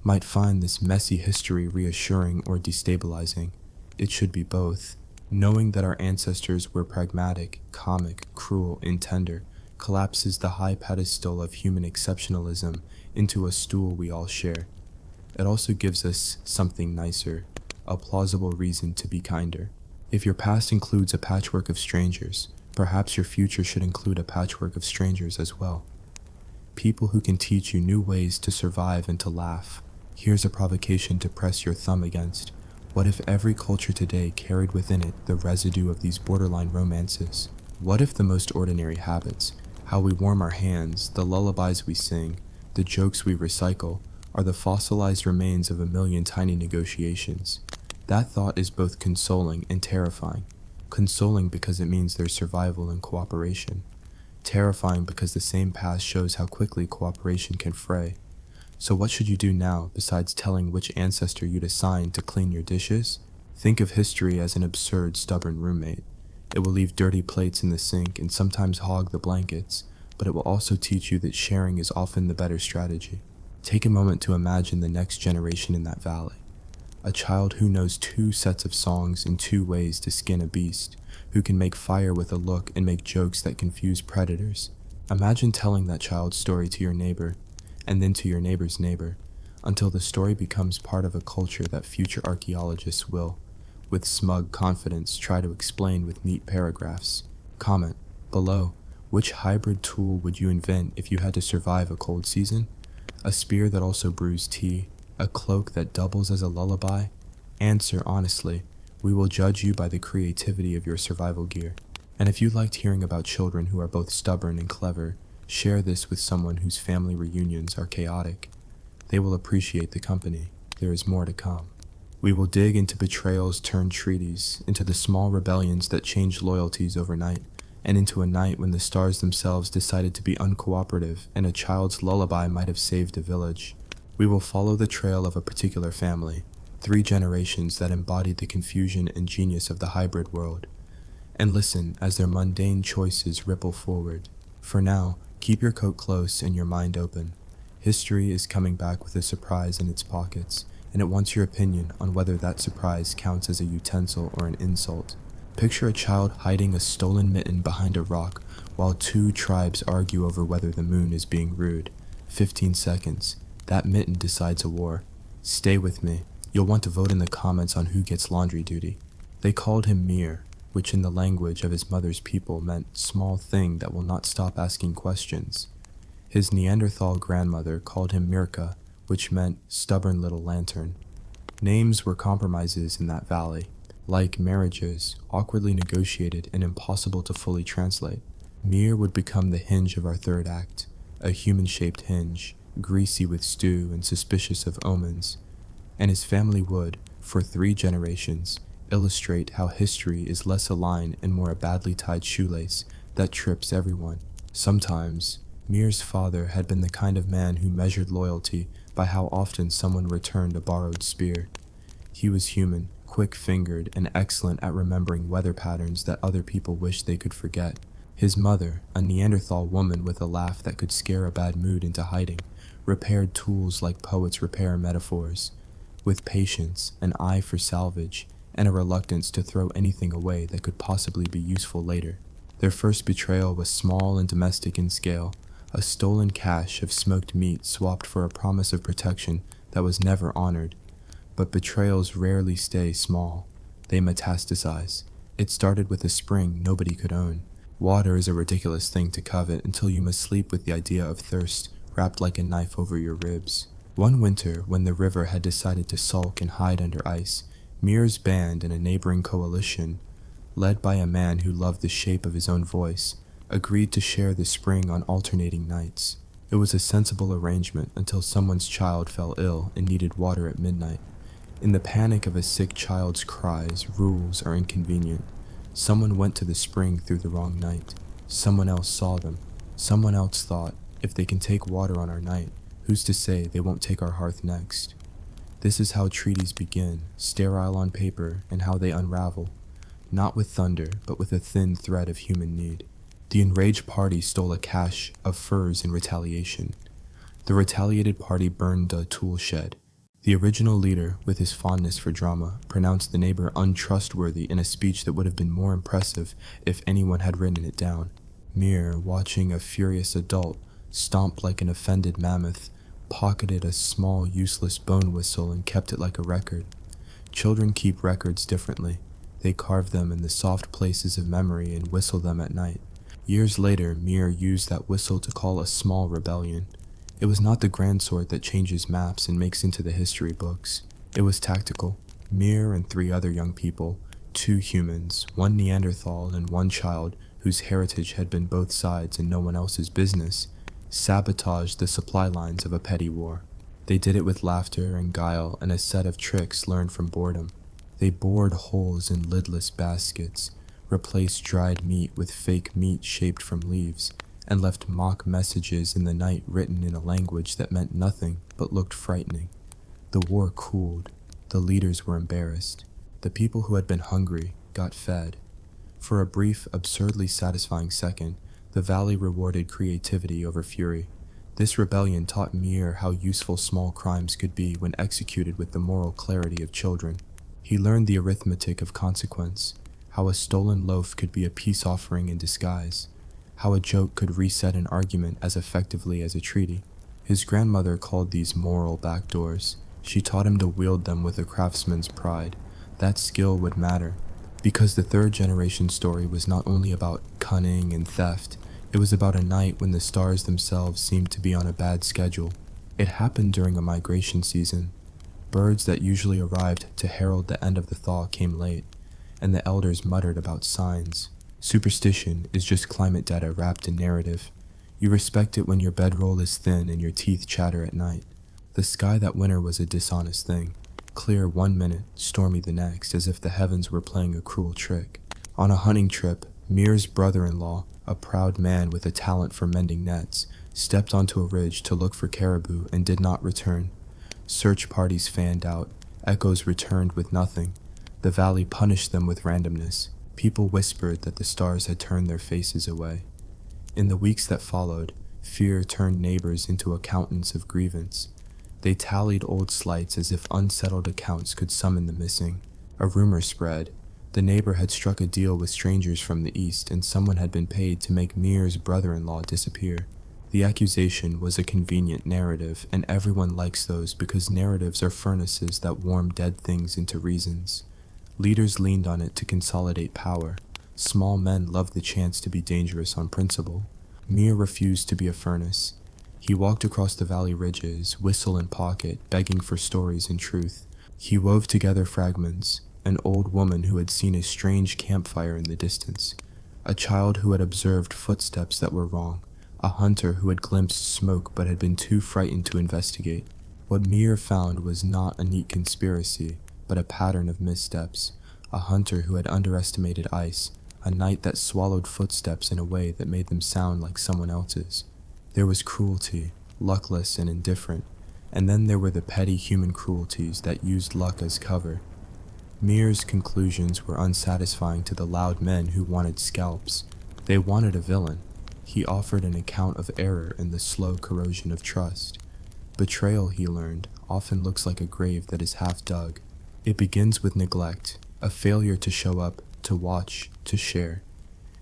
might find this messy history reassuring or destabilizing. It should be both. Knowing that our ancestors were pragmatic, comic, cruel, and tender collapses the high pedestal of human exceptionalism into a stool we all share. It also gives us something nicer, a plausible reason to be kinder. If your past includes a patchwork of strangers, perhaps your future should include a patchwork of strangers as well. People who can teach you new ways to survive and to laugh. Here's a provocation to press your thumb against. What if every culture today carried within it the residue of these borderline romances? What if the most ordinary habits, how we warm our hands, the lullabies we sing, the jokes we recycle, are the fossilized remains of a million tiny negotiations? That thought is both consoling and terrifying. Consoling because it means there's survival and cooperation. Terrifying because the same past shows how quickly cooperation can fray. So what should you do now besides telling which ancestor you'd assign to clean your dishes? Think of history as an absurd, stubborn roommate. It will leave dirty plates in the sink and sometimes hog the blankets, but it will also teach you that sharing is often the better strategy. Take a moment to imagine the next generation in that valley. A child who knows 2 sets of songs and 2 ways to skin a beast, who can make fire with a look and make jokes that confuse predators. Imagine telling that child's story to your neighbor, and then to your neighbor's neighbor, until the story becomes part of a culture that future archaeologists will, with smug confidence, try to explain with neat paragraphs. Comment below, which hybrid tool would you invent if you had to survive a cold season? A spear that also brews tea? A cloak that doubles as a lullaby? Answer honestly. We will judge you by the creativity of your survival gear. And if you liked hearing about children who are both stubborn and clever, share this with someone whose family reunions are chaotic. They will appreciate the company. There is more to come. We will dig into betrayals turned treaties, into the small rebellions that changed loyalties overnight, and into a night when the stars themselves decided to be uncooperative and a child's lullaby might have saved a village. We will follow the trail of a particular family, 3 generations that embodied the confusion and genius of the hybrid world, and listen as their mundane choices ripple forward. For now, keep your coat close and your mind open. History is coming back with a surprise in its pockets, and it wants your opinion on whether that surprise counts as a utensil or an insult. Picture a child hiding a stolen mitten behind a rock while 2 tribes argue over whether the moon is being rude. 15 seconds. That mitten decides a war. Stay with me. You'll want to vote in the comments on who gets laundry duty. They called him Mir, which in the language of his mother's people meant small thing that will not stop asking questions. His Neanderthal grandmother called him Mirka, which meant stubborn little lantern. Names were compromises in that valley, like marriages, awkwardly negotiated and impossible to fully translate. Mir would become the hinge of our third act, a human-shaped hinge, greasy with stew and suspicious of omens, and his family would, for 3 generations, illustrate how history is less a line and more a badly tied shoelace that trips everyone. Sometimes, Mir's father had been the kind of man who measured loyalty by how often someone returned a borrowed spear. He was human, quick-fingered, and excellent at remembering weather patterns that other people wished they could forget. His mother, a Neanderthal woman with a laugh that could scare a bad mood into hiding, repaired tools like poets repair metaphors, with patience, an eye for salvage, and a reluctance to throw anything away that could possibly be useful later. Their first betrayal was small and domestic in scale, a stolen cache of smoked meat swapped for a promise of protection that was never honored. But betrayals rarely stay small. They metastasize. It started with a spring nobody could own. Water is a ridiculous thing to covet until you must sleep with the idea of thirst wrapped like a knife over your ribs. One winter, when the river had decided to sulk and hide under ice, Mir's band and a neighboring coalition, led by a man who loved the shape of his own voice, agreed to share the spring on alternating nights. It was a sensible arrangement until someone's child fell ill and needed water at midnight. In the panic of a sick child's cries, rules are inconvenient. Someone went to the spring through the wrong night. Someone else saw them. Someone else thought, if they can take water on our night, who's to say they won't take our hearth next? This is how treaties begin, sterile on paper, and how they unravel, not with thunder, but with a thin thread of human need. The enraged party stole a cache of furs in retaliation. The retaliated party burned a tool shed. The original leader, with his fondness for drama, pronounced the neighbor untrustworthy in a speech that would have been more impressive if anyone had written it down. Mir, watching a furious adult stomp like an offended mammoth, pocketed a small, useless bone whistle and kept it like a record. Children keep records differently. They carve them in the soft places of memory and whistle them at night. Years later, Mir used that whistle to call a small rebellion. It was not the grand sort that changes maps and makes into the history books. It was tactical. Mir and 3 other young people, 2 humans, 1 Neanderthal and 1 child whose heritage had been both sides and no one else's business, sabotaged the supply lines of a petty war. They did it with laughter and guile and a set of tricks learned from boredom. They bored holes in lidless baskets, replaced dried meat with fake meat shaped from leaves, and left mock messages in the night written in a language that meant nothing but looked frightening. The war cooled. The leaders were embarrassed. The people who had been hungry got fed. For a brief, absurdly satisfying second, the valley rewarded creativity over fury. This rebellion taught Mir how useful small crimes could be when executed with the moral clarity of children. He learned the arithmetic of consequence, how a stolen loaf could be a peace offering in disguise, how a joke could reset an argument as effectively as a treaty. His grandmother called these moral backdoors. She taught him to wield them with a craftsman's pride. That skill would matter, because the 3rd generation story was not only about cunning and theft, it was about a night when the stars themselves seemed to be on a bad schedule. It happened during a migration season. Birds that usually arrived to herald the end of the thaw came late, and the elders muttered about signs. Superstition is just climate data wrapped in narrative. You respect it when your bedroll is thin and your teeth chatter at night. The sky that winter was a dishonest thing. Clear one minute, stormy the next, as if the heavens were playing a cruel trick. On a hunting trip, Mir's brother-in-law, a proud man with a talent for mending nets, stepped onto a ridge to look for caribou and did not return. Search parties fanned out. Echoes returned with nothing. The valley punished them with randomness. People whispered that the stars had turned their faces away. In the weeks that followed, fear turned neighbors into accountants of grievance. They tallied old slights as if unsettled accounts could summon the missing. A rumor spread. The neighbor had struck a deal with strangers from the east, and someone had been paid to make Mir's brother-in-law disappear. The accusation was a convenient narrative, and everyone likes those because narratives are furnaces that warm dead things into reasons. Leaders leaned on it to consolidate power. Small men loved the chance to be dangerous on principle. Mir refused to be a furnace. He walked across the valley ridges, whistle in pocket, begging for stories and truth. He wove together fragments: an old woman who had seen a strange campfire in the distance, a child who had observed footsteps that were wrong, a hunter who had glimpsed smoke but had been too frightened to investigate. What Mir found was not a neat conspiracy, but a pattern of missteps: a hunter who had underestimated ice, a night that swallowed footsteps in a way that made them sound like someone else's. There was cruelty, luckless and indifferent, and then there were the petty human cruelties that used luck as cover. Mir's conclusions were unsatisfying to the loud men who wanted scalps. They wanted a villain. He offered an account of error and the slow corrosion of trust. Betrayal, he learned, often looks like a grave that is half dug. It begins with neglect, a failure to show up, to watch, to share,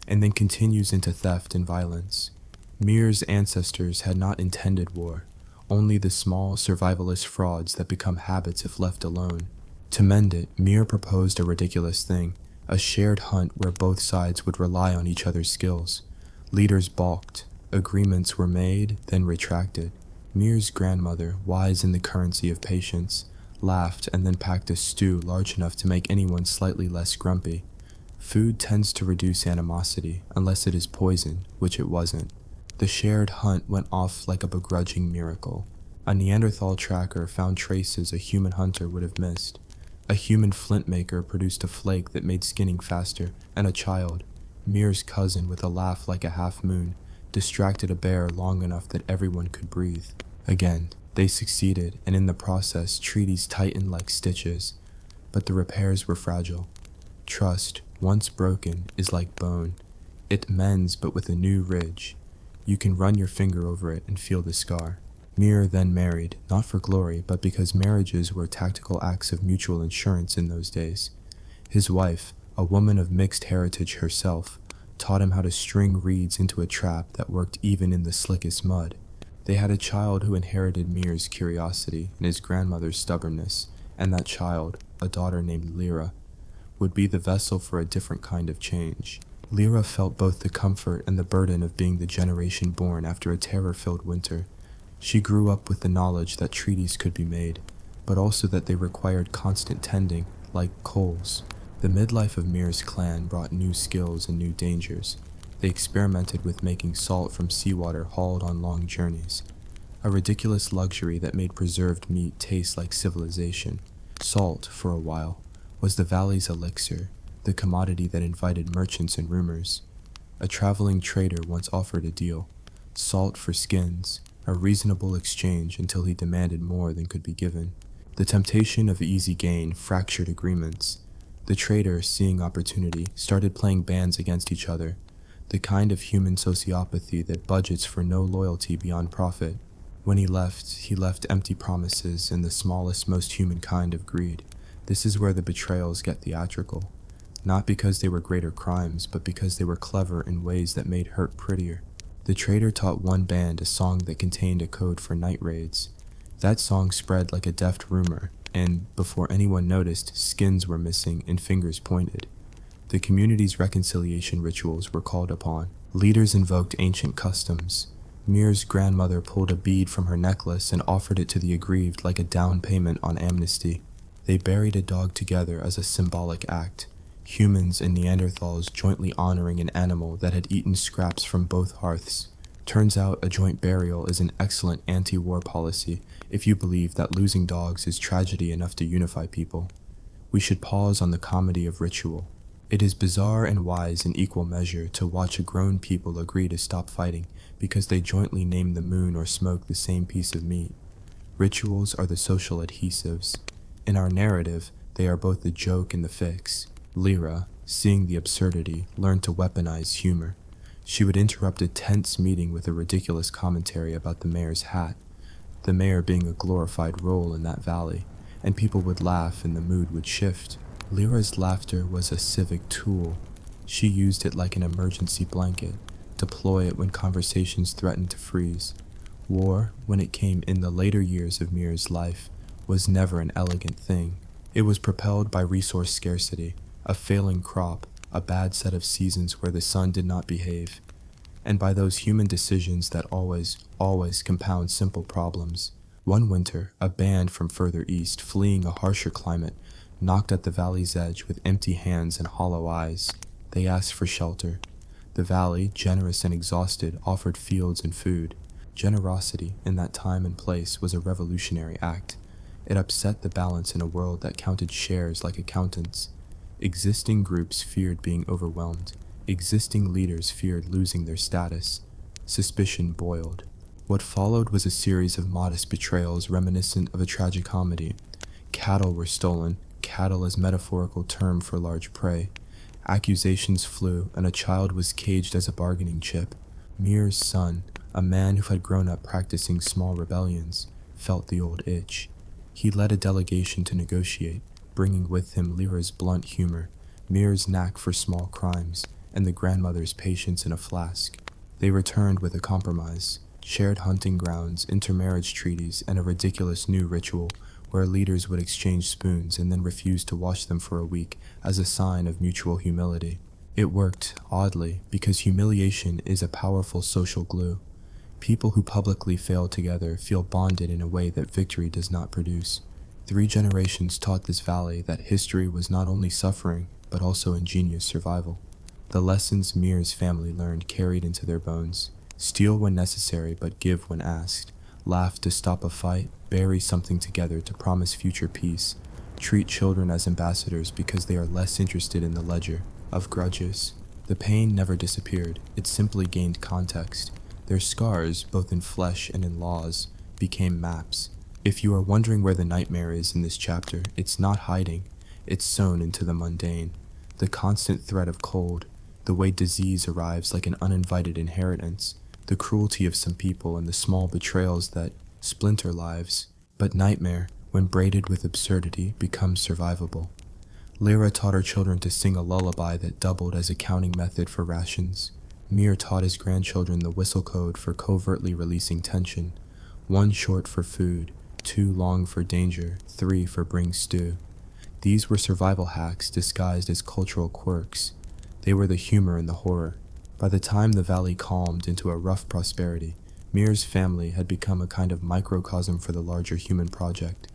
and then continues into theft and violence. Mir's ancestors had not intended war, only the small survivalist frauds that become habits if left alone. To mend it, Mir proposed a ridiculous thing: a shared hunt where both sides would rely on each other's skills. Leaders balked. Agreements were made, then retracted. Mir's grandmother, wise in the currency of patience, laughed and then packed a stew large enough to make anyone slightly less grumpy. Food tends to reduce animosity, unless it is poison, which it wasn't. The shared hunt went off like a begrudging miracle. A Neanderthal tracker found traces a human hunter would have missed. A human flint maker produced a flake that made skinning faster, and a child, Mir's cousin with a laugh like a half-moon, distracted a bear long enough that everyone could breathe. Again, they succeeded, and in the process, treaties tightened like stitches. But the repairs were fragile. Trust, once broken, is like bone. It mends but with a new ridge. You can run your finger over it and feel the scar. Mir then married, not for glory, but because marriages were tactical acts of mutual insurance in those days. His wife, a woman of mixed heritage herself, taught him how to string reeds into a trap that worked even in the slickest mud. They had a child who inherited Mir's curiosity and his grandmother's stubbornness, and that child, a daughter named Lyra, would be the vessel for a different kind of change. Lyra felt both the comfort and the burden of being the generation born after a terror-filled winter. She grew up with the knowledge that treaties could be made, but also that they required constant tending, like coals. The midlife of Mir's clan brought new skills and new dangers. They experimented with making salt from seawater hauled on long journeys, a ridiculous luxury that made preserved meat taste like civilization. Salt, for a while, was the valley's elixir, the commodity that invited merchants and rumors. A traveling trader once offered a deal: salt for skins, a reasonable exchange until he demanded more than could be given. The temptation of easy gain fractured agreements. The trader, seeing opportunity, started playing bands against each other, the kind of human sociopathy that budgets for no loyalty beyond profit. When he left empty promises and the smallest, most human kind of greed. This is where the betrayals get theatrical. Not because they were greater crimes, but because they were clever in ways that made hurt prettier. The trader taught one band a song that contained a code for night raids. That song spread like a deft rumor, and before anyone noticed, skins were missing and fingers pointed. The community's reconciliation rituals were called upon. Leaders invoked ancient customs. Mir's grandmother pulled a bead from her necklace and offered it to the aggrieved like a down payment on amnesty. They buried a dog together as a symbolic act. Humans and Neanderthals jointly honoring an animal that had eaten scraps from both hearths. Turns out a joint burial is an excellent anti-war policy if you believe that losing dogs is tragedy enough to unify people. We should pause on the comedy of ritual. It is bizarre and wise in equal measure to watch a grown people agree to stop fighting because they jointly name the moon or smoke the same piece of meat. Rituals are the social adhesives. In our narrative, they are both the joke and the fix. Lyra, seeing the absurdity, learned to weaponize humor. She would interrupt a tense meeting with a ridiculous commentary about the mayor's hat, the mayor being a glorified role in that valley, and people would laugh and the mood would shift. Lyra's laughter was a civic tool. She used it like an emergency blanket, deploy it when conversations threatened to freeze. War, when it came in the later years of Mir's life, was never an elegant thing. It was propelled by resource scarcity, a failing crop, a bad set of seasons where the sun did not behave, and by those human decisions that always compound simple problems. One winter, a band from further east, fleeing a harsher climate, knocked at the valley's edge with empty hands and hollow eyes. They asked for shelter. The valley, generous and exhausted, offered fields and food. Generosity, in that time and place, was a revolutionary act. It upset the balance in a world that counted shares like accountants. Existing groups feared being overwhelmed. Existing leaders feared losing their status. Suspicion boiled. What followed was a series of modest betrayals reminiscent of a tragicomedy. Cattle were stolen, cattle as metaphorical term for large prey. Accusations flew, and a child was caged as a bargaining chip. Mir's son, a man who had grown up practicing small rebellions, felt the old itch. He led a delegation to negotiate, bringing with him Lyra's blunt humor, Mir's knack for small crimes, and the grandmother's patience in a flask. They returned with a compromise, shared hunting grounds, intermarriage treaties, and a ridiculous new ritual where leaders would exchange spoons and then refuse to wash them for a week as a sign of mutual humility. It worked, oddly, because humiliation is a powerful social glue. People who publicly fail together feel bonded in a way that victory does not produce. 3 generations taught this valley that history was not only suffering, but also ingenious survival. The lessons Mir's family learned carried into their bones. Steal when necessary, but give when asked. Laugh to stop a fight, bury something together to promise future peace. Treat children as ambassadors because they are less interested in the ledger of grudges. The pain never disappeared, it simply gained context. Their scars, both in flesh and in laws, became maps. If you are wondering where the nightmare is in this chapter, it's not hiding, it's sewn into the mundane. The constant threat of cold, the way disease arrives like an uninvited inheritance, the cruelty of some people and the small betrayals that splinter lives. But nightmare, when braided with absurdity, becomes survivable. Lyra taught her children to sing a lullaby that doubled as a counting method for rations. Mir taught his grandchildren the whistle code for covertly releasing tension. 1 short for food, 2 long for danger, 3 for bring stew. These were survival hacks disguised as cultural quirks. They were the humor and the horror. By the time the valley calmed into a rough prosperity, Mir's family had become a kind of microcosm for the larger human project,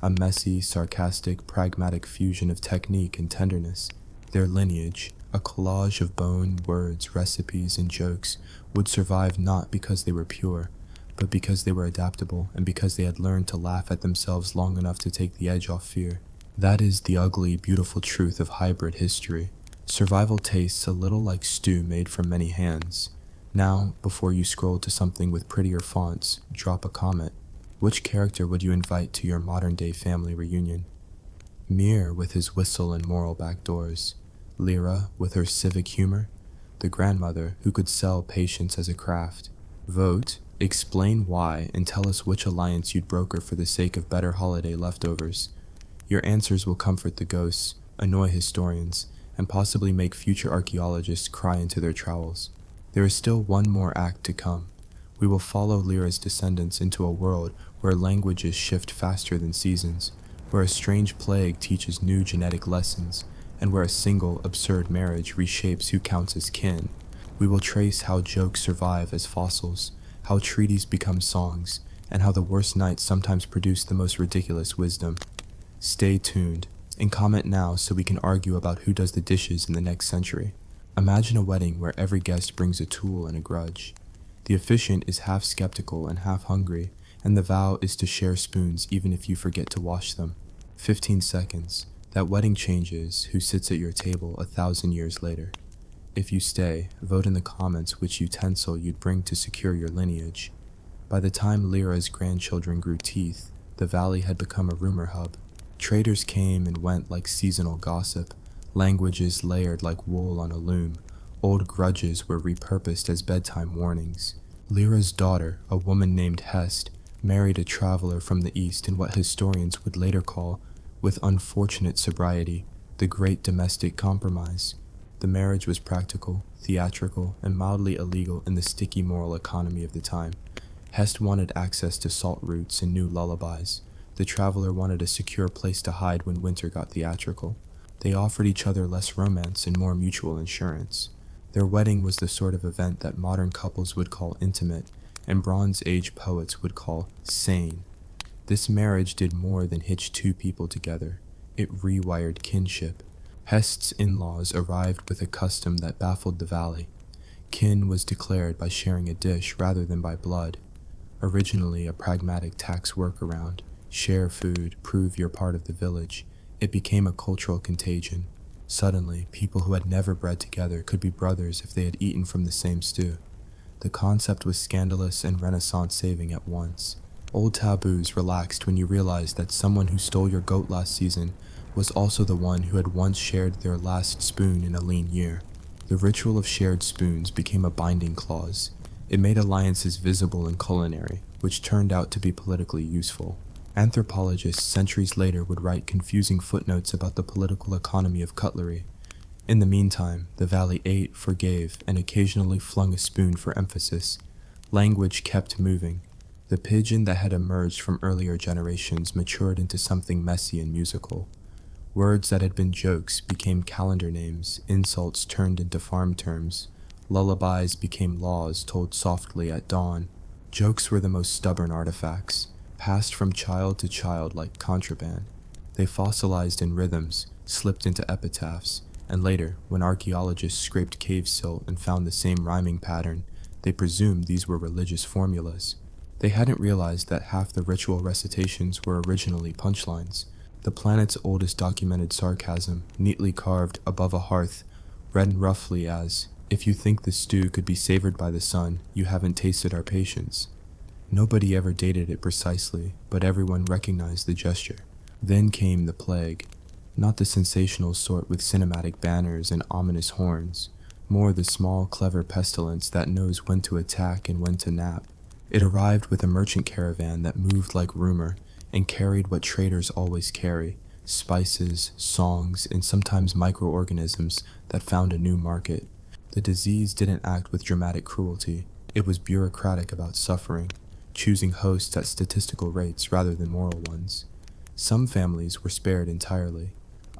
a messy, sarcastic, pragmatic fusion of technique and tenderness. Their lineage, a collage of bone, words, recipes, and jokes, would survive not because they were pure, but because they were adaptable and because they had learned to laugh at themselves long enough to take the edge off fear. That is the ugly, beautiful truth of hybrid history. Survival tastes a little like stew made from many hands. Now, before you scroll to something with prettier fonts, drop a comment. Which character would you invite to your modern-day family reunion? Mir with his whistle and moral backdoors. Lyra with her civic humor. The grandmother who could sell patience as a craft. Vote, explain why, and tell us which alliance you'd broker for the sake of better holiday leftovers. Your answers will comfort the ghosts, annoy historians, and possibly make future archaeologists cry into their trowels. There is still one more act to come. We will follow Lyra's descendants into a world where languages shift faster than seasons, where a strange plague teaches new genetic lessons, and where a single, absurd marriage reshapes who counts as kin. We will trace how jokes survive as fossils, how treaties become songs, and how the worst nights sometimes produce the most ridiculous wisdom. Stay tuned, and comment now so we can argue about who does the dishes in the next century. Imagine a wedding where every guest brings a tool and a grudge. The officiant is half skeptical and half hungry, and the vow is to share spoons even if you forget to wash them. 15 seconds. That wedding changes who sits at your table 1,000 years later. If you stay, vote in the comments which utensil you'd bring to secure your lineage. By the time Lyra's grandchildren grew teeth, the valley had become a rumor hub. Traders came and went like seasonal gossip. Languages layered like wool on a loom. Old grudges were repurposed as bedtime warnings. Lyra's daughter, a woman named Hest, married a traveler from the east in what historians would later call, with unfortunate sobriety, the Great Domestic Compromise. The marriage was practical, theatrical, and mildly illegal in the sticky moral economy of the time. Hest wanted access to salt roots and new lullabies. The traveler wanted a secure place to hide when winter got theatrical. They offered each other less romance and more mutual insurance. Their wedding was the sort of event that modern couples would call intimate, and Bronze Age poets would call sane. This marriage did more than hitch two people together. It rewired kinship. Hest's in-laws arrived with a custom that baffled the valley. Kin was declared by sharing a dish rather than by blood. Originally a pragmatic tax workaround, share food, prove you're part of the village, it became a cultural contagion. Suddenly, people who had never bred together could be brothers if they had eaten from the same stew. The concept was scandalous and Renaissance-saving at once. Old taboos relaxed when you realized that someone who stole your goat last season was also the one who had once shared their last spoon in a lean year. The ritual of shared spoons became a binding clause. It made alliances visible in culinary, which turned out to be politically useful. Anthropologists centuries later would write confusing footnotes about the political economy of cutlery. In the meantime, the valley ate, forgave, and occasionally flung a spoon for emphasis. Language kept moving. The pidgin that had emerged from earlier generations matured into something messy and musical. Words that had been jokes became calendar names, insults turned into farm terms. Lullabies became laws told softly at dawn. Jokes were the most stubborn artifacts, passed from child to child like contraband. They fossilized in rhythms, slipped into epitaphs, and later, when archaeologists scraped cave silt and found the same rhyming pattern, they presumed these were religious formulas. They hadn't realized that half the ritual recitations were originally punchlines. The planet's oldest documented sarcasm, neatly carved above a hearth, read roughly as, "If you think the stew could be savored by the sun, you haven't tasted our patience." Nobody ever dated it precisely, but everyone recognized the gesture. Then came the plague. Not the sensational sort with cinematic banners and ominous horns, more the small, clever pestilence that knows when to attack and when to nap. It arrived with a merchant caravan that moved like rumor and carried what traders always carry, spices, songs, and sometimes microorganisms that found a new market. The disease didn't act with dramatic cruelty. It was bureaucratic about suffering, choosing hosts at statistical rates rather than moral ones. Some families were spared entirely.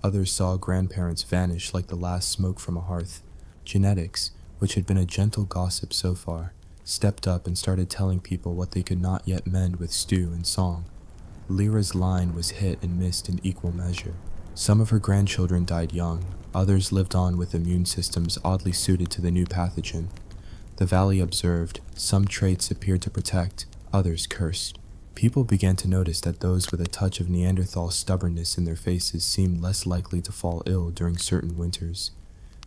Others saw grandparents vanish like the last smoke from a hearth. Genetics, which had been a gentle gossip so far, stepped up and started telling people what they could not yet mend with stew and song. Lyra's line was hit and missed in equal measure. Some of her grandchildren died young, others lived on with immune systems oddly suited to the new pathogen. The valley observed, some traits appeared to protect, others cursed. People began to notice that those with a touch of Neanderthal stubbornness in their faces seemed less likely to fall ill during certain winters.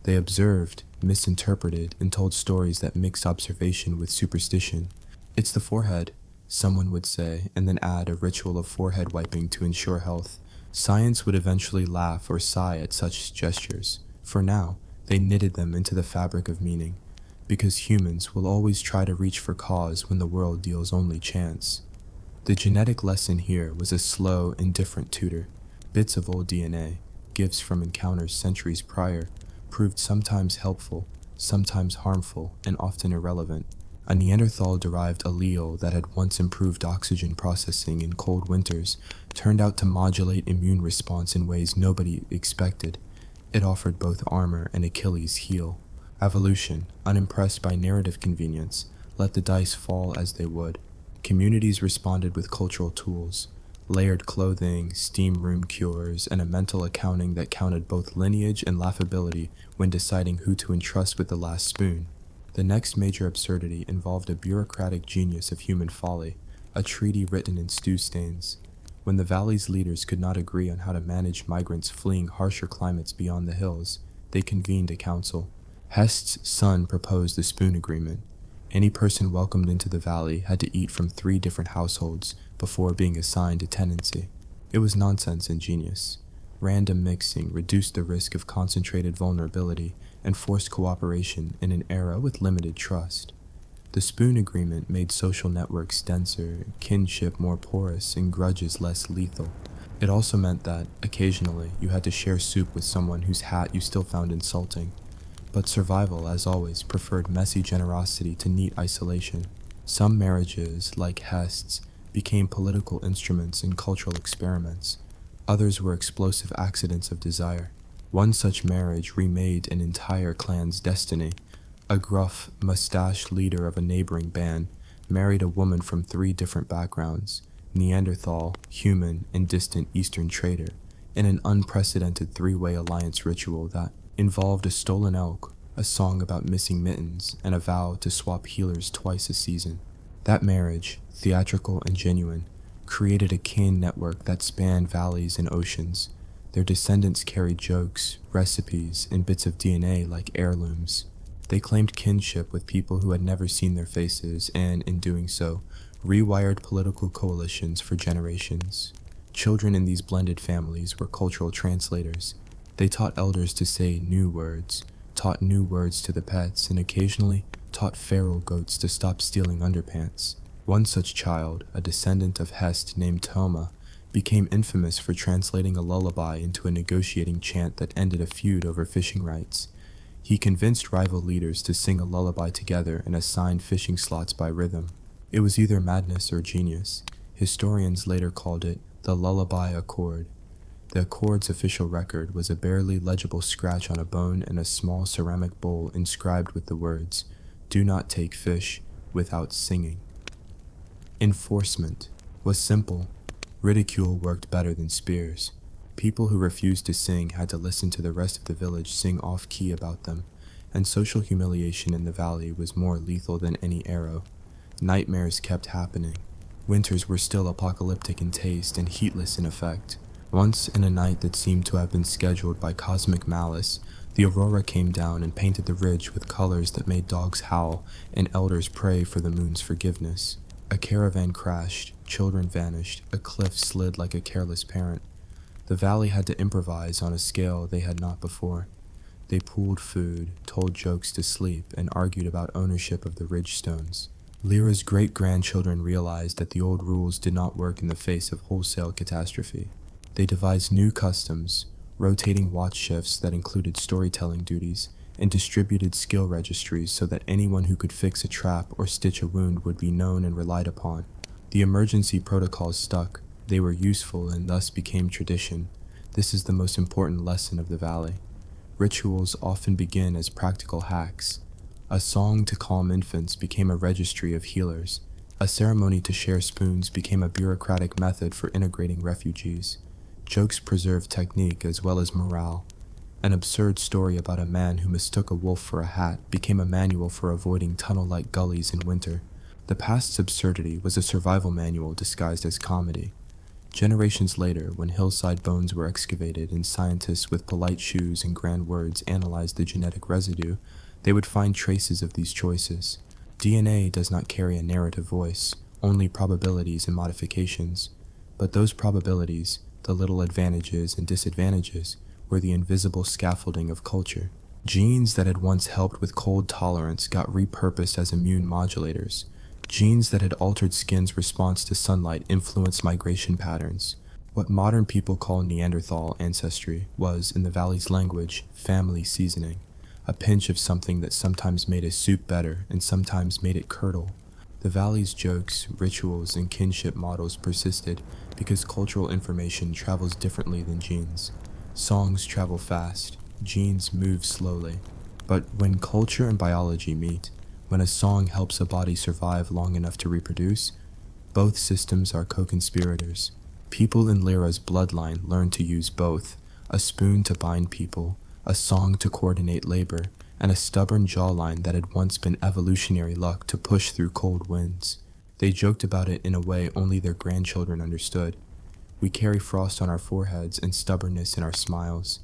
They observed, misinterpreted, and told stories that mixed observation with superstition. "It's the forehead," someone would say, and then add a ritual of forehead wiping to ensure health. Science would eventually laugh or sigh at such gestures. For now, they knitted them into the fabric of meaning, because humans will always try to reach for cause when the world deals only chance. The genetic lesson here was a slow, indifferent tutor. Bits of old DNA, gifts from encounters centuries prior, proved sometimes helpful, sometimes harmful, and often irrelevant. A Neanderthal-derived allele that had once improved oxygen processing in cold winters turned out to modulate immune response in ways nobody expected. It offered both armor and Achilles' heel. Evolution, unimpressed by narrative convenience, let the dice fall as they would. Communities responded with cultural tools, layered clothing, steam room cures, and a mental accounting that counted both lineage and laughability when deciding who to entrust with the last spoon. The next major absurdity involved a bureaucratic genius of human folly, a treaty written in stew stains. When the valley's leaders could not agree on how to manage migrants fleeing harsher climates beyond the hills, they convened a council. Hest's son proposed the spoon agreement. Any person welcomed into the valley had to eat from 3 different households before being assigned a tenancy. It was nonsense and genius. Random mixing reduced the risk of concentrated vulnerability and forced cooperation in an era with limited trust. The spoon agreement made social networks denser, kinship more porous, and grudges less lethal. It also meant that, occasionally, you had to share soup with someone whose hat you still found insulting. But survival, as always, preferred messy generosity to neat isolation. Some marriages, like Hest's, became political instruments and cultural experiments. Others were explosive accidents of desire. One such marriage remade an entire clan's destiny. A gruff, mustached leader of a neighboring band married a woman from 3 different backgrounds, Neanderthal, human, and distant Eastern trader, in an unprecedented 3-way alliance ritual that involved a stolen elk, a song about missing mittens, and a vow to swap healers twice a season. That marriage, theatrical and genuine, created a kin network that spanned valleys and oceans. Their descendants carried jokes, recipes, and bits of DNA like heirlooms. They claimed kinship with people who had never seen their faces and, in doing so, rewired political coalitions for generations. Children in these blended families were cultural translators. They taught elders to say new words, taught new words to the pets, and occasionally taught feral goats to stop stealing underpants. One such child, a descendant of Hest named Toma, became infamous for translating a lullaby into a negotiating chant that ended a feud over fishing rights. He convinced rival leaders to sing a lullaby together and assign fishing slots by rhythm. It was either madness or genius. Historians later called it the lullaby accord. The accord's official record was a barely legible scratch on a bone and a small ceramic bowl inscribed with the words, "Do not take fish without singing." Enforcement was simple. Ridicule worked better than spears. People who refused to sing had to listen to the rest of the village sing off-key about them, and social humiliation in the valley was more lethal than any arrow. Nightmares kept happening. Winters were still apocalyptic in taste and heatless in effect. Once, in a night that seemed to have been scheduled by cosmic malice, the aurora came down and painted the ridge with colors that made dogs howl and elders pray for the moon's forgiveness. A caravan crashed, children vanished, a cliff slid like a careless parent. The valley had to improvise on a scale they had not before. They pooled food, told jokes to sleep, and argued about ownership of the ridge stones. Lyra's great-grandchildren realized that the old rules did not work in the face of wholesale catastrophe. They devised new customs, rotating watch shifts that included storytelling duties, and distributed skill registries so that anyone who could fix a trap or stitch a wound would be known and relied upon. The emergency protocols stuck. They were useful and thus became tradition. This is the most important lesson of the valley. Rituals often begin as practical hacks. A song to calm infants became a registry of healers. A ceremony to share spoons became a bureaucratic method for integrating refugees. Jokes preserved technique as well as morale. An absurd story about a man who mistook a wolf for a hat became a manual for avoiding tunnel-like gullies in winter. The past's absurdity was a survival manual disguised as comedy. Generations later, when hillside bones were excavated and scientists with polite shoes and grand words analyzed the genetic residue, they would find traces of these choices. DNA does not carry a narrative voice, only probabilities and modifications. But those probabilities, the little advantages and disadvantages, were the invisible scaffolding of culture. Genes that had once helped with cold tolerance got repurposed as immune modulators. Genes that had altered skin's response to sunlight influenced migration patterns. What modern people call Neanderthal ancestry was, in the valley's language, family seasoning, a pinch of something that sometimes made a soup better and sometimes made it curdle. The valley's jokes, rituals, and kinship models persisted because cultural information travels differently than genes. Songs travel fast, genes move slowly. But when culture and biology meet, when a song helps a body survive long enough to reproduce, both systems are co-conspirators. People in Lyra's bloodline learned to use both, a spoon to bind people, a song to coordinate labor, and a stubborn jawline that had once been evolutionary luck to push through cold winds. They joked about it in a way only their grandchildren understood. We carry frost on our foreheads and stubbornness in our smiles.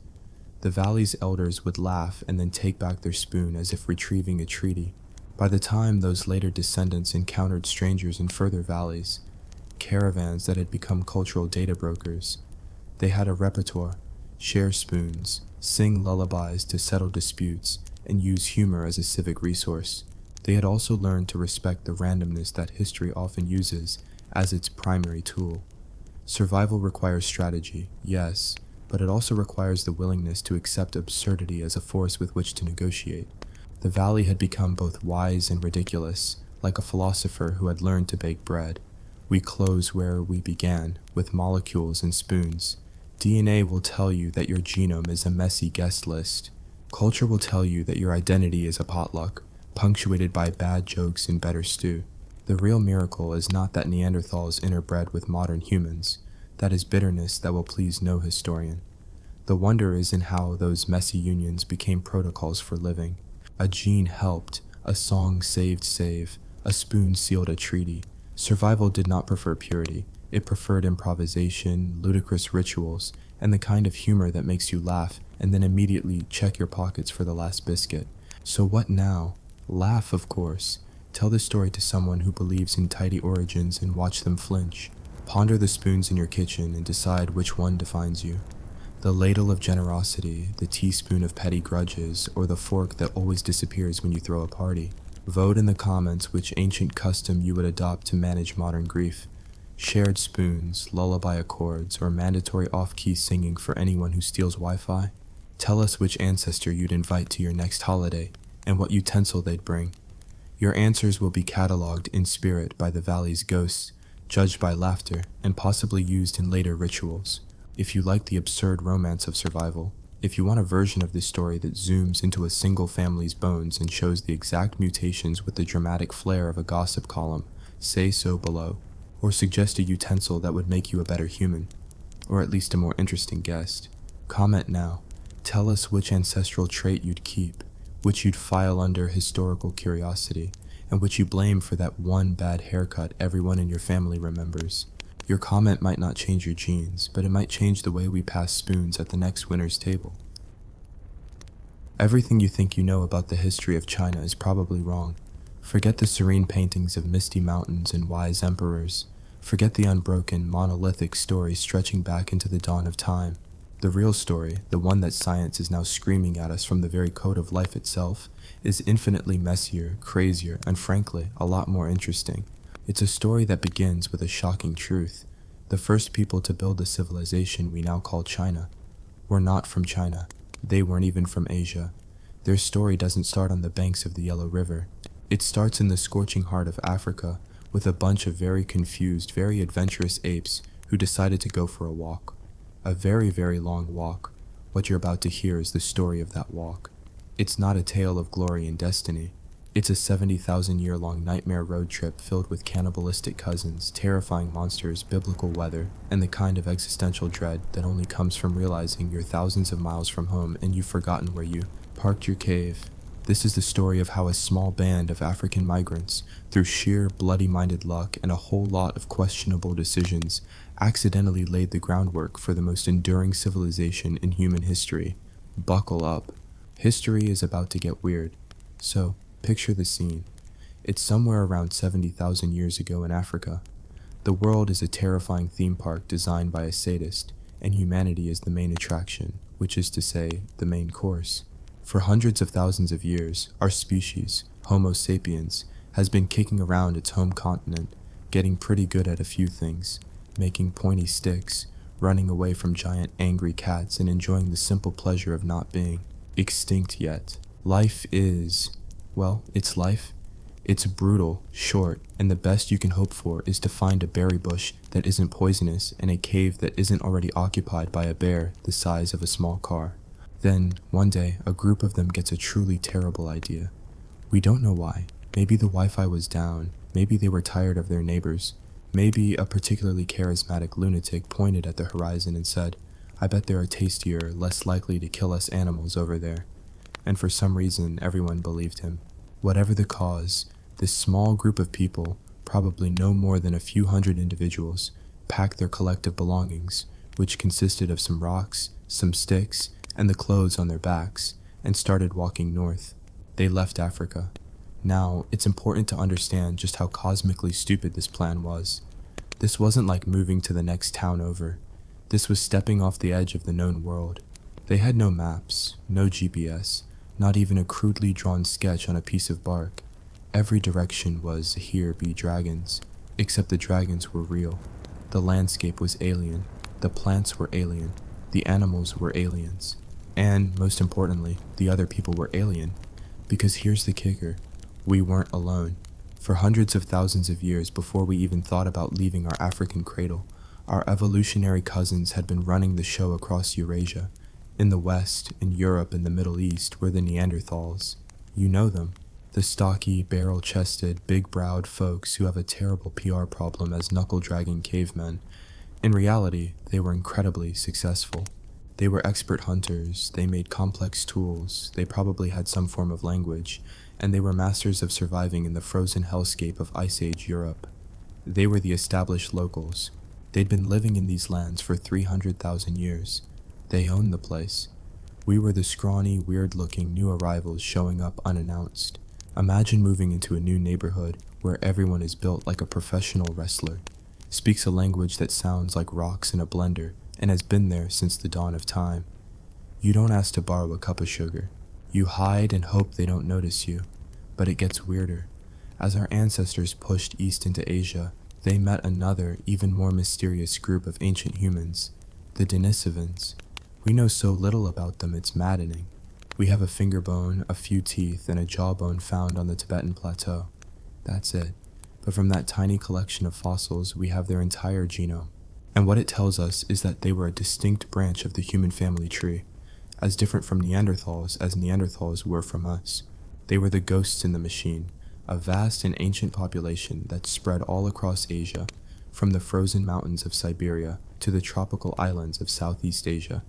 The valley's elders would laugh and then take back their spoon as if retrieving a treaty. By the time those later descendants encountered strangers in further valleys, caravans that had become cultural data brokers, they had a repertoire, share spoons, sing lullabies to settle disputes, and use humor as a civic resource. They had also learned to respect the randomness that history often uses as its primary tool. Survival requires strategy, yes, but it also requires the willingness to accept absurdity as a force with which to negotiate. The valley had become both wise and ridiculous, like a philosopher who had learned to bake bread. We close where we began, with molecules and spoons. DNA will tell you that your genome is a messy guest list. Culture will tell you that your identity is a potluck, punctuated by bad jokes and better stew. The real miracle is not that Neanderthals interbred with modern humans. That is bitterness that will please no historian. The wonder is in how those messy unions became protocols for living. A gene helped, a song saved save, a spoon sealed a treaty. Survival did not prefer purity. It preferred improvisation, ludicrous rituals, and the kind of humor that makes you laugh and then immediately check your pockets for the last biscuit. So what now? Laugh, of course. Tell the story to someone who believes in tidy origins and watch them flinch. Ponder the spoons in your kitchen and decide which one defines you. The ladle of generosity, the teaspoon of petty grudges, or the fork that always disappears when you throw a party. Vote in the comments which ancient custom you would adopt to manage modern grief. Shared spoons, lullaby accords, or mandatory off-key singing for anyone who steals Wi-Fi? Tell us which ancestor you'd invite to your next holiday, and what utensil they'd bring. Your answers will be cataloged in spirit by the valley's ghosts, judged by laughter, and possibly used in later rituals. If you like the absurd romance of survival, if you want a version of this story that zooms into a single family's bones and shows the exact mutations with the dramatic flair of a gossip column, say so below. Or suggest a utensil that would make you a better human, or at least a more interesting guest. Comment now. Tell us which ancestral trait you'd keep, which you'd file under historical curiosity, and which you blame for that one bad haircut everyone in your family remembers. Your comment might not change your genes, but it might change the way we pass spoons at the next winner's table. Everything you think you know about the history of China is probably wrong. Forget the serene paintings of misty mountains and wise emperors. Forget the unbroken, monolithic story stretching back into the dawn of time. The real story, the one that science is now screaming at us from the very code of life itself, is infinitely messier, crazier, and frankly, a lot more interesting. It's a story that begins with a shocking truth. The first people to build the civilization we now call China were not from China. They weren't even from Asia. Their story doesn't start on the banks of the Yellow River. It starts in the scorching heart of Africa with a bunch of very confused, very adventurous apes who decided to go for a walk. A very, very long walk. What you're about to hear is the story of that walk. It's not a tale of glory and destiny. It's a 70,000-year-long nightmare road trip filled with cannibalistic cousins, terrifying monsters, biblical weather, and the kind of existential dread that only comes from realizing you're thousands of miles from home and you've forgotten where you parked your cave. This is the story of how a small band of African migrants, through sheer bloody-minded luck and a whole lot of questionable decisions, accidentally laid the groundwork for the most enduring civilization in human history. Buckle up. History is about to get weird. So, picture the scene. It's somewhere around 70,000 years ago in Africa. The world is a terrifying theme park designed by a sadist, and humanity is the main attraction, which is to say, the main course. For hundreds of thousands of years, our species, Homo sapiens, has been kicking around its home continent, getting pretty good at a few things, making pointy sticks, running away from giant angry cats, and enjoying the simple pleasure of not being extinct yet. Life is, well, it's life. It's brutal, short, and the best you can hope for is to find a berry bush that isn't poisonous and a cave that isn't already occupied by a bear the size of a small car. Then, one day, a group of them gets a truly terrible idea. We don't know why. Maybe the Wi-Fi was down, maybe they were tired of their neighbors, maybe a particularly charismatic lunatic pointed at the horizon and said, "I bet there are tastier, less likely to kill us animals over there." And for some reason, everyone believed him. Whatever the cause, this small group of people, probably no more than a few hundred individuals, packed their collective belongings, which consisted of some rocks, some sticks, and the clothes on their backs, and started walking north. They left Africa. Now, it's important to understand just how cosmically stupid this plan was. This wasn't like moving to the next town over. This was stepping off the edge of the known world. They had no maps, no GPS, not even a crudely drawn sketch on a piece of bark. Every direction was, "Here be dragons," except the dragons were real. The landscape was alien. The plants were alien. The animals were aliens. And, most importantly, the other people were alien. Because here's the kicker. We weren't alone. For hundreds of thousands of years before we even thought about leaving our African cradle, our evolutionary cousins had been running the show across Eurasia. In the West, in Europe, and the Middle East were the Neanderthals. You know them. The stocky, barrel-chested, big-browed folks who have a terrible PR problem as knuckle-dragging cavemen. In reality, they were incredibly successful. They were expert hunters, they made complex tools, they probably had some form of language, and they were masters of surviving in the frozen hellscape of Ice Age Europe. They were the established locals. They'd been living in these lands for 300,000 years. They owned the place. We were the scrawny, weird-looking new arrivals showing up unannounced. Imagine moving into a new neighborhood where everyone is built like a professional wrestler, speaks a language that sounds like rocks in a blender, and has been there since the dawn of time. You don't ask to borrow a cup of sugar. You hide and hope they don't notice you. But it gets weirder. As our ancestors pushed east into Asia, they met another, even more mysterious group of ancient humans, the Denisovans. We know so little about them it's maddening. We have a finger bone, a few teeth, and a jawbone found on the Tibetan plateau. That's it. But from that tiny collection of fossils, we have their entire genome. And what it tells us is that they were a distinct branch of the human family tree, as different from Neanderthals as Neanderthals were from us. They were the ghosts in the machine, a vast and ancient population that spread all across Asia, from the frozen mountains of Siberia to the tropical islands of Southeast Asia.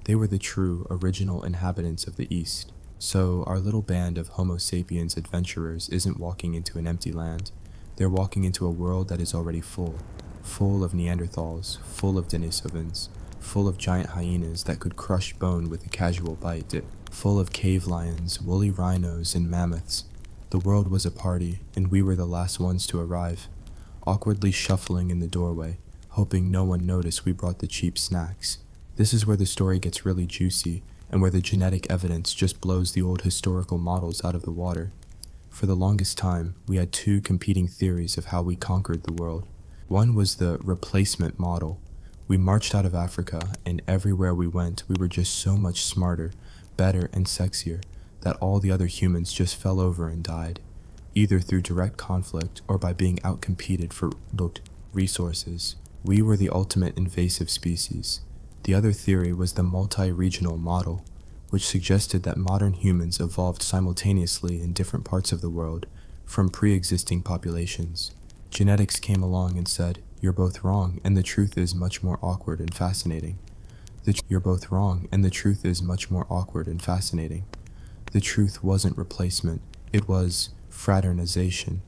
They were the true, original inhabitants of the East. So our little band of Homo sapiens adventurers isn't walking into an empty land. They're walking into a world that is already full of Neanderthals, full of Denisovans, full of giant hyenas that could crush bone with a casual bite, full of cave lions, woolly rhinos, and mammoths. The world was a party, and we were the last ones to arrive, awkwardly shuffling in the doorway, hoping no one noticed we brought the cheap snacks. This is where the story gets really juicy, and where the genetic evidence just blows the old historical models out of the water. For the longest time, we had two competing theories of how we conquered the world. One was the replacement model. We marched out of Africa, and everywhere we went, we were just so much smarter, better, and sexier, that all the other humans just fell over and died, either through direct conflict or by being outcompeted for resources. We were the ultimate invasive species. The other theory was the multi-regional model, which suggested that modern humans evolved simultaneously in different parts of the world from pre-existing populations. Genetics came along and said, "You're both wrong, and the truth is much more awkward and fascinating." You're both wrong, and the truth is much more awkward and fascinating. The truth wasn't replacement, it was fraternization.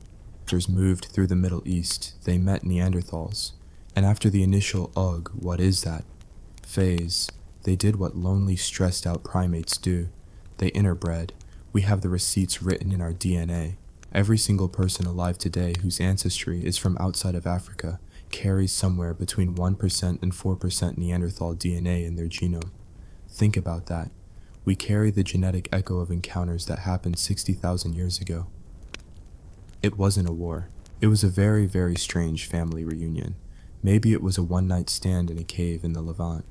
Neanderthals moved through the Middle East, they met Neanderthals, and after the initial "ugh, what is that?" phase, they did what lonely, stressed-out primates do. They interbred. We have the receipts written in our DNA. Every single person alive today whose ancestry is from outside of Africa carries somewhere between 1% and 4% Neanderthal DNA in their genome. Think about that. We carry the genetic echo of encounters that happened 60,000 years ago. It wasn't a war. It was a very, very strange family reunion. Maybe it was a one-night stand in a cave in the Levant.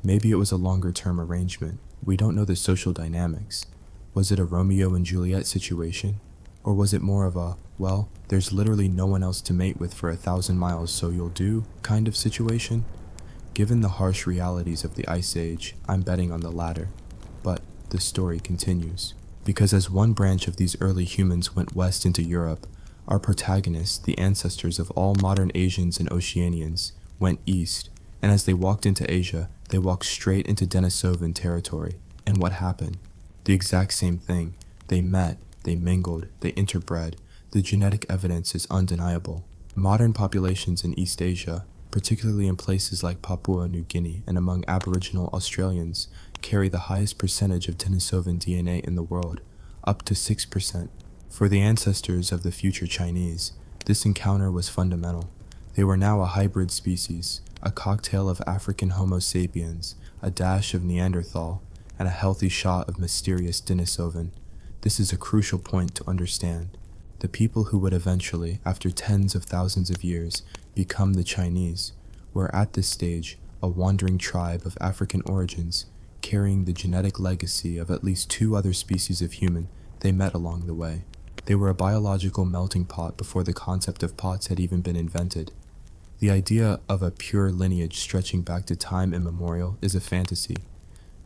Maybe it was a longer-term arrangement. We don't know the social dynamics. Was it a Romeo and Juliet situation? Or was it more of a, well, there's literally no one else to mate with for 1,000 miles, so you'll do kind of situation? Given the harsh realities of the Ice Age, I'm betting on the latter. But the story continues. Because as one branch of these early humans went west into Europe, our protagonists, the ancestors of all modern Asians and Oceanians, went east, and as they walked into Asia, they walked straight into Denisovan territory. And what happened? The exact same thing. They met, they mingled, they interbred. The genetic evidence is undeniable. Modern populations in East Asia, particularly in places like Papua New Guinea and among Aboriginal Australians, carry the highest percentage of Denisovan DNA in the world, up to 6%. For the ancestors of the future Chinese, this encounter was fundamental. They were now a hybrid species, a cocktail of African Homo sapiens, a dash of Neanderthal, and a healthy shot of mysterious Denisovan. This is a crucial point to understand. The people who would eventually, after tens of thousands of years, become the Chinese were at this stage a wandering tribe of African origins, carrying the genetic legacy of at least two other species of human they met along the way. They were a biological melting pot before the concept of pots had even been invented. The idea of a pure lineage stretching back to time immemorial is a fantasy.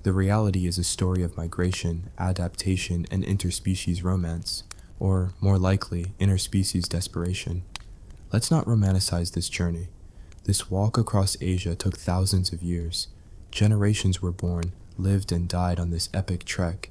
The reality is a story of migration, adaptation, and interspecies romance, or, more likely, interspecies desperation. Let's not romanticize this journey. This walk across Asia took thousands of years. Generations were born, lived, and died on this epic trek.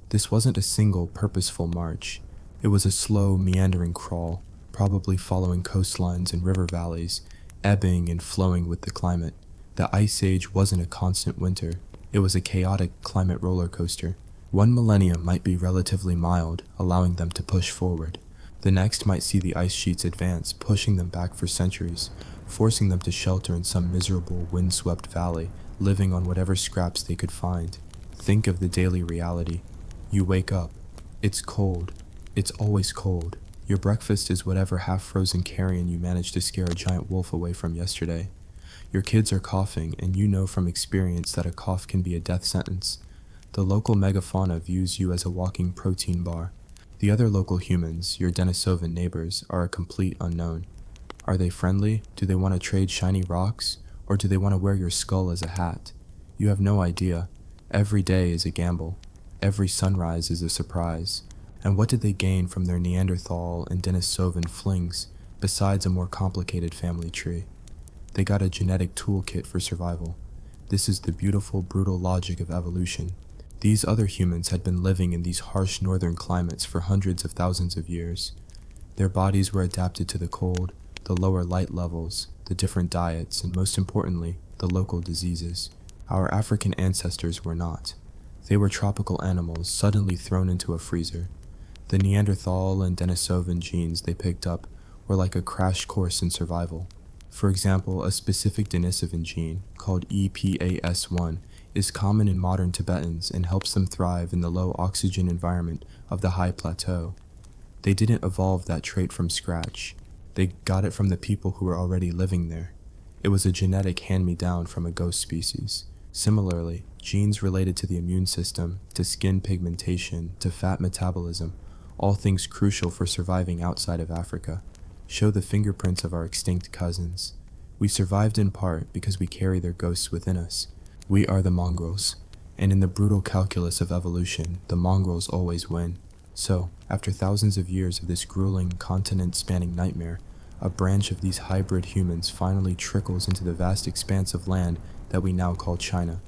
This wasn't a single, purposeful march. It was a slow, meandering crawl, probably following coastlines and river valleys, ebbing and flowing with the climate. The Ice Age wasn't a constant winter. It was a chaotic climate roller coaster. One millennium might be relatively mild, allowing them to push forward. The next might see the ice sheets advance, pushing them back for centuries, forcing them to shelter in some miserable, windswept valley, living on whatever scraps they could find. Think of the daily reality. You wake up. It's cold. It's always cold. Your breakfast is whatever half-frozen carrion you managed to scare a giant wolf away from yesterday. Your kids are coughing, and you know from experience that a cough can be a death sentence. The local megafauna views you as a walking protein bar. The other local humans, your Denisovan neighbors, are a complete unknown. Are they friendly? Do they want to trade shiny rocks? Or do they want to wear your skull as a hat? You have no idea. Every day is a gamble. Every sunrise is a surprise. And what did they gain from their Neanderthal and Denisovan flings, besides a more complicated family tree? They got a genetic toolkit for survival. This is the beautiful, brutal logic of evolution. These other humans had been living in these harsh northern climates for hundreds of thousands of years. Their bodies were adapted to the cold, the lower light levels, the different diets, and most importantly, the local diseases. Our African ancestors were not. They were tropical animals suddenly thrown into a freezer. The Neanderthal and Denisovan genes they picked up were like a crash course in survival. For example, a specific Denisovan gene, called EPAS1, is common in modern Tibetans and helps them thrive in the low oxygen environment of the high plateau. They didn't evolve that trait from scratch. They got it from the people who were already living there. It was a genetic hand-me-down from a ghost species. Similarly, genes related to the immune system, to skin pigmentation, to fat metabolism, all things crucial for surviving outside of Africa, show the fingerprints of our extinct cousins. We survived in part because we carry their ghosts within us. We are the mongrels, and in the brutal calculus of evolution, the mongrels always win. So, after thousands of years of this grueling, continent-spanning nightmare, a branch of these hybrid humans finally trickles into the vast expanse of land that we now call China.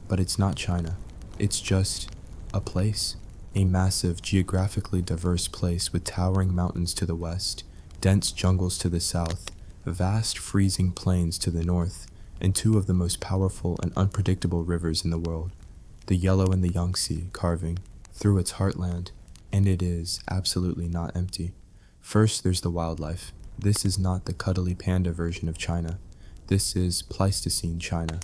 But it's not China. It's just a place. A massive, geographically diverse place with towering mountains to the west, dense jungles to the south, vast freezing plains to the north, and two of the most powerful and unpredictable rivers in the world, the Yellow and the Yangtze, carving through its heartland, and it is absolutely not empty. First, there's the wildlife. This is not the cuddly panda version of China. This is Pleistocene China.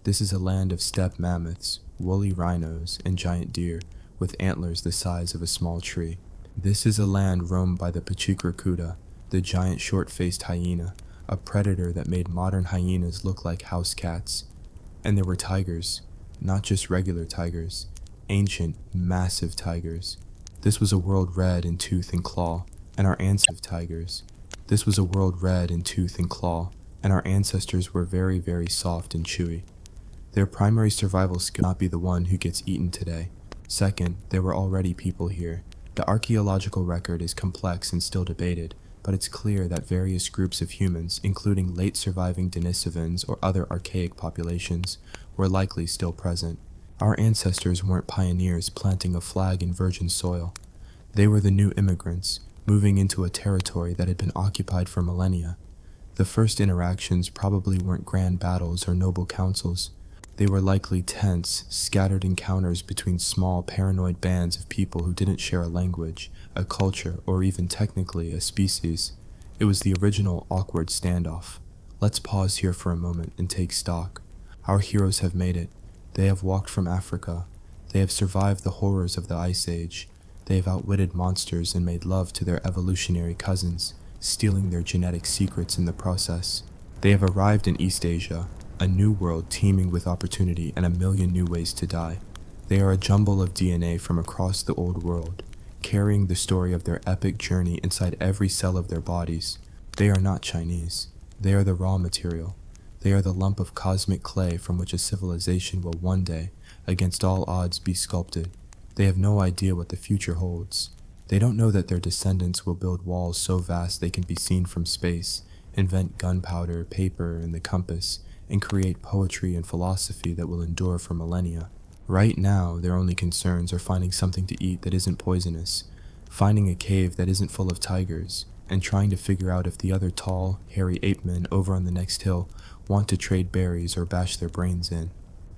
This is a land of steppe mammoths, woolly rhinos, and giant deer, with antlers the size of a small tree. This is a land roamed by the Pachicracuda, the giant short-faced hyena, a predator that made modern hyenas look like house cats. And there were tigers, not just regular tigers, ancient, massive tigers. This was a world red in tooth and claw, and our ancestors tigers. This was a world red in tooth and claw, and our ancestors were very, very soft and chewy. Their primary survival skill would not be the one who gets eaten today. Second, there were already people here. The archaeological record is complex and still debated, but it's clear that various groups of humans, including late surviving Denisovans or other archaic populations, were likely still present. Our ancestors weren't pioneers planting a flag in virgin soil. They were the new immigrants, moving into a territory that had been occupied for millennia. The first interactions probably weren't grand battles or noble councils. They were likely tense, scattered encounters between small, paranoid bands of people who didn't share a language, a culture, or even technically a species. It was the original awkward standoff. Let's pause here for a moment and take stock. Our heroes have made it. They have walked from Africa. They have survived the horrors of the Ice Age. They have outwitted monsters and made love to their evolutionary cousins, stealing their genetic secrets in the process. They have arrived in East Asia, a new world teeming with opportunity and a million new ways to die. They are a jumble of DNA from across the old world, carrying the story of their epic journey inside every cell of their bodies. They are not Chinese. They are the raw material. They are the lump of cosmic clay from which a civilization will one day, against all odds, be sculpted. They have no idea what the future holds. They don't know that their descendants will build walls so vast they can be seen from space, invent gunpowder, paper, and the compass, and create poetry and philosophy that will endure for millennia. Right now, their only concerns are finding something to eat that isn't poisonous, finding a cave that isn't full of tigers, and trying to figure out if the other tall, hairy ape men over on the next hill want to trade berries or bash their brains in.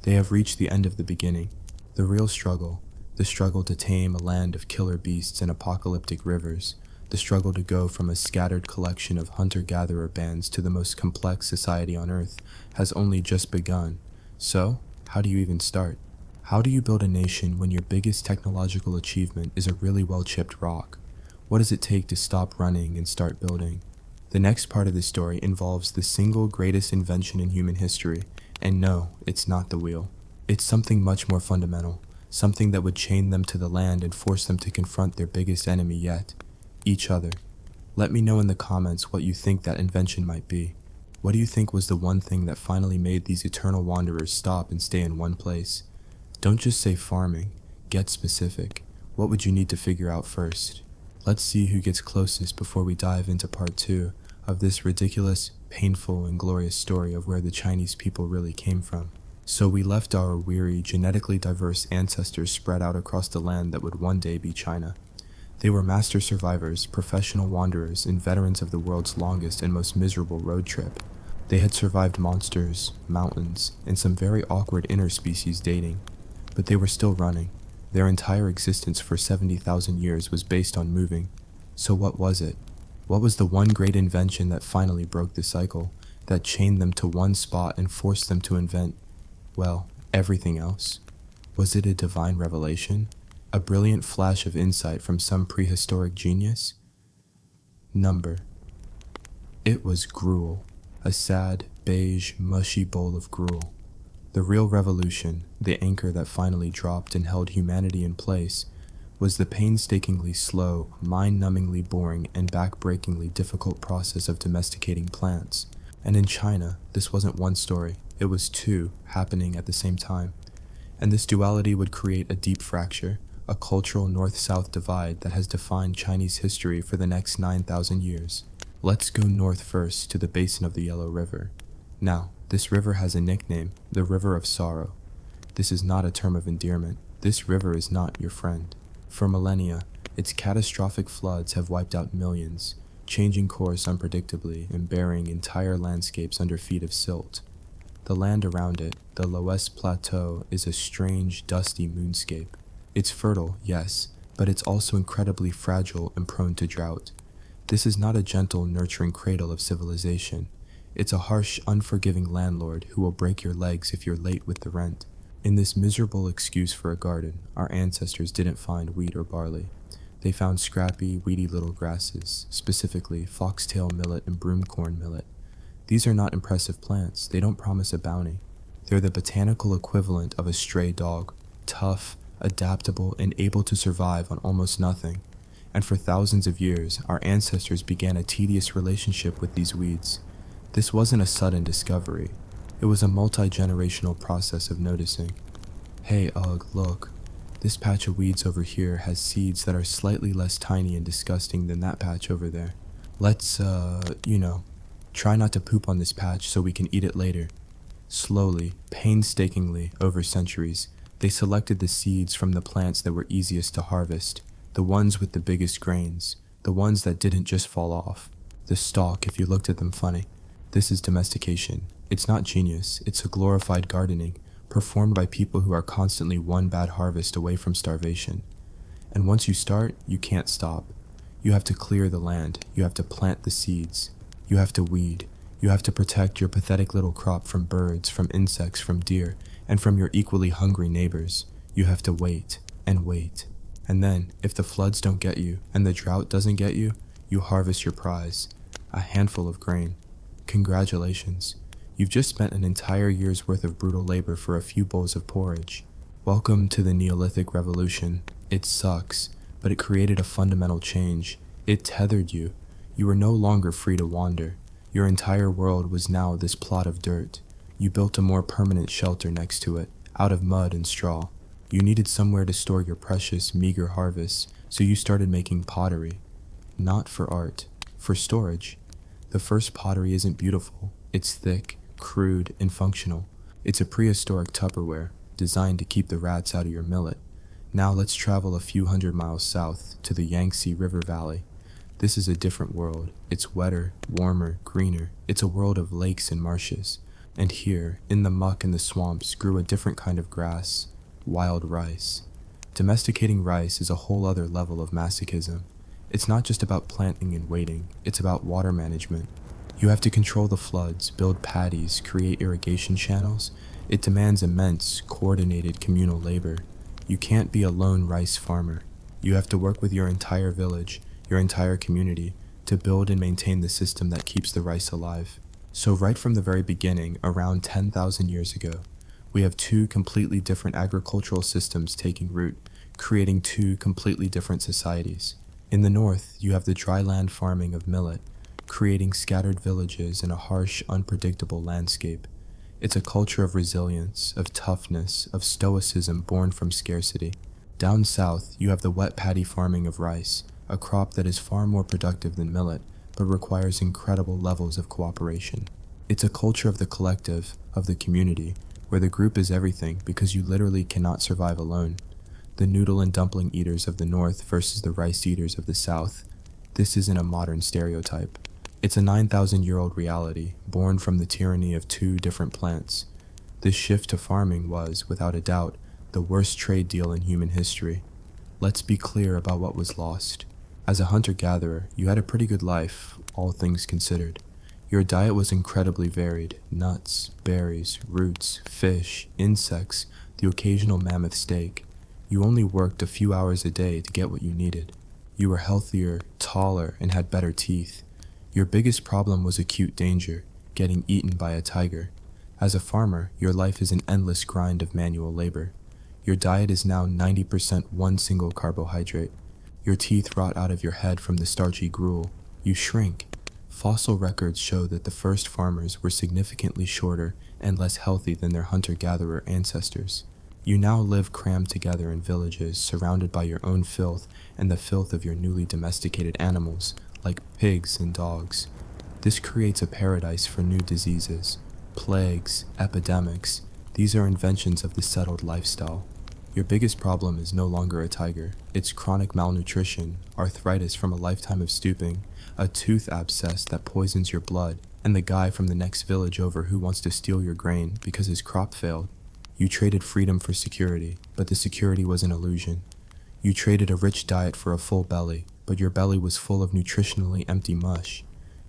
They have reached the end of the beginning, the real struggle, the struggle to tame a land of killer beasts and apocalyptic rivers, the struggle to go from a scattered collection of hunter-gatherer bands to the most complex society on Earth has only just begun. So, how do you even start? How do you build a nation when your biggest technological achievement is a really well-chipped rock? What does it take to stop running and start building? The next part of this story involves the single greatest invention in human history, and no, it's not the wheel. It's something much more fundamental, something that would chain them to the land and force them to confront their biggest enemy yet, each other. Let me know in the comments what you think that invention might be. What do you think was the one thing that finally made these eternal wanderers stop and stay in one place? Don't just say farming, get specific. What would you need to figure out first? Let's see who gets closest before we dive into part 2 of this ridiculous, painful, and glorious story of where the Chinese people really came from. So we left our weary, genetically diverse ancestors spread out across the land that would one day be China. They were master survivors, professional wanderers, and veterans of the world's longest and most miserable road trip. They had survived monsters, mountains, and some very awkward interspecies dating. But they were still running. Their entire existence for 70,000 years was based on moving. So what was it? What was the one great invention that finally broke the cycle, that chained them to one spot and forced them to invent, well, everything else? Was it a divine revelation? A brilliant flash of insight from some prehistoric genius? Number. It was gruel. A sad, beige, mushy bowl of gruel. The real revolution, the anchor that finally dropped and held humanity in place, was the painstakingly slow, mind-numbingly boring, and back-breakingly difficult process of domesticating plants. And in China, this wasn't one story, it was two happening at the same time. And this duality would create a deep fracture, a cultural north-south divide that has defined Chinese history for the next 9,000 years. Let's go north first to the basin of the Yellow River. Now, this river has a nickname, the River of Sorrow. This is not a term of endearment. This river is not your friend. For millennia, its catastrophic floods have wiped out millions, changing course unpredictably and burying entire landscapes under feet of silt. The land around it, the Loess Plateau, is a strange, dusty moonscape. It's fertile, yes, but it's also incredibly fragile and prone to drought. This is not a gentle, nurturing cradle of civilization. It's a harsh, unforgiving landlord who will break your legs if you're late with the rent. In this miserable excuse for a garden, our ancestors didn't find wheat or barley. They found scrappy, weedy little grasses, specifically foxtail millet and broomcorn millet. These are not impressive plants. They don't promise a bounty. They're the botanical equivalent of a stray dog, tough, adaptable, and able to survive on almost nothing. And for thousands of years, our ancestors began a tedious relationship with these weeds. This wasn't a sudden discovery. It was a multi-generational process of noticing. Hey, ugh, look. This patch of weeds over here has seeds that are slightly less tiny and disgusting than that patch over there. Let's, try not to poop on this patch so we can eat it later. Slowly, painstakingly, over centuries, they selected the seeds from the plants that were easiest to harvest, the ones with the biggest grains, the ones that didn't just fall off, the stalk if you looked at them funny. This is domestication. It's not genius, it's a glorified gardening, performed by people who are constantly one bad harvest away from starvation. And once you start, you can't stop. You have to clear the land, you have to plant the seeds, you have to weed, you have to protect your pathetic little crop from birds, from insects, from deer, and from your equally hungry neighbors. You have to wait, and wait. And then, if the floods don't get you, and the drought doesn't get you, you harvest your prize, a handful of grain. Congratulations. You've just spent an entire year's worth of brutal labor for a few bowls of porridge. Welcome to the Neolithic Revolution. It sucks, but it created a fundamental change. It tethered you. You were no longer free to wander. Your entire world was now this plot of dirt. You built a more permanent shelter next to it, out of mud and straw. You needed somewhere to store your precious, meager harvests, so you started making pottery. Not for art, for storage. The first pottery isn't beautiful. It's thick, crude, and functional. It's a prehistoric Tupperware, designed to keep the rats out of your millet. Now let's travel a few hundred miles south to the Yangtze River Valley. This is a different world. It's wetter, warmer, greener. It's a world of lakes and marshes. And here, in the muck and the swamps, grew a different kind of grass, wild rice. Domesticating rice is a whole other level of masochism. It's not just about planting and waiting, it's about water management. You have to control the floods, build paddies, create irrigation channels. It demands immense, coordinated communal labor. You can't be a lone rice farmer. You have to work with your entire village, your entire community, to build and maintain the system that keeps the rice alive. So right from the very beginning, around 10,000 years ago, we have two completely different agricultural systems taking root, creating two completely different societies. In the north, you have the dryland farming of millet, creating scattered villages in a harsh, unpredictable landscape. It's a culture of resilience, of toughness, of stoicism born from scarcity. Down south, you have the wet paddy farming of rice, a crop that is far more productive than millet, but requires incredible levels of cooperation. It's a culture of the collective, of the community, where the group is everything because you literally cannot survive alone. The noodle and dumpling eaters of the north versus the rice eaters of the south. This isn't a modern stereotype. It's a 9,000-year-old reality, born from the tyranny of two different plants. This shift to farming was, without a doubt, the worst trade deal in human history. Let's be clear about what was lost. As a hunter-gatherer, you had a pretty good life, all things considered. Your diet was incredibly varied: nuts, berries, roots, fish, insects, the occasional mammoth steak. You only worked a few hours a day to get what you needed. You were healthier, taller, and had better teeth. Your biggest problem was acute danger, getting eaten by a tiger. As a farmer, your life is an endless grind of manual labor. Your diet is now 90% one single carbohydrate. Your teeth rot out of your head from the starchy gruel. You shrink. Fossil records show that the first farmers were significantly shorter and less healthy than their hunter-gatherer ancestors. You now live crammed together in villages, surrounded by your own filth and the filth of your newly domesticated animals, like pigs and dogs. This creates a paradise for new diseases, plagues, epidemics. These are inventions of the settled lifestyle. Your biggest problem is no longer a tiger. It's chronic malnutrition, arthritis from a lifetime of stooping, a tooth abscess that poisons your blood, and the guy from the next village over who wants to steal your grain because his crop failed. You traded freedom for security, but the security was an illusion. You traded a rich diet for a full belly, but your belly was full of nutritionally empty mush.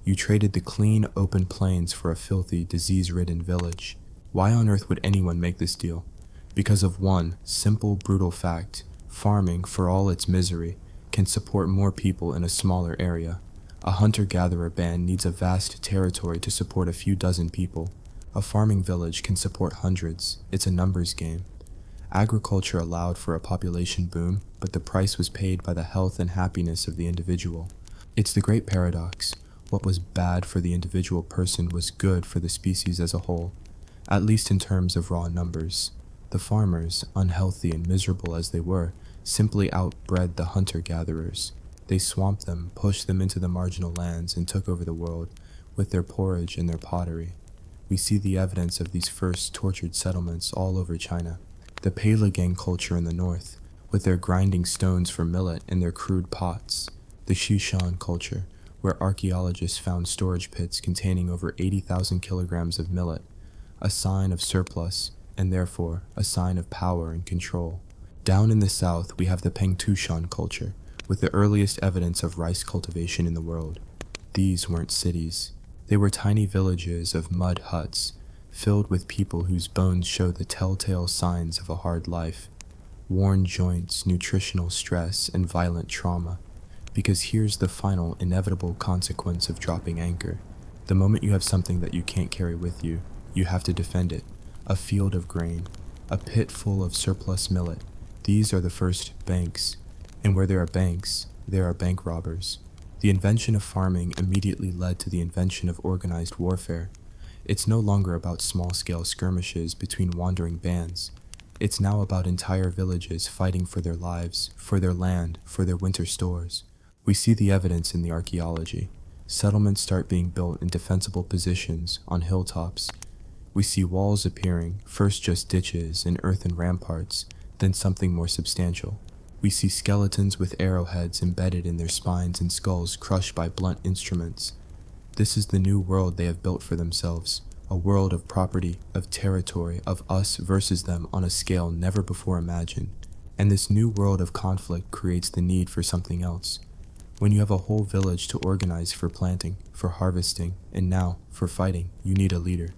You traded the clean, open plains for a filthy, disease-ridden village. Why on earth would anyone make this deal? Because of one simple, brutal fact: farming, for all its misery, can support more people in a smaller area. A hunter-gatherer band needs a vast territory to support a few dozen people. A farming village can support hundreds. It's a numbers game. Agriculture allowed for a population boom, but the price was paid by the health and happiness of the individual. It's the great paradox. What was bad for the individual person was good for the species as a whole, at least in terms of raw numbers. The farmers, unhealthy and miserable as they were, simply outbred the hunter-gatherers. They swamped them, pushed them into the marginal lands, and took over the world with their porridge and their pottery. We see the evidence of these first tortured settlements all over China. The Palagang culture in the north, with their grinding stones for millet and their crude pots. The Shushan culture, where archaeologists found storage pits containing over 80,000 kilograms of millet, a sign of surplus, and therefore a sign of power and control. Down in the south, we have the Pengtushan culture, with the earliest evidence of rice cultivation in the world. These weren't cities. They were tiny villages of mud huts, filled with people whose bones show the telltale signs of a hard life: worn joints, nutritional stress, and violent trauma. Because here's the final, inevitable consequence of dropping anchor. The moment you have something that you can't carry with you, you have to defend it. A field of grain, a pit full of surplus millet. These are the first banks. And where there are banks, there are bank robbers. The invention of farming immediately led to the invention of organized warfare. It's no longer about small-scale skirmishes between wandering bands. It's now about entire villages fighting for their lives, for their land, for their winter stores. We see the evidence in the archaeology. Settlements start being built in defensible positions on hilltops. We see walls appearing, first just ditches and earthen ramparts, then something more substantial. We see skeletons with arrowheads embedded in their spines and skulls crushed by blunt instruments. This is the new world they have built for themselves, a world of property, of territory, of us versus them on a scale never before imagined. And this new world of conflict creates the need for something else. When you have a whole village to organize for planting, for harvesting, and now, for fighting, you need a leader.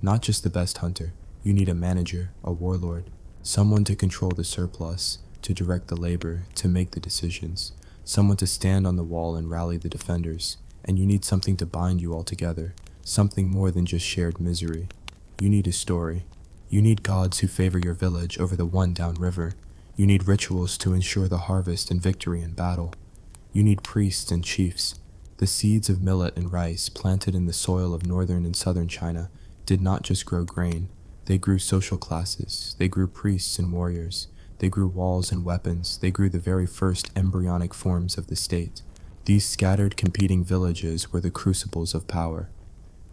Not just the best hunter, you need a manager, a warlord, someone to control the surplus, to direct the labor, to make the decisions, someone to stand on the wall and rally the defenders, and you need something to bind you all together, something more than just shared misery. You need a story. You need gods who favor your village over the one downriver. You need rituals to ensure the harvest and victory in battle. You need priests and chiefs. The seeds of millet and rice planted in the soil of northern and southern China did not just grow grain. They grew social classes. They grew priests and warriors. They grew walls and weapons. They grew the very first embryonic forms of the state. These scattered competing villages were the crucibles of power.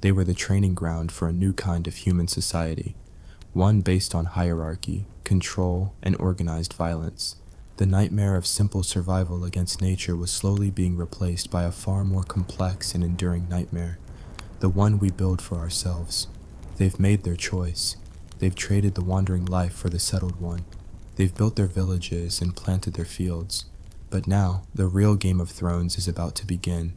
They were the training ground for a new kind of human society, one based on hierarchy, control, and organized violence. The nightmare of simple survival against nature was slowly being replaced by a far more complex and enduring nightmare, the one we build for ourselves. They've made their choice. They've traded the wandering life for the settled one. They've built their villages and planted their fields. But now, the real Game of Thrones is about to begin.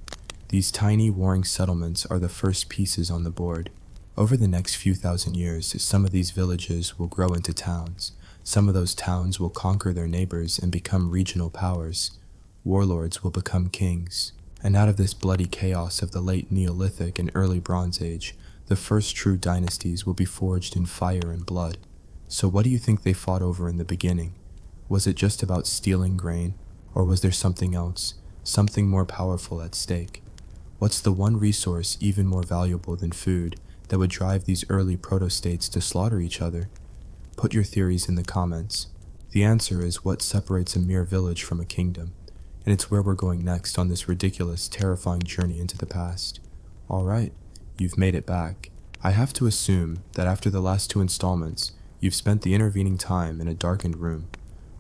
These tiny warring settlements are the first pieces on the board. Over the next few thousand years, some of these villages will grow into towns. Some of those towns will conquer their neighbors and become regional powers. Warlords will become kings. And out of this bloody chaos of the late Neolithic and early Bronze Age, the first true dynasties will be forged in fire and blood. So what do you think they fought over in the beginning? Was it just about stealing grain? Or was there something else, something more powerful at stake? What's the one resource even more valuable than food that would drive these early proto-states to slaughter each other? Put your theories in the comments. The answer is what separates a mere village from a kingdom, and it's where we're going next on this ridiculous, terrifying journey into the past. Alright, you've made it back. I have to assume that after the last two installments, you've spent the intervening time in a darkened room,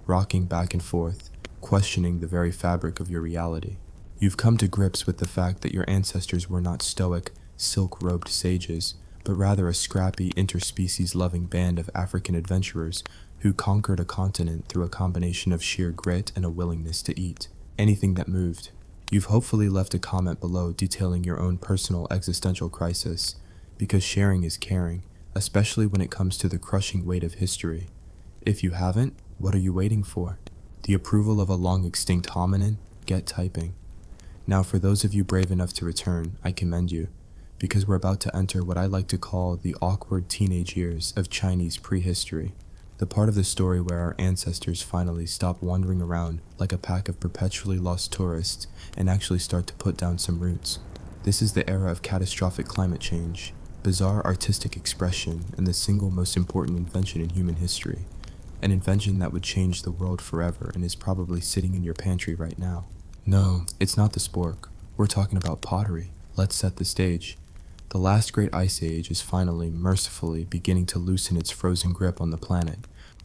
rocking back and forth, questioning the very fabric of your reality. You've come to grips with the fact that your ancestors were not stoic, silk-robed sages, but rather a scrappy, interspecies-loving band of African adventurers who conquered a continent through a combination of sheer grit and a willingness to eat anything that moved. You've hopefully left a comment below detailing your own personal existential crisis, because sharing is caring, especially when it comes to the crushing weight of history. If you haven't, what are you waiting for? The approval of a long-extinct hominin? Get typing. Now, for those of you brave enough to return, I commend you, because we're about to enter what I like to call the awkward teenage years of Chinese prehistory, the part of the story where our ancestors finally stop wandering around like a pack of perpetually lost tourists and actually start to put down some roots. This is the era of catastrophic climate change, bizarre artistic expression, and the single most important invention in human history. An invention that would change the world forever and is probably sitting in your pantry right now. No, it's not the spork. We're talking about pottery. Let's set the stage. The last great ice age is finally, mercifully, beginning to loosen its frozen grip on the planet.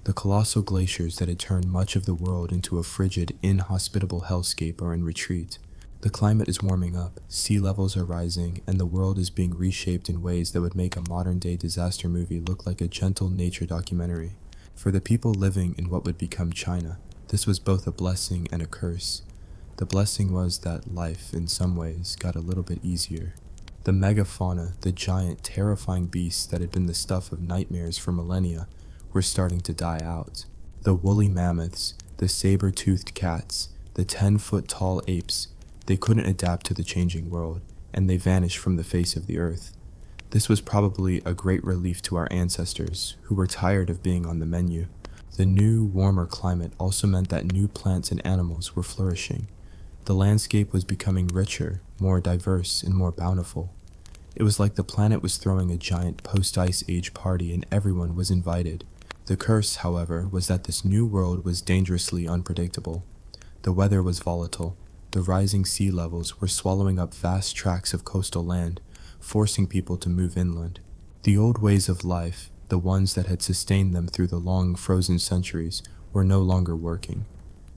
The colossal glaciers that had turned much of the world into a frigid, inhospitable hellscape are in retreat. The climate is warming up, sea levels are rising, and the world is being reshaped in ways that would make a modern-day disaster movie look like a gentle nature documentary. For the people living in what would become China, this was both a blessing and a curse. The blessing was that life, in some ways, got a little bit easier. The megafauna, the giant, terrifying beasts that had been the stuff of nightmares for millennia, were starting to die out. The woolly mammoths, the saber-toothed cats, the 10-foot-tall apes, they couldn't adapt to the changing world, and they vanished from the face of the earth. This was probably a great relief to our ancestors, who were tired of being on the menu. The new, warmer climate also meant that new plants and animals were flourishing. The landscape was becoming richer, more diverse, and more bountiful. It was like the planet was throwing a giant post-ice age party and everyone was invited. The curse, however, was that this new world was dangerously unpredictable. The weather was volatile. The rising sea levels were swallowing up vast tracts of coastal land, forcing people to move inland. The old ways of life, the ones that had sustained them through the long frozen centuries, were no longer working.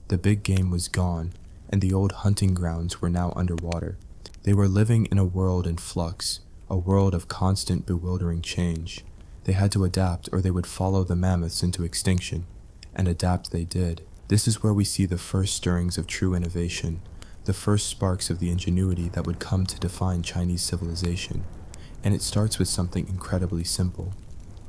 The big game was gone, and the old hunting grounds were now underwater. They were living in a world in flux, a world of constant bewildering change. They had to adapt or they would follow the mammoths into extinction. And adapt they did. This is where we see the first stirrings of true innovation, the first sparks of the ingenuity that would come to define Chinese civilization. And it starts with something incredibly simple: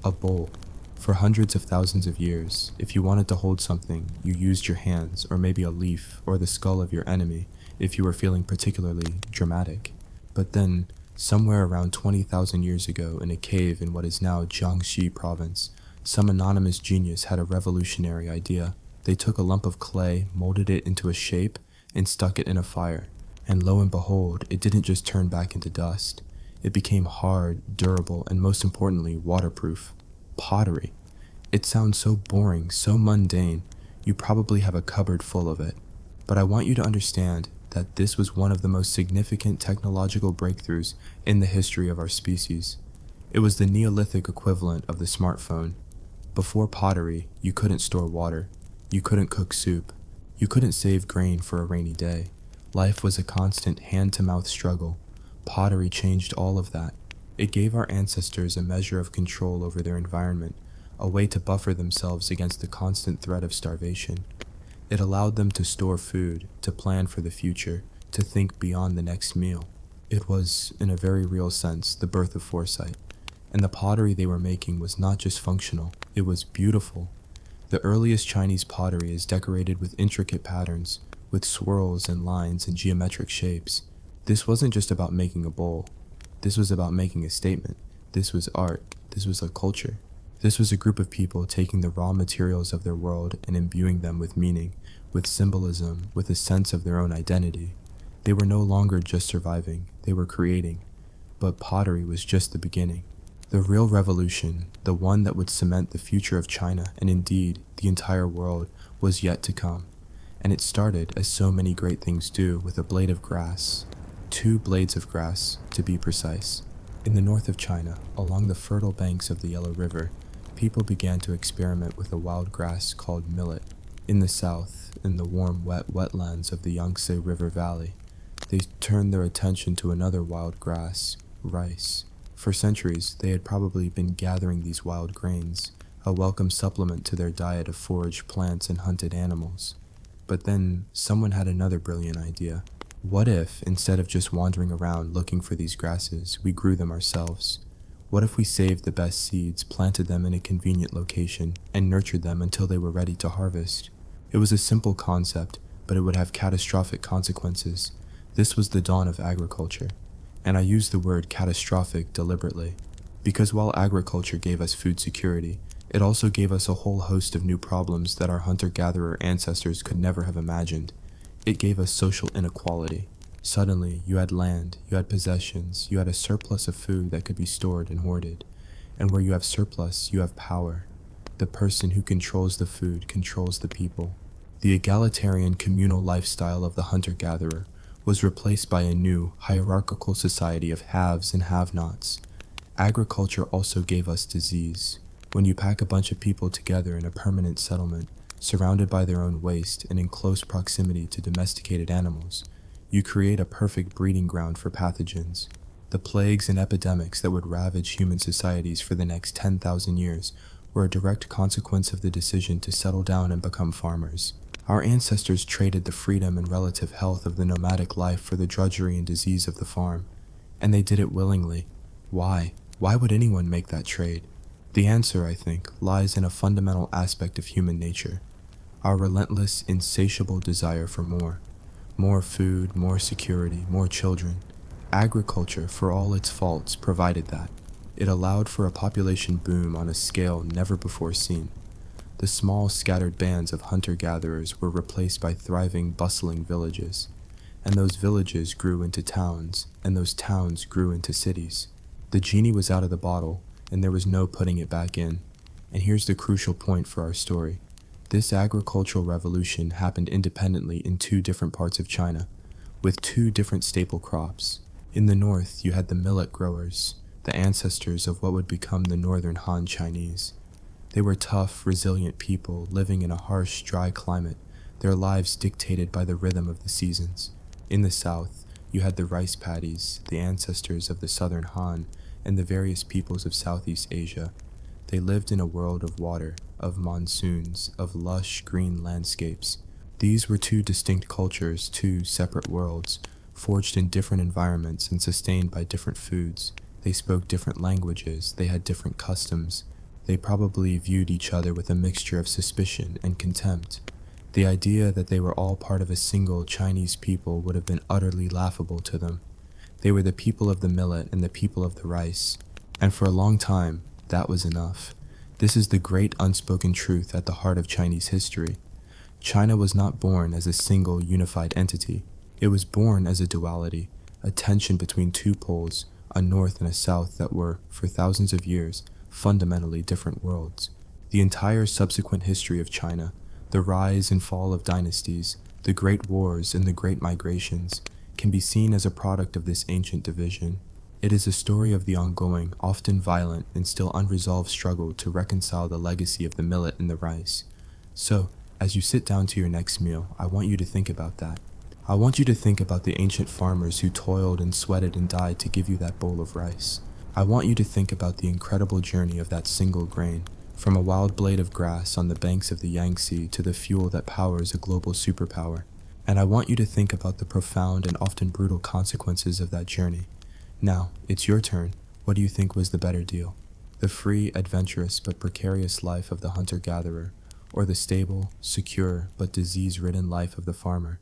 a bowl. For hundreds of thousands of years, if you wanted to hold something, you used your hands, or maybe a leaf, or the skull of your enemy, if you were feeling particularly dramatic. But then, somewhere around 20,000 years ago in a cave in what is now Jiangxi province, some anonymous genius had a revolutionary idea. They took a lump of clay, molded it into a shape, and stuck it in a fire. And lo and behold, it didn't just turn back into dust. It became hard, durable, and most importantly, waterproof. Pottery. It sounds so boring, so mundane. You probably have a cupboard full of it. But I want you to understand that this was one of the most significant technological breakthroughs in the history of our species. It was the Neolithic equivalent of the smartphone. Before pottery, you couldn't store water. You couldn't cook soup. You couldn't save grain for a rainy day. Life was a constant hand-to-mouth struggle. Pottery changed all of that. It gave our ancestors a measure of control over their environment, a way to buffer themselves against the constant threat of starvation. It allowed them to store food, to plan for the future, to think beyond the next meal. It was, in a very real sense, the birth of foresight. And the pottery they were making was not just functional, it was beautiful. The earliest Chinese pottery is decorated with intricate patterns, with swirls and lines and geometric shapes. This wasn't just about making a bowl. This was about making a statement. This was art. This was a culture. This was a group of people taking the raw materials of their world and imbuing them with meaning, with symbolism, with a sense of their own identity. They were no longer just surviving, they were creating. But pottery was just the beginning. The real revolution, the one that would cement the future of China and indeed the entire world, was yet to come. And it started, as so many great things do, with a blade of grass. 2 blades of grass, to be precise. In the north of China, along the fertile banks of the Yellow River, people began to experiment with a wild grass called millet. In the south, in the warm, wet wetlands of the Yangtze River Valley, they turned their attention to another wild grass, rice. For centuries, they had probably been gathering these wild grains, a welcome supplement to their diet of foraged plants and hunted animals. But then, someone had another brilliant idea. What if, instead of just wandering around looking for these grasses, we grew them ourselves? What if we saved the best seeds, planted them in a convenient location, and nurtured them until they were ready to harvest? It was a simple concept, but it would have catastrophic consequences. This was the dawn of agriculture. And I use the word catastrophic deliberately, because while agriculture gave us food security, it also gave us a whole host of new problems that our hunter-gatherer ancestors could never have imagined. It gave us social inequality. Suddenly, you had land, you had possessions, you had a surplus of food that could be stored and hoarded. And where you have surplus, you have power. The person who controls the food controls the people. The egalitarian communal lifestyle of the hunter-gatherer was replaced by a new, hierarchical society of haves and have-nots. Agriculture also gave us disease. When you pack a bunch of people together in a permanent settlement, surrounded by their own waste and in close proximity to domesticated animals, you create a perfect breeding ground for pathogens. The plagues and epidemics that would ravage human societies for the next 10,000 years were a direct consequence of the decision to settle down and become farmers. Our ancestors traded the freedom and relative health of the nomadic life for the drudgery and disease of the farm, and they did it willingly. Why? Why would anyone make that trade? The answer, I think, lies in a fundamental aspect of human nature. Our relentless, insatiable desire for more. More food, more security, more children. Agriculture, for all its faults, provided that. It allowed for a population boom on a scale never before seen. The small, scattered bands of hunter-gatherers were replaced by thriving, bustling villages. And those villages grew into towns, and those towns grew into cities. The genie was out of the bottle, and there was no putting it back in. And here's the crucial point for our story. This agricultural revolution happened independently in two different parts of China, with two different staple crops. In the north, you had the millet growers, the ancestors of what would become the northern Han Chinese. They were tough, resilient people living in a harsh, dry climate, their lives dictated by the rhythm of the seasons. In the south, you had the rice paddies, the ancestors of the southern Han, and the various peoples of Southeast Asia. They lived in a world of water, of monsoons, of lush green landscapes. These were two distinct cultures, two separate worlds, forged in different environments and sustained by different foods. They spoke different languages, they had different customs. They probably viewed each other with a mixture of suspicion and contempt. The idea that they were all part of a single Chinese people would have been utterly laughable to them. They were the people of the millet and the people of the rice, and for a long time, that was enough. This is the great unspoken truth at the heart of Chinese history. China was not born as a single unified entity. It was born as a duality, a tension between two poles, a north and a south that were, for thousands of years, fundamentally different worlds. The entire subsequent history of China, the rise and fall of dynasties, the great wars and the great migrations, can be seen as a product of this ancient division. It is a story of the ongoing, often violent, and still unresolved struggle to reconcile the legacy of the millet and the rice. So, as you sit down to your next meal, I want you to think about that. I want you to think about the ancient farmers who toiled and sweated and died to give you that bowl of rice. I want you to think about the incredible journey of that single grain, from a wild blade of grass on the banks of the Yangtze to the fuel that powers a global superpower. And I want you to think about the profound and often brutal consequences of that journey. Now, it's your turn. What do you think was the better deal? The free, adventurous, but precarious life of the hunter-gatherer, or the stable, secure, but disease-ridden life of the farmer?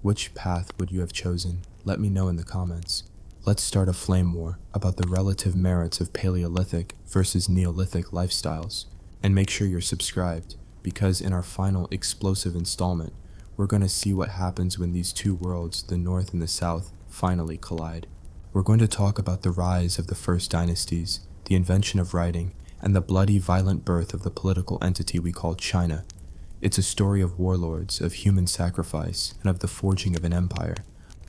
Which path would you have chosen? Let me know in the comments. Let's start a flame war about the relative merits of Paleolithic versus Neolithic lifestyles. And make sure you're subscribed, because in our final explosive installment, we're going to see what happens when these two worlds, the North and the South, finally collide. We're going to talk about the rise of the first dynasties, the invention of writing, and the bloody, violent birth of the political entity we call China. It's a story of warlords, of human sacrifice, and of the forging of an empire.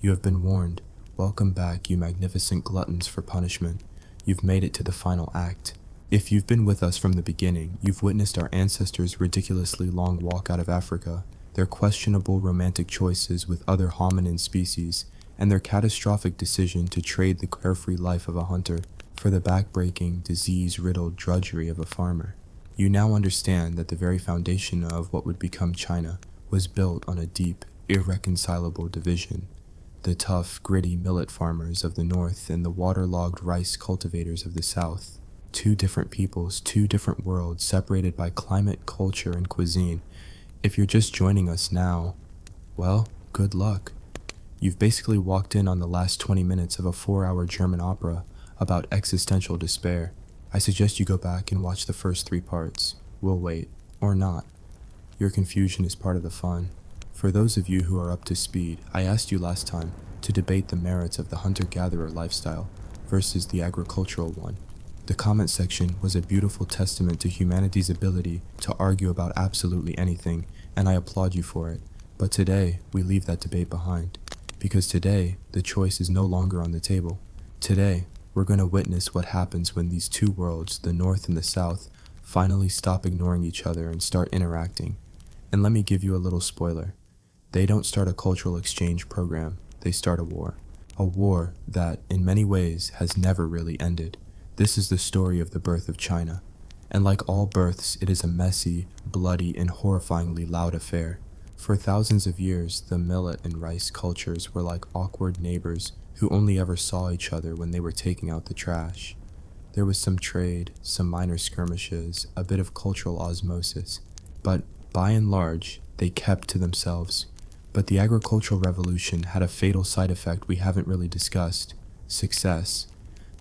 You have been warned. Welcome back, you magnificent gluttons for punishment. You've made it to the final act. If you've been with us from the beginning, you've witnessed our ancestors' ridiculously long walk out of Africa, their questionable romantic choices with other hominin species, and their catastrophic decision to trade the carefree life of a hunter for the backbreaking, disease-riddled drudgery of a farmer. You now understand that the very foundation of what would become China was built on a deep, irreconcilable division. The tough, gritty millet farmers of the north and the waterlogged rice cultivators of the south. Two different peoples, two different worlds separated by climate, culture, and cuisine. If you're just joining us now, well, good luck. You've basically walked in on the last 20 minutes of a 4-hour German opera about existential despair. I suggest you go back and watch the first 3 parts. We'll wait, or not. Your confusion is part of the fun. For those of you who are up to speed, I asked you last time to debate the merits of the hunter-gatherer lifestyle versus the agricultural one. The comment section was a beautiful testament to humanity's ability to argue about absolutely anything, and I applaud you for it. But today, we leave that debate behind. Because today, the choice is no longer on the table. Today, we're going to witness what happens when these two worlds, the North and the South, finally stop ignoring each other and start interacting. And let me give you a little spoiler. They don't start a cultural exchange program, they start a war. A war that, in many ways, has never really ended. This is the story of the birth of China. And like all births, it is a messy, bloody, and horrifyingly loud affair. For thousands of years, the millet and rice cultures were like awkward neighbors who only ever saw each other when they were taking out the trash. There was some trade, some minor skirmishes, a bit of cultural osmosis, but by and large, they kept to themselves. But the agricultural revolution had a fatal side effect we haven't really discussed: success.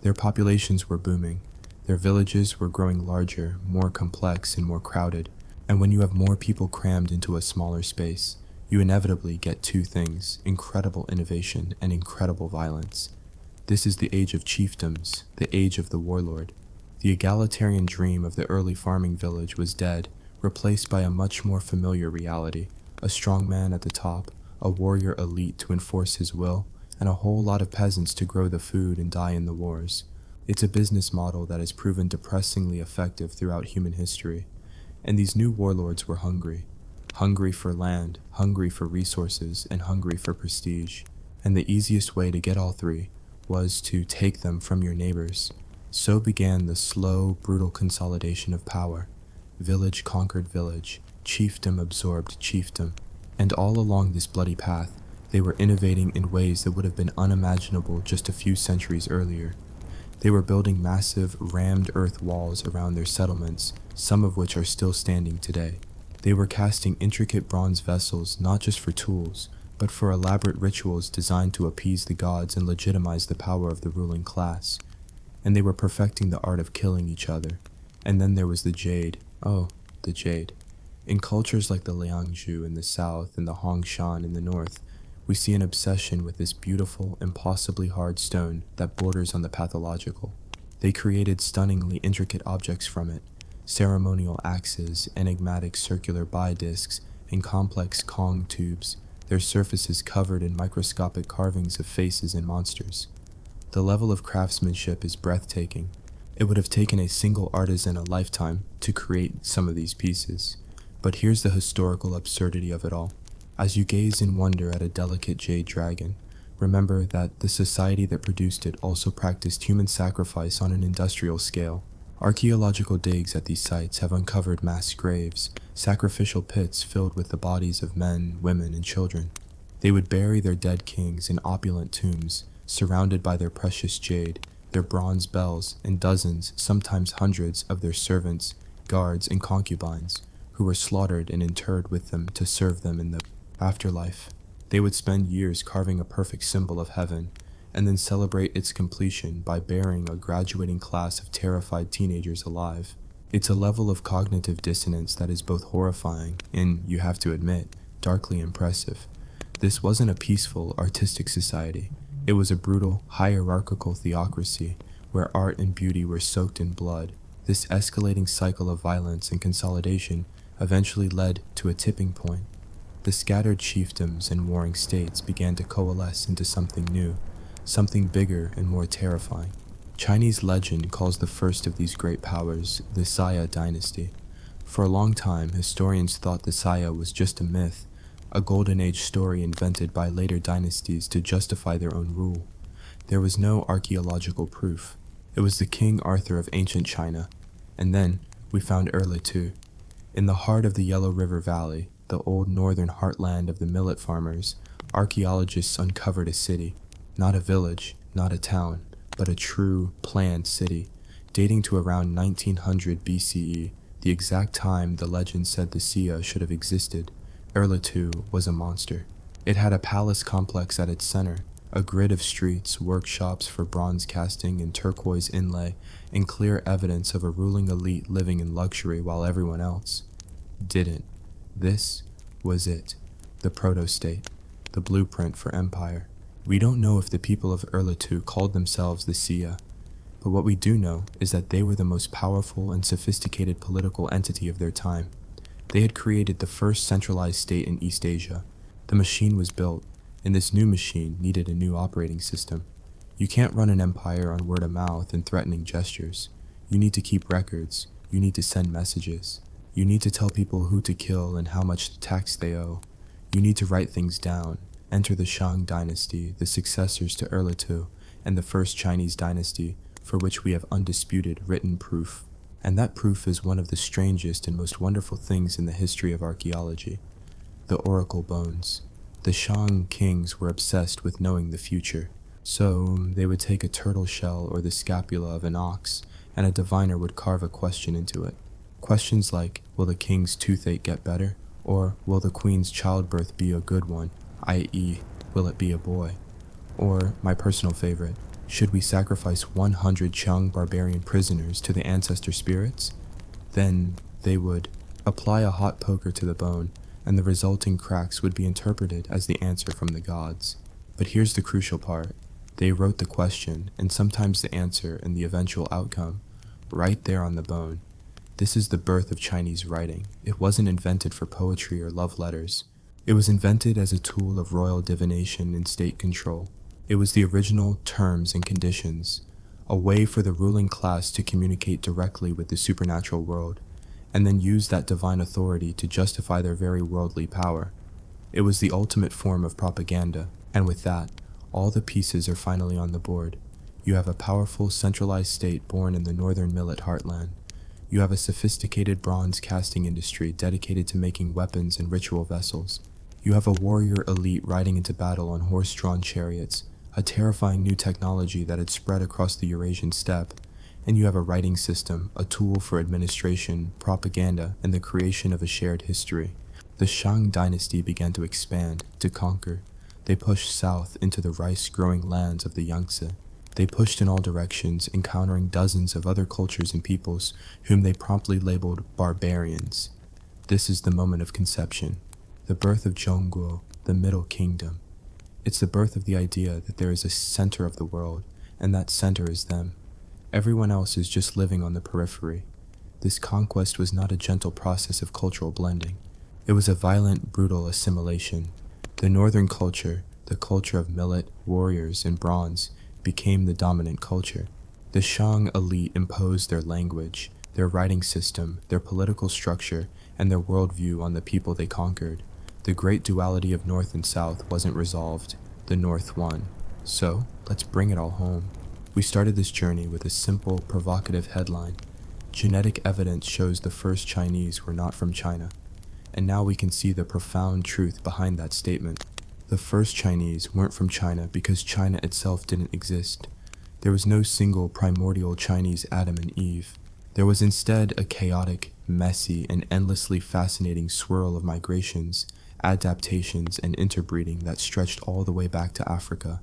Their populations were booming. Their villages were growing larger, more complex, and more crowded. And when you have more people crammed into a smaller space, you inevitably get two things: incredible innovation and incredible violence. This is the age of chiefdoms, the age of the warlord. The egalitarian dream of the early farming village was dead, replaced by a much more familiar reality: a strong man at the top, a warrior elite to enforce his will, and a whole lot of peasants to grow the food and die in the wars. It's a business model that has proven depressingly effective throughout human history. And these new warlords were hungry. Hungry for land, hungry for resources, and hungry for prestige. And the easiest way to get all three was to take them from your neighbors. So began the slow, brutal consolidation of power. Village conquered village, chiefdom absorbed chiefdom. And all along this bloody path, they were innovating in ways that would have been unimaginable just a few centuries earlier. They were building massive, rammed earth walls around their settlements, some of which are still standing today. They were casting intricate bronze vessels not just for tools, but for elaborate rituals designed to appease the gods and legitimize the power of the ruling class. And they were perfecting the art of killing each other. And then there was the jade. Oh, the jade. In cultures like the Liangzhu in the south and the Hongshan in the north, we see an obsession with this beautiful, impossibly hard stone that borders on the pathological. They created stunningly intricate objects from it: ceremonial axes, enigmatic circular discs, and complex Kong tubes, their surfaces covered in microscopic carvings of faces and monsters. The level of craftsmanship is breathtaking. It would have taken a single artisan a lifetime to create some of these pieces. But here's the historical absurdity of it all. As you gaze in wonder at a delicate jade dragon, remember that the society that produced it also practiced human sacrifice on an industrial scale. Archaeological digs at these sites have uncovered mass graves, sacrificial pits filled with the bodies of men, women, and children. They would bury their dead kings in opulent tombs, surrounded by their precious jade, their bronze bells, and dozens, sometimes hundreds, of their servants, guards, and concubines, who were slaughtered and interred with them to serve them in the afterlife. They would spend years carving a perfect symbol of heaven, and then celebrate its completion by burying a graduating class of terrified teenagers alive. It's a level of cognitive dissonance that is both horrifying and, you have to admit, darkly impressive. This wasn't a peaceful, artistic society. It was a brutal, hierarchical theocracy where art and beauty were soaked in blood. This escalating cycle of violence and consolidation eventually led to a tipping point. The scattered chiefdoms and warring states began to coalesce into something new, something bigger and more terrifying. Chinese legend calls the first of these great powers the Xia dynasty. For a long time, historians thought the Xia was just a myth, a golden age story invented by later dynasties to justify their own rule. There was no archaeological proof. It was the King Arthur of ancient China. And then we found Erlitou. In the heart of the Yellow River Valley, the old northern heartland of the millet farmers, archaeologists uncovered a city. Not a village, not a town, but a true, planned city, dating to around 1900 BCE, the exact time the legend said the Xia should have existed. Erlitou was a monster. It had a palace complex at its center, a grid of streets, workshops for bronze casting and turquoise inlay, and clear evidence of a ruling elite living in luxury while everyone else didn't. This was it, the proto-state, the blueprint for empire. We don't know if the people of Erlitou called themselves the Xia, but what we do know is that they were the most powerful and sophisticated political entity of their time. They had created the first centralized state in East Asia. The machine was built, and this new machine needed a new operating system. You can't run an empire on word of mouth and threatening gestures. You need to keep records. You need to send messages. You need to tell people who to kill and how much tax they owe. You need to write things down. Enter the Shang dynasty, the successors to Erlitou, and the first Chinese dynasty, for which we have undisputed written proof. And that proof is one of the strangest and most wonderful things in the history of archaeology: the oracle bones. The Shang kings were obsessed with knowing the future, so they would take a turtle shell or the scapula of an ox, and a diviner would carve a question into it. Questions like, will the king's toothache get better? Or will the queen's childbirth be a good one, i.e., will it be a boy? Or, my personal favorite, should we sacrifice 100 Qiang barbarian prisoners to the ancestor spirits? Then they would Apply a hot poker to the bone, and the resulting cracks would be interpreted as the answer from the gods. But here's the crucial part. They wrote the question, and sometimes the answer and the eventual outcome, right there on the bone. This is the birth of Chinese writing. It wasn't invented for poetry or love letters. It was invented as a tool of royal divination and state control. It was the original terms and conditions, a way for the ruling class to communicate directly with the supernatural world, and then use that divine authority to justify their very worldly power. It was the ultimate form of propaganda, and with that, all the pieces are finally on the board. You have a powerful centralized state born in the northern millet heartland. You have a sophisticated bronze casting industry dedicated to making weapons and ritual vessels. You have a warrior elite riding into battle on horse-drawn chariots, a terrifying new technology that had spread across the Eurasian steppe. And you have a writing system, a tool for administration, propaganda, and the creation of a shared history. The Shang dynasty began to expand, to conquer. They pushed south into the rice-growing lands of the Yangtze. They pushed in all directions, encountering dozens of other cultures and peoples whom they promptly labeled barbarians. This is the moment of conception, the birth of Zhongguo, the Middle Kingdom. It's the birth of the idea that there is a center of the world, and that center is them. Everyone else is just living on the periphery. This conquest was not a gentle process of cultural blending. It was a violent, brutal assimilation. The northern culture, the culture of millet, warriors, and bronze, became the dominant culture. The Shang elite imposed their language, their writing system, their political structure, and their worldview on the people they conquered. The great duality of North and South wasn't resolved. The North won. So, let's bring it all home. We started this journey with a simple, provocative headline. Genetic evidence shows the first Chinese were not from China. And now we can see the profound truth behind that statement. The first Chinese weren't from China because China itself didn't exist. There was no single primordial Chinese Adam and Eve. There was instead a chaotic, messy, and endlessly fascinating swirl of migrations, adaptations, and interbreeding that stretched all the way back to Africa.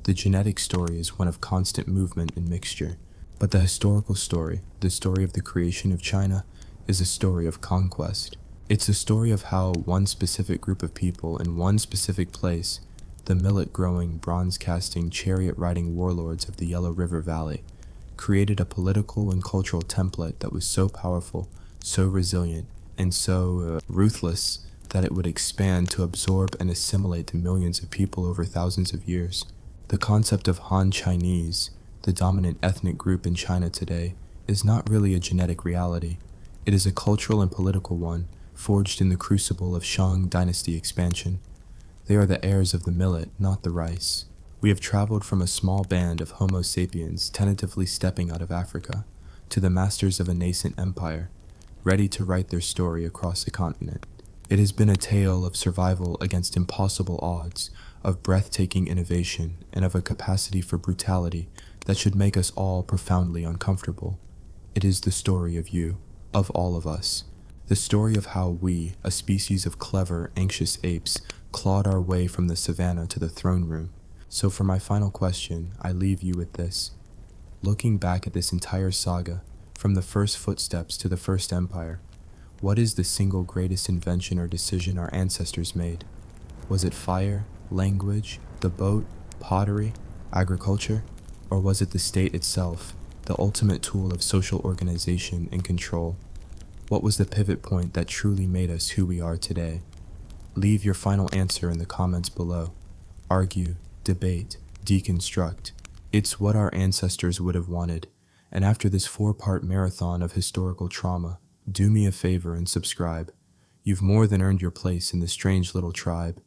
The genetic story is one of constant movement and mixture, but the historical story, the story of the creation of China, is a story of conquest. It's a story of how one specific group of people in one specific place, the millet-growing, bronze-casting, chariot-riding warlords of the Yellow River Valley, created a political and cultural template that was so powerful, so resilient, and so ruthless that it would expand to absorb and assimilate the millions of people over thousands of years. The concept of Han Chinese, the dominant ethnic group in China today, is not really a genetic reality. It is a cultural and political one, forged in the crucible of Shang dynasty expansion. They are the heirs of the millet, not the rice. We have traveled from a small band of Homo sapiens tentatively stepping out of Africa, to the masters of a nascent empire, ready to write their story across the continent. It has been a tale of survival against impossible odds, of breathtaking innovation, and of a capacity for brutality that should make us all profoundly uncomfortable. It is the story of you, of all of us. The story of how we, a species of clever, anxious apes, clawed our way from the savannah to the throne room. So for my final question, I leave you with this. Looking back at this entire saga, from the first footsteps to the first empire, what is the single greatest invention or decision our ancestors made? Was it fire, language, the boat, pottery, agriculture? Or was it the state itself, the ultimate tool of social organization and control? What was the pivot point that truly made us who we are today? Leave your final answer in the comments below. Argue, debate, deconstruct. It's what our ancestors would have wanted. And after this 4-part marathon of historical trauma, do me a favor and subscribe. You've more than earned your place in the strange little tribe.